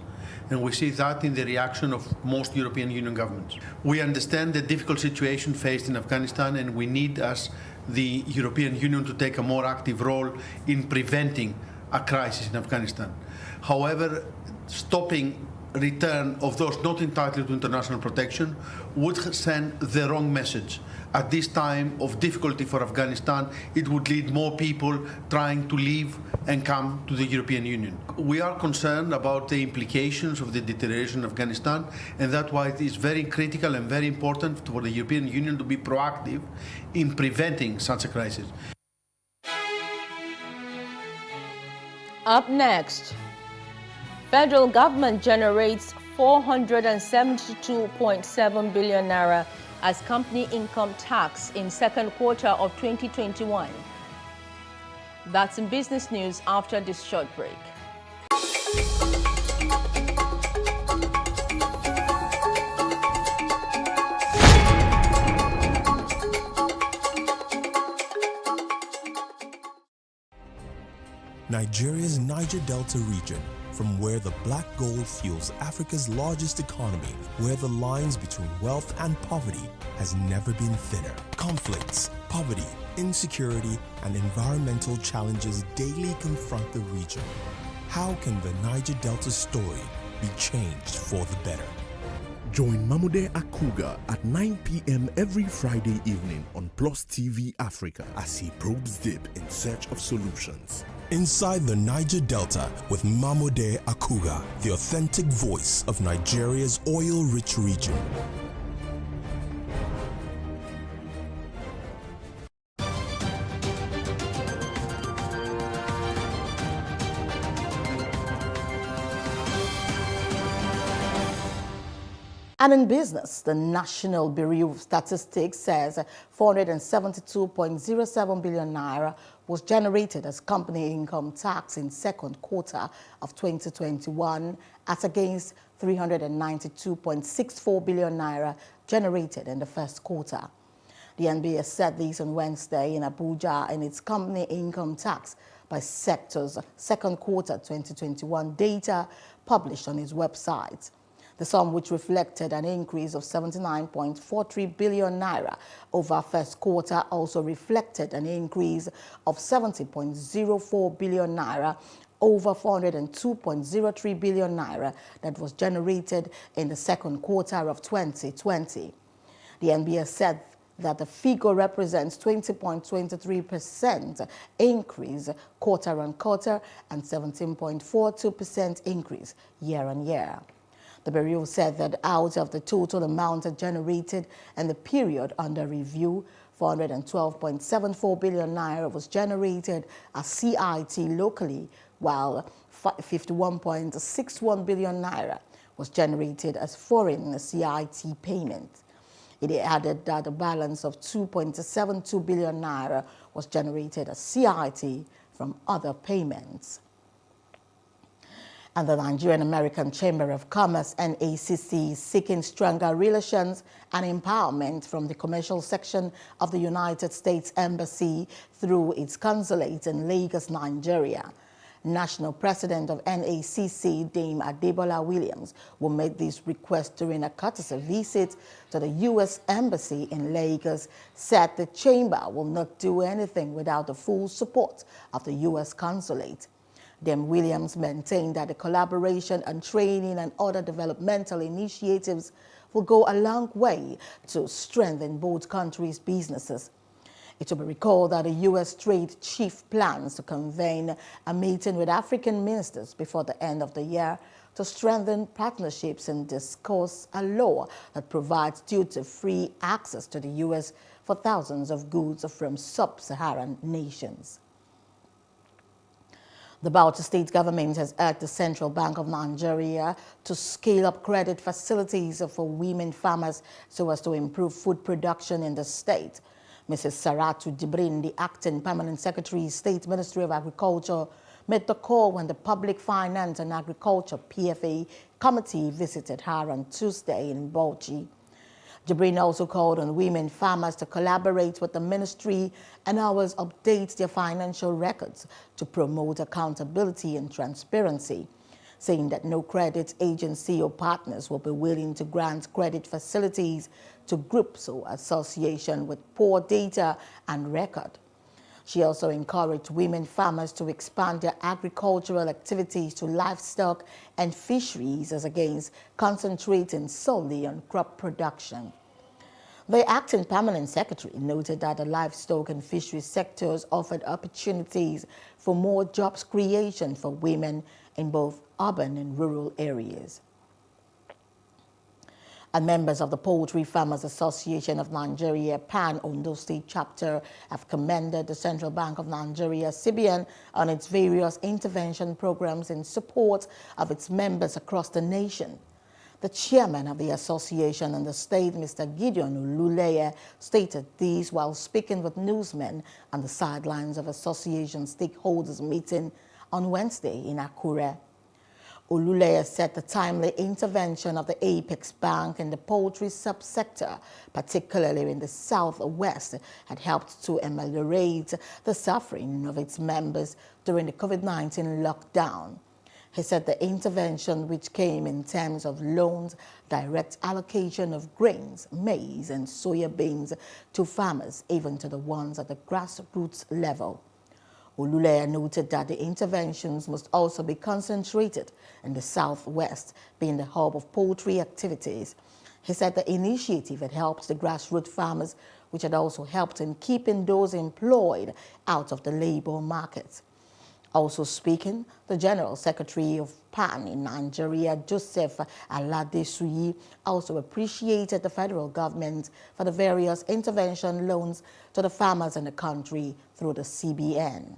And we see that in the reaction of most European Union governments. We understand the difficult situation faced in Afghanistan, and we need, as the European Union, to take a more active role in preventing a crisis in Afghanistan. However, stopping return of those not entitled to international protection would send the wrong message. At this time of difficulty for Afghanistan, it would lead more people trying to leave and come to the European Union. We are concerned about the implications of the deterioration in Afghanistan, and that's why it is very critical and very important for the European Union to be proactive in preventing such a crisis. Up next, federal government generates 472.7 billion naira as company income tax in second quarter of 2021. That's in business news after this short break. Nigeria's Niger Delta region, from where the black gold fuels Africa's largest economy, where the lines between wealth and poverty has never been thinner. Conflicts, poverty, insecurity, and environmental challenges daily confront the region. How can the Niger Delta story be changed for the better? Join Mamude Akuga at 9 p.m. every Friday evening on PlusTvAfrica as he probes deep in search of solutions. Inside the Niger Delta with Mamude Akuga, the authentic voice of Nigeria's oil-rich region. And in business, the National Bureau of Statistics says 472.07 billion naira was generated as company income tax in second quarter of 2021, as against 392.64 billion naira generated in the first quarter. The NBS said this on Wednesday in Abuja in its company income tax by sectors second quarter 2021 data published on its website. The sum, which reflected an increase of 79.43 billion naira over first quarter, also reflected an increase of 70.04 billion naira over 402.03 billion naira that was generated in the second quarter of 2020. The NBS said that the figure represents 20.23% increase quarter on quarter and 17.42% increase year on year. The Bureau said that out of the total amount generated in the period under review, 412.74 billion naira was generated as CIT locally, while 51.61 billion naira was generated as foreign CIT payment. It added that a balance of 2.72 billion naira was generated as CIT from other payments. And the Nigerian American Chamber of Commerce, NACC, is seeking stronger relations and empowerment from the commercial section of the United States Embassy through its consulate in Lagos, Nigeria. National President of NACC, Dame Adebola Williams, will make this request during a courtesy visit to the U.S. Embassy in Lagos, said the chamber will not do anything without the full support of the U.S. consulate. Dame Williams maintained that the collaboration and training and other developmental initiatives will go a long way to strengthen both countries' businesses. It will be recalled that the U.S. trade chief plans to convene a meeting with African ministers before the end of the year to strengthen partnerships and discuss a law that provides duty-free access to the U.S. for thousands of goods from sub-Saharan nations. The Bauchi State government has urged the Central Bank of Nigeria to scale up credit facilities for women farmers so as to improve food production in the state. Mrs. Saratu Jibrin, the acting permanent secretary, State Ministry of Agriculture, made the call when the Public Finance and Agriculture PFA committee visited her on Tuesday in Bauchi. Jibrin also called on women farmers to collaborate with the ministry and always update their financial records to promote accountability and transparency, saying that no credit agency or partners will be willing to grant credit facilities to groups or associations with poor data and record. She also encouraged women farmers to expand their agricultural activities to livestock and fisheries as against concentrating solely on crop production. The acting permanent secretary noted that the livestock and fisheries sectors offered opportunities for more jobs creation for women in both urban and rural areas. And members of the Poultry Farmers Association of Nigeria, PAN Ondo State Chapter, have commended the Central Bank of Nigeria, CBN, on its various intervention programs in support of its members across the nation. The chairman of the association in the state, Mr. Gideon Ululeye, stated this while speaking with newsmen on the sidelines of association stakeholders meeting on Wednesday in Akure. Ululeye said the timely intervention of the Apex Bank in the poultry subsector, particularly in the southwest, had helped to ameliorate the suffering of its members during the COVID-19 lockdown. He said the intervention, which came in terms of loans, direct allocation of grains, maize and soya beans to farmers, even to the ones at the grassroots level. Ululeye noted that the interventions must also be concentrated in the southwest, being the hub of poultry activities. He said the initiative had helped the grassroots farmers, which had also helped in keeping those employed out of the labor market. Also speaking, the General Secretary of PAN in Nigeria, Joseph Aladesuyi, also appreciated the federal government for the various intervention loans to the farmers in the country through the CBN.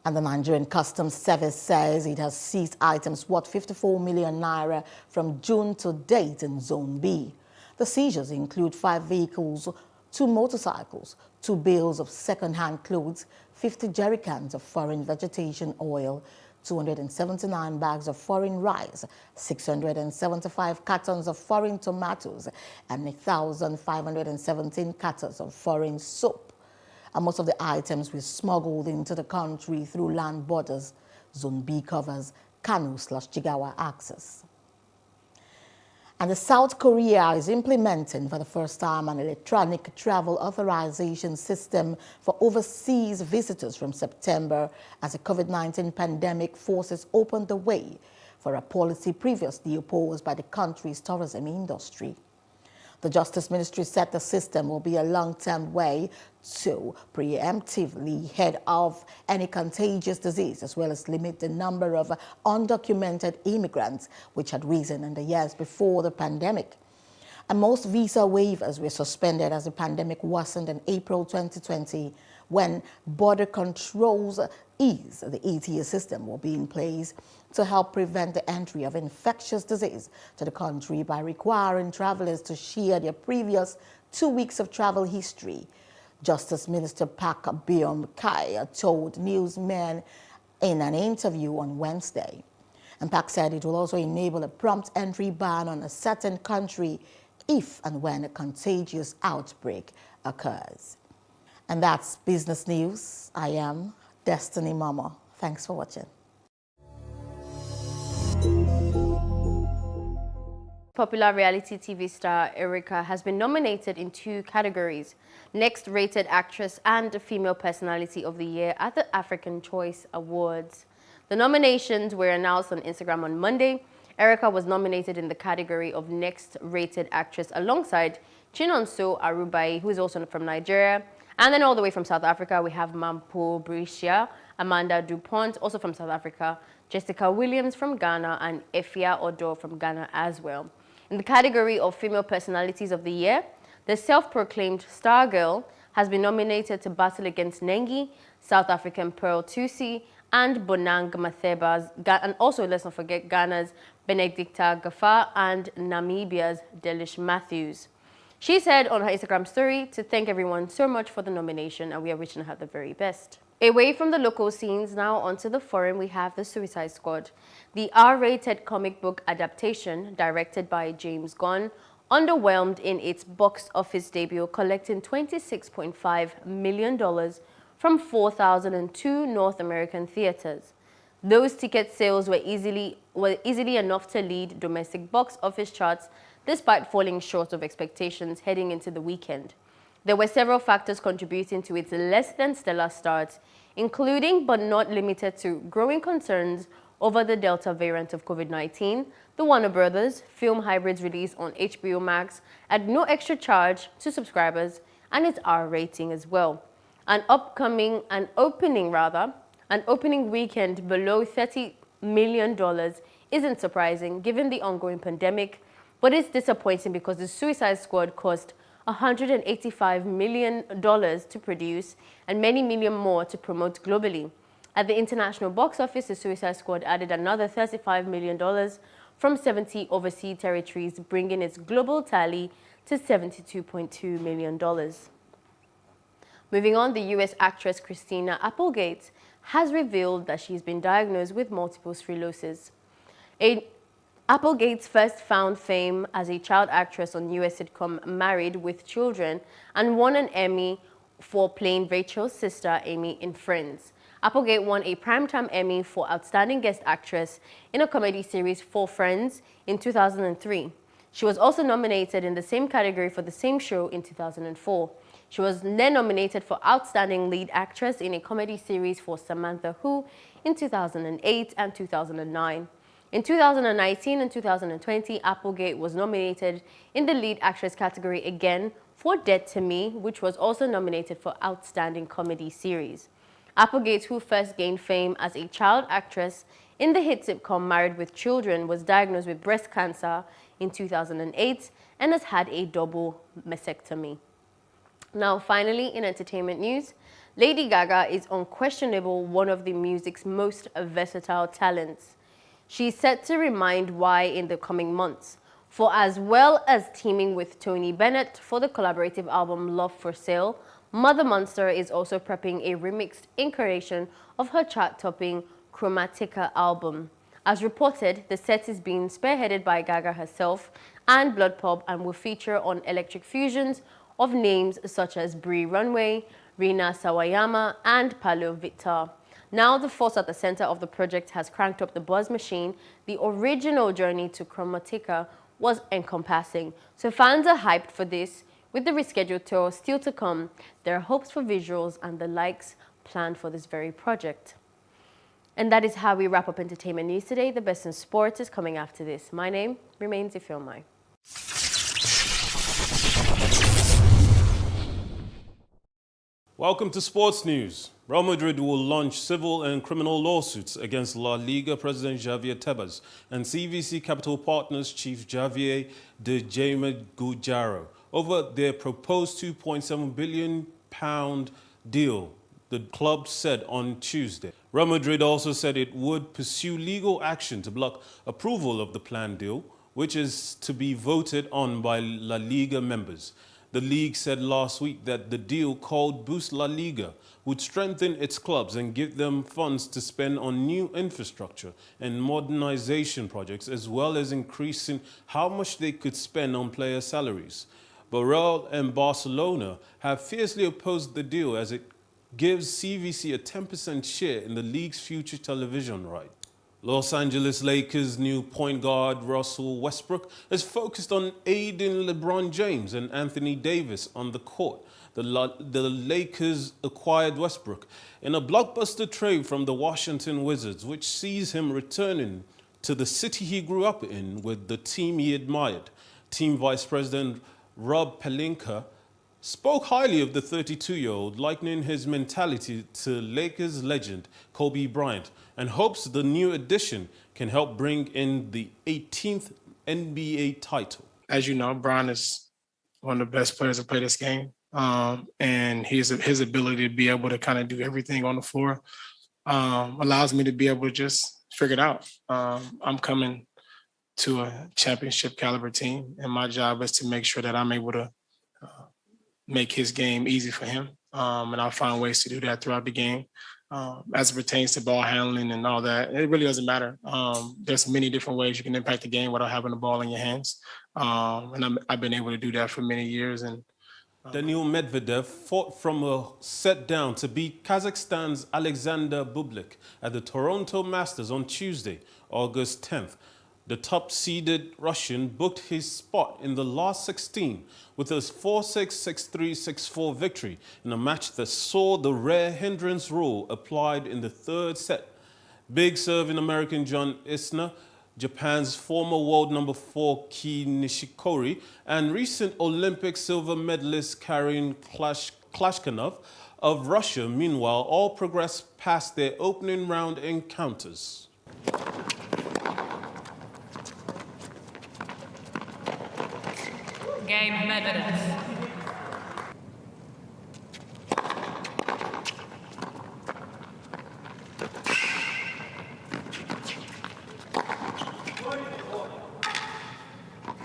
And the Nigerian Customs Service says it has seized items worth 54 million naira from June to date in Zone B. The seizures include 5 vehicles, 2 motorcycles, 2 bales of second-hand clothes, 50 jerrycans of foreign vegetation oil, 279 bags of foreign rice, 675 cartons of foreign tomatoes, and 1,517 cartons of foreign soap. And most of the items were smuggled into the country through land borders. Zone B covers Kano/Jigawa access. And the South Korea is implementing for the first time an electronic travel authorization system for overseas visitors from September as the COVID-19 pandemic forces opened the way for a policy previously opposed by the country's tourism industry. The Justice Ministry said the system will be a long-term way to preemptively head off any contagious disease, as well as limit the number of undocumented immigrants, which had risen in the years before the pandemic. And most visa waivers were suspended as the pandemic worsened in April 2020, when border controls eased. The ETA system will be in place to help prevent the entry of infectious disease to the country by requiring travelers to share their previous 2 weeks of travel history. Justice Minister Park Byung-kai told newsmen in an interview on Wednesday. And Park said it will also enable a prompt entry ban on a certain country if and when a contagious outbreak occurs. And that's business news. I am Destiny Mama. Thanks for watching. Popular reality TV star Erica has been nominated in 2 categories: Next Rated Actress and Female Personality of the Year at the African Choice Awards. The nominations were announced on Instagram on Monday. Erica was nominated in the category of Next Rated Actress alongside Chinonso Arubai, who is also from Nigeria. And then all the way from South Africa, we have Mampo Brisia, Amanda DuPont, also from South Africa, Jessica Williams from Ghana, and Efia Odo from Ghana as well. In the category of Female Personalities of the Year, the self-proclaimed Star Girl has been nominated to battle against Nengi, South African Pearl Tusi, and Bonang Mathebas, and also let's not forget Ghana's Benedicta Gafar and Namibia's Delish Matthews. She said on her Instagram story to thank everyone so much for the nomination, and we are wishing her the very best. Away from the local scenes, now onto the foreign, we have The Suicide Squad. The R-rated comic book adaptation, directed by James Gunn, underwhelmed in its box office debut, collecting $26.5 million from 4,002 North American theaters. Those ticket sales were easily enough to lead domestic box office charts, despite falling short of expectations heading into the weekend. There were several factors contributing to its less than stellar start, including but not limited to growing concerns over the Delta variant of COVID-19, the Warner Brothers film hybrid's release on HBO Max at no extra charge to subscribers, and its R rating as well. An opening weekend below $30 million isn't surprising given the ongoing pandemic, but it's disappointing because The Suicide Squad cost $185 million to produce and many million more to promote globally. At the international box office, The Suicide Squad added another $35 million from 70 overseas territories, bringing its global tally to $72.2 million. Moving on, the U.S. actress Christina Applegate has revealed that she's been diagnosed with multiple sclerosis. Applegate first found fame as a child actress on U.S. sitcom Married with Children and won an Emmy for playing Rachel's sister Amy in Friends. Applegate won a Primetime Emmy for Outstanding Guest Actress in a comedy series for Friends in 2003. She was also nominated in the same category for the same show in 2004. She was then nominated for Outstanding Lead Actress in a comedy series for Samantha Who in 2008 and 2009. In 2019 and 2020, Applegate was nominated in the Lead Actress category again for Dead to Me, which was also nominated for Outstanding Comedy Series. Applegate, who first gained fame as a child actress in the hit sitcom Married with Children, was diagnosed with breast cancer in 2008 and has had a double mastectomy. Now, finally, in entertainment news, Lady Gaga is unquestionably one of the music's most versatile talents. She's set to remind why in the coming months, for as well as teaming with Tony Bennett for the collaborative album Love for Sale, Mother Monster is also prepping a remixed incarnation of her chart-topping Chromatica album. As reported, the set is being spearheaded by Gaga herself and Blood Pop and will feature on electric fusions of names such as Brie Runway, Rina Sawayama, and Paulo Victor. Now the force at the center of the project has cranked up the buzz machine. The original journey to Chromatica was encompassing, so fans are hyped for this. With the rescheduled tour still to come, there are hopes for visuals and the likes planned for this very project. And that is how we wrap up entertainment news today. The best in sports is coming after this. My name remains Ifeomai. Welcome to Sports News. Real Madrid will launch civil and criminal lawsuits against La Liga President Javier Tebas and CVC Capital Partners Chief Javier de Jaime Gujaro over their proposed £2.7 billion deal, the club said on Tuesday. Real Madrid also said it would pursue legal action to block approval of the planned deal, which is to be voted on by La Liga members. The league said last week that the deal, called Boost La Liga, would strengthen its clubs and give them funds to spend on new infrastructure and modernization projects, as well as increasing how much they could spend on player salaries. But Real and Barcelona have fiercely opposed the deal as it gives CVC a 10% share in the league's future television right. Los Angeles Lakers' new point guard Russell Westbrook is focused on aiding LeBron James and Anthony Davis on the court. The Lakers acquired Westbrook in a blockbuster trade from the Washington Wizards, which sees him returning to the city he grew up in with the team he admired. Team Vice President Rob Pelinka spoke highly of the 32-year-old, likening his mentality to Lakers legend Kobe Bryant, and hopes the new addition can help bring in the 18th NBA title. As you know, Bron is one of the best players to play this game, and his ability to be able to kind of do everything on the floor allows me to be able to just figure it out. I'm coming to a championship caliber team, and my job is to make sure that I'm able to make his game easy for him. And I'll find ways to do that throughout the game. As it pertains to ball handling and all that, it really doesn't matter. There's many different ways you can impact the game without having the ball in your hands. And I've been able to do that for many years. And Daniil Medvedev fought from a set down to beat Kazakhstan's Alexander Bublik at the Toronto Masters on Tuesday, August 10th. The top-seeded Russian booked his spot in the last 16 with a 4-6, 6-3, 6-4 victory in a match that saw the rare hindrance rule applied in the third set. Big serving American John Isner, Japan's former world number 4 Kei Nishikori, and recent Olympic silver medalist Karen Klashkanov of Russia, meanwhile, all progressed past their opening round encounters. Game Medvedev.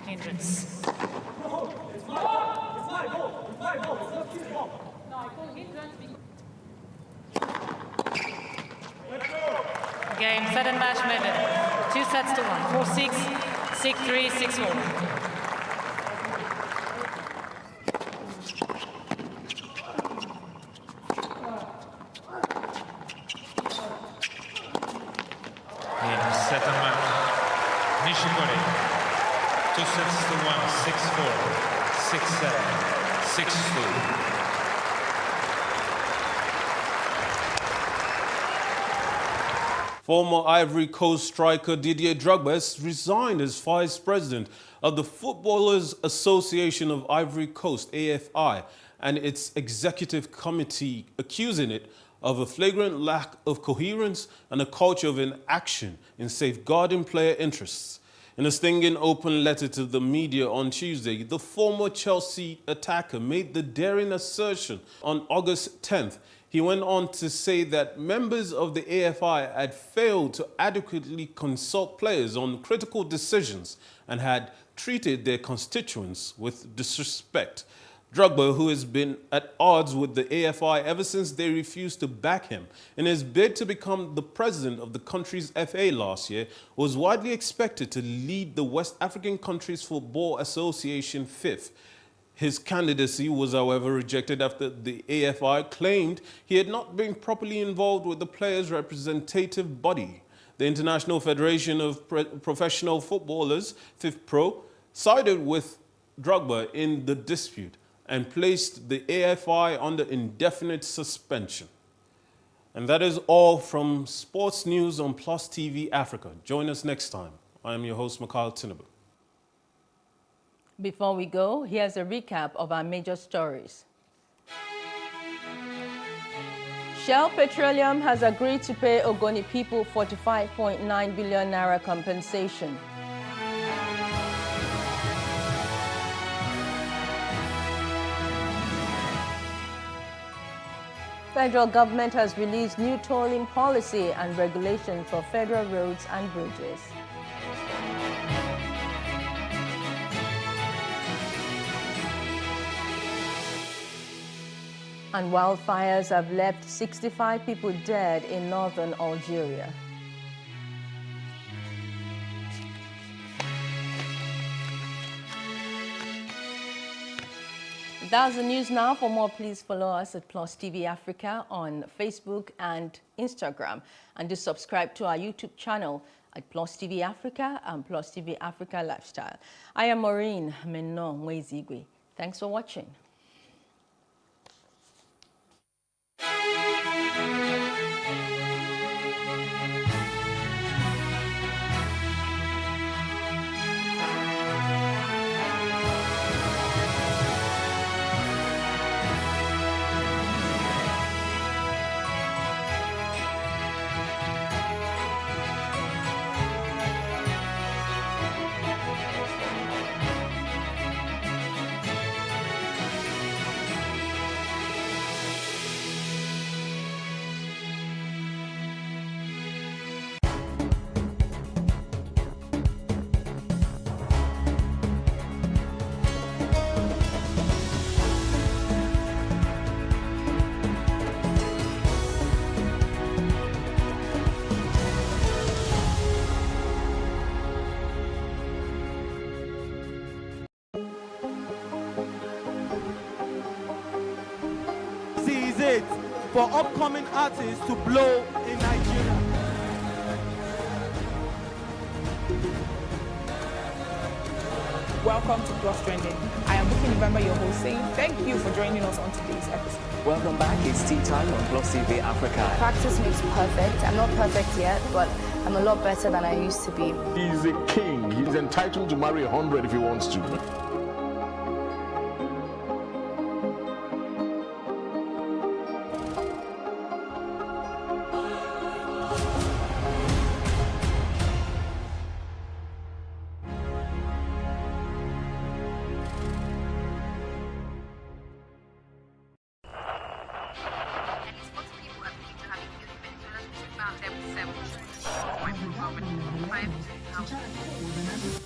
Hindrance. Game, set and match Medvedev. 2 sets to 1. 4-6, 6-3, 6-4. Nishikori, 2 sets to 1, 6-4, 6-7, 6-2. Former Ivory Coast striker Didier Drogba has resigned as vice president of the Footballers Association of Ivory Coast, AFI, and its executive committee, accusing it of a flagrant lack of coherence and a culture of inaction in safeguarding player interests. In a stinging open letter to the media on Tuesday, the former Chelsea attacker made the daring assertion on August 10th. He went on to say that members of the AFI had failed to adequately consult players on critical decisions and had treated their constituents with disrespect. Drogba, who has been at odds with the AFI ever since they refused to back him in his bid to become the president of the country's FA last year, was widely expected to lead the West African Countries Football Association FIF. His candidacy was, however, rejected after the AFI claimed he had not been properly involved with the players' representative body. The International Federation of Professional Footballers, FIFPro, sided with Drogba in the dispute and placed the AFI under indefinite suspension. And that is all from Sports News on Plus TV Africa. Join us next time. I am your host, Mikhail Tinubu. Before we go, here's a recap of our major stories. Shell Petroleum has agreed to pay Ogoni people 45.9 billion naira compensation. Federal government has released new tolling policy and regulations for federal roads and bridges. And wildfires have left 65 people dead in northern Algeria. That's the news now. For more, please follow us at Plus TV Africa on Facebook and Instagram. And do subscribe to our YouTube channel at Plus TV Africa and Plus TV Africa Lifestyle. I am Maureen Menno-Mwezigwe. Thanks for watching. It for upcoming artists to blow in Nigeria. Welcome to Plus Trending. I am Bookie November, your host, saying thank you for joining us on today's episode. Welcome back. It's tea time on Plus TV Africa. Practice makes perfect. I'm not perfect yet, but I'm a lot better than I used to be. He's a king. He's entitled to marry 100 if he wants to.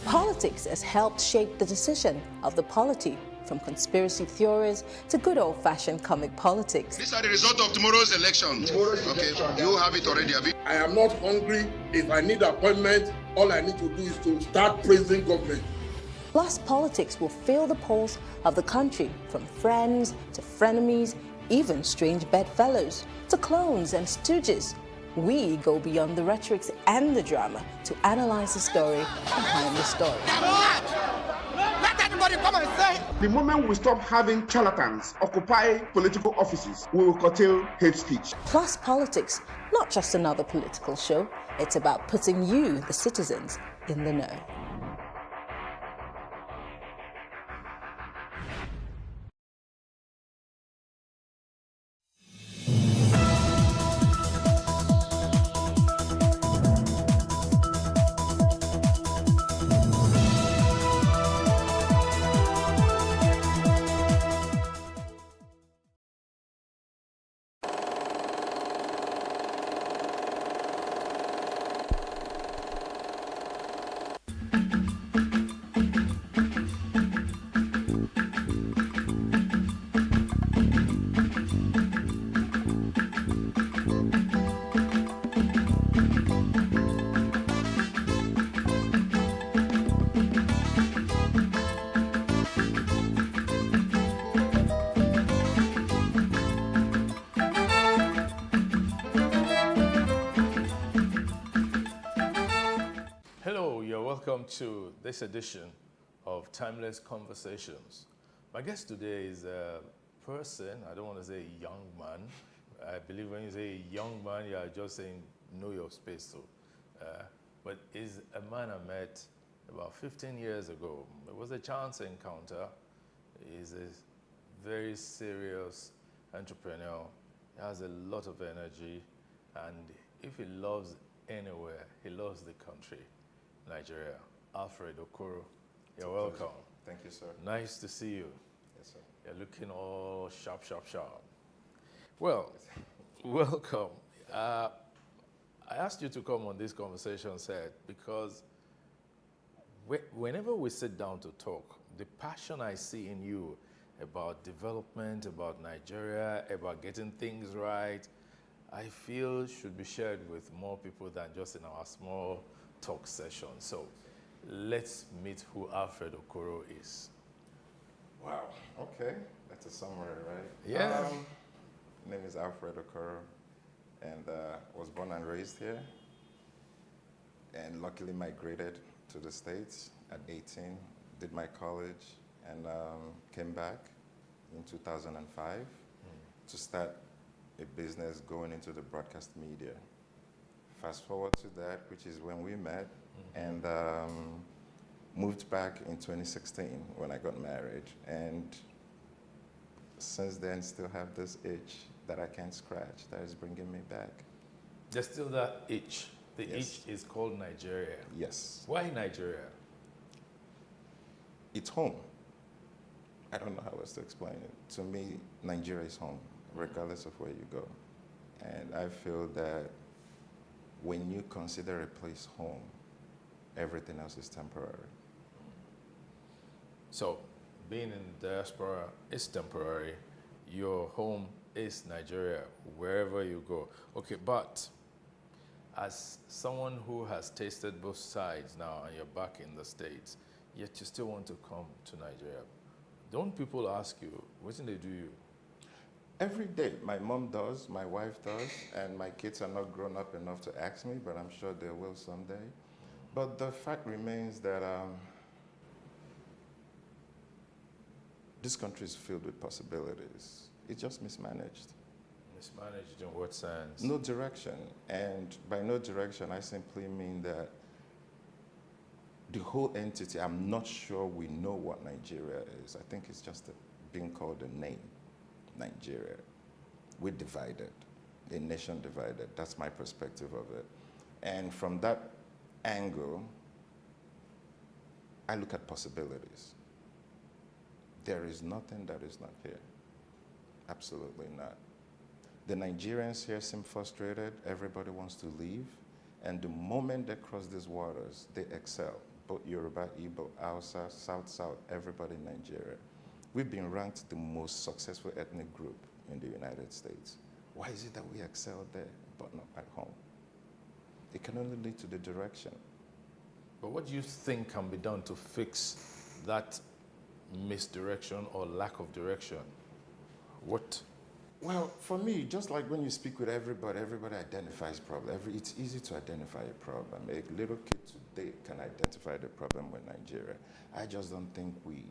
Politics has helped shape the decision of the polity, from conspiracy theories to good old-fashioned comic politics. These are the results of tomorrow's election. Okay, you have it already, Abi. I am not hungry. If I need appointment, all I need to do is to start praising government. Plus, politics will fill the polls of the country, from friends to frenemies, even strange bedfellows, to clones and stooges. We go beyond the rhetorics and the drama to analyze the story behind the story. Let everybody come and say. The moment we stop having charlatans occupy political offices, we will curtail hate speech. Plus Politics, not just another political show. It's about putting you, the citizens, in the know. welcome to this edition of Timeless Conversations. My guest today is a person, I don't want to say a young man. I believe when you say a young man, you are just saying know your space. So, but is a man I met about 15 years ago. It was a chance encounter. He's a very serious entrepreneur. He has a lot of energy, and if he loves anywhere, he loves the country, Nigeria. Alfred Okoro, you're welcome. Thank you, sir. Nice to see you. Yes, sir. You're looking all sharp, sharp, sharp. Well, welcome. I asked you to come on this conversation set because whenever we sit down to talk, the passion I see in you about development, about Nigeria, about getting things right, I feel should be shared with more people than just in our small talk session. So let's meet who Alfred Okoro is. Wow, okay. That's a summary, right? Yeah. My name is Alfred Okoro, and was born and raised here, and luckily migrated to the States at 18, did my college, and came back in 2005 to start a business going into the broadcast media. Fast forward to that, which is when we met, and moved back in 2016 when I got married. And since then, still have this itch that I can't scratch that is bringing me back. There's still that itch. The Yes. itch is called Nigeria. Yes. Why Nigeria? It's home. I don't know how else to explain it. To me, Nigeria is home, regardless of where you go. And I feel that when you consider a place home, everything else is temporary. So, being in diaspora is temporary. Your home is Nigeria, wherever you go. Okay, but as someone who has tasted both sides now and you're back in the States, yet you still want to come to Nigeria, don't people ask you, what do they do you? Every day, my mom does, my wife does, and my kids are not grown up enough to ask me, but I'm sure they will someday. But the fact remains that this country is filled with possibilities. It's just mismanaged. Mismanaged in what sense? No direction. And by no direction, I simply mean that the whole entity, I'm not sure we know what Nigeria is. I think it's just being called a name, Nigeria. We're divided, a nation divided. That's my perspective of it. And from that angle, I look at possibilities. There is nothing that is not here. Absolutely not. The Nigerians here seem frustrated. Everybody wants to leave. And the moment they cross these waters, they excel. Both Yoruba, Igbo, Hausa, South, everybody in Nigeria. We've been ranked the most successful ethnic group in the United States. Why is it that we excel there, but not at home? It can only lead to the direction. But what do you think can be done to fix that misdirection or lack of direction? What? Well, for me, just like when you speak with everybody identifies problem. It's easy to identify a problem. A little kid today can identify the problem with Nigeria. I just don't think we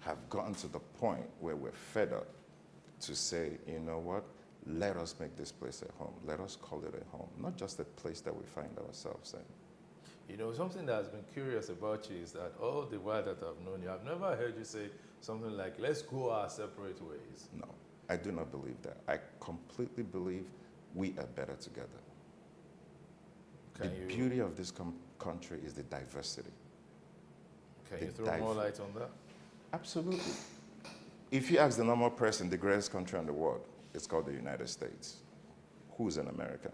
have gotten to the point where we're fed up to say, you know what, let us make this place a home. Let us call it a home, not just a place that we find ourselves in. You know, something that has been curious about you is that all the while that I've known you, I've never heard you say something like, let's go our separate ways. No, I do not believe that. I completely believe we are better together. The beauty of this country is the diversity. Can you throw more light on that? Absolutely. If you ask the normal person, the greatest country in the world, it's called the United States. Who's an American?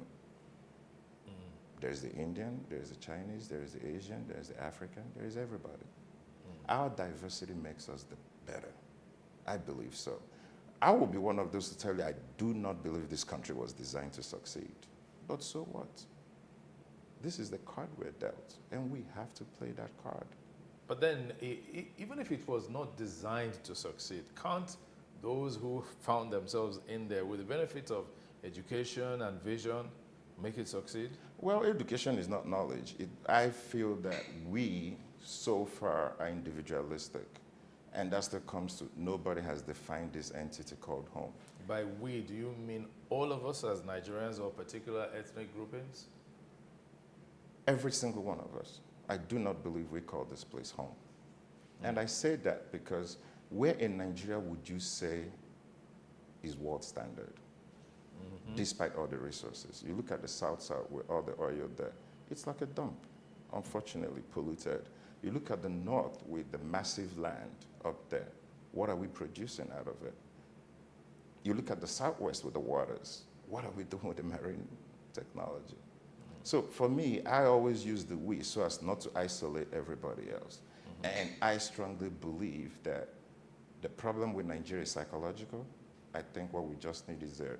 There's the Indian, there's the Chinese, there's the Asian, there's the African, there's everybody. Our diversity makes us the better. I believe so. I will be one of those to tell you I do not believe this country was designed to succeed. But so what? This is the card we're dealt, and we have to play that card. But then, even if it was not designed to succeed, can't those who found themselves in there with the benefit of education and vision make it succeed? Well, education is not knowledge. I feel that we so far are individualistic, and that still comes to nobody has defined this entity called home. By we, do you mean all of us as Nigerians or particular ethnic groupings? Every single one of us. I do not believe we call this place home. And I say that because where in Nigeria would you say is world standard, despite all the resources? You look at the South with all the oil there, it's like a dump, unfortunately polluted. You look at the North with the massive land up there, what are we producing out of it? You look at the Southwest with the waters, what are we doing with the marine technology? So for me, I always use the we so as not to isolate everybody else. And I strongly believe that the problem with Nigeria is psychological. I think what we just need is a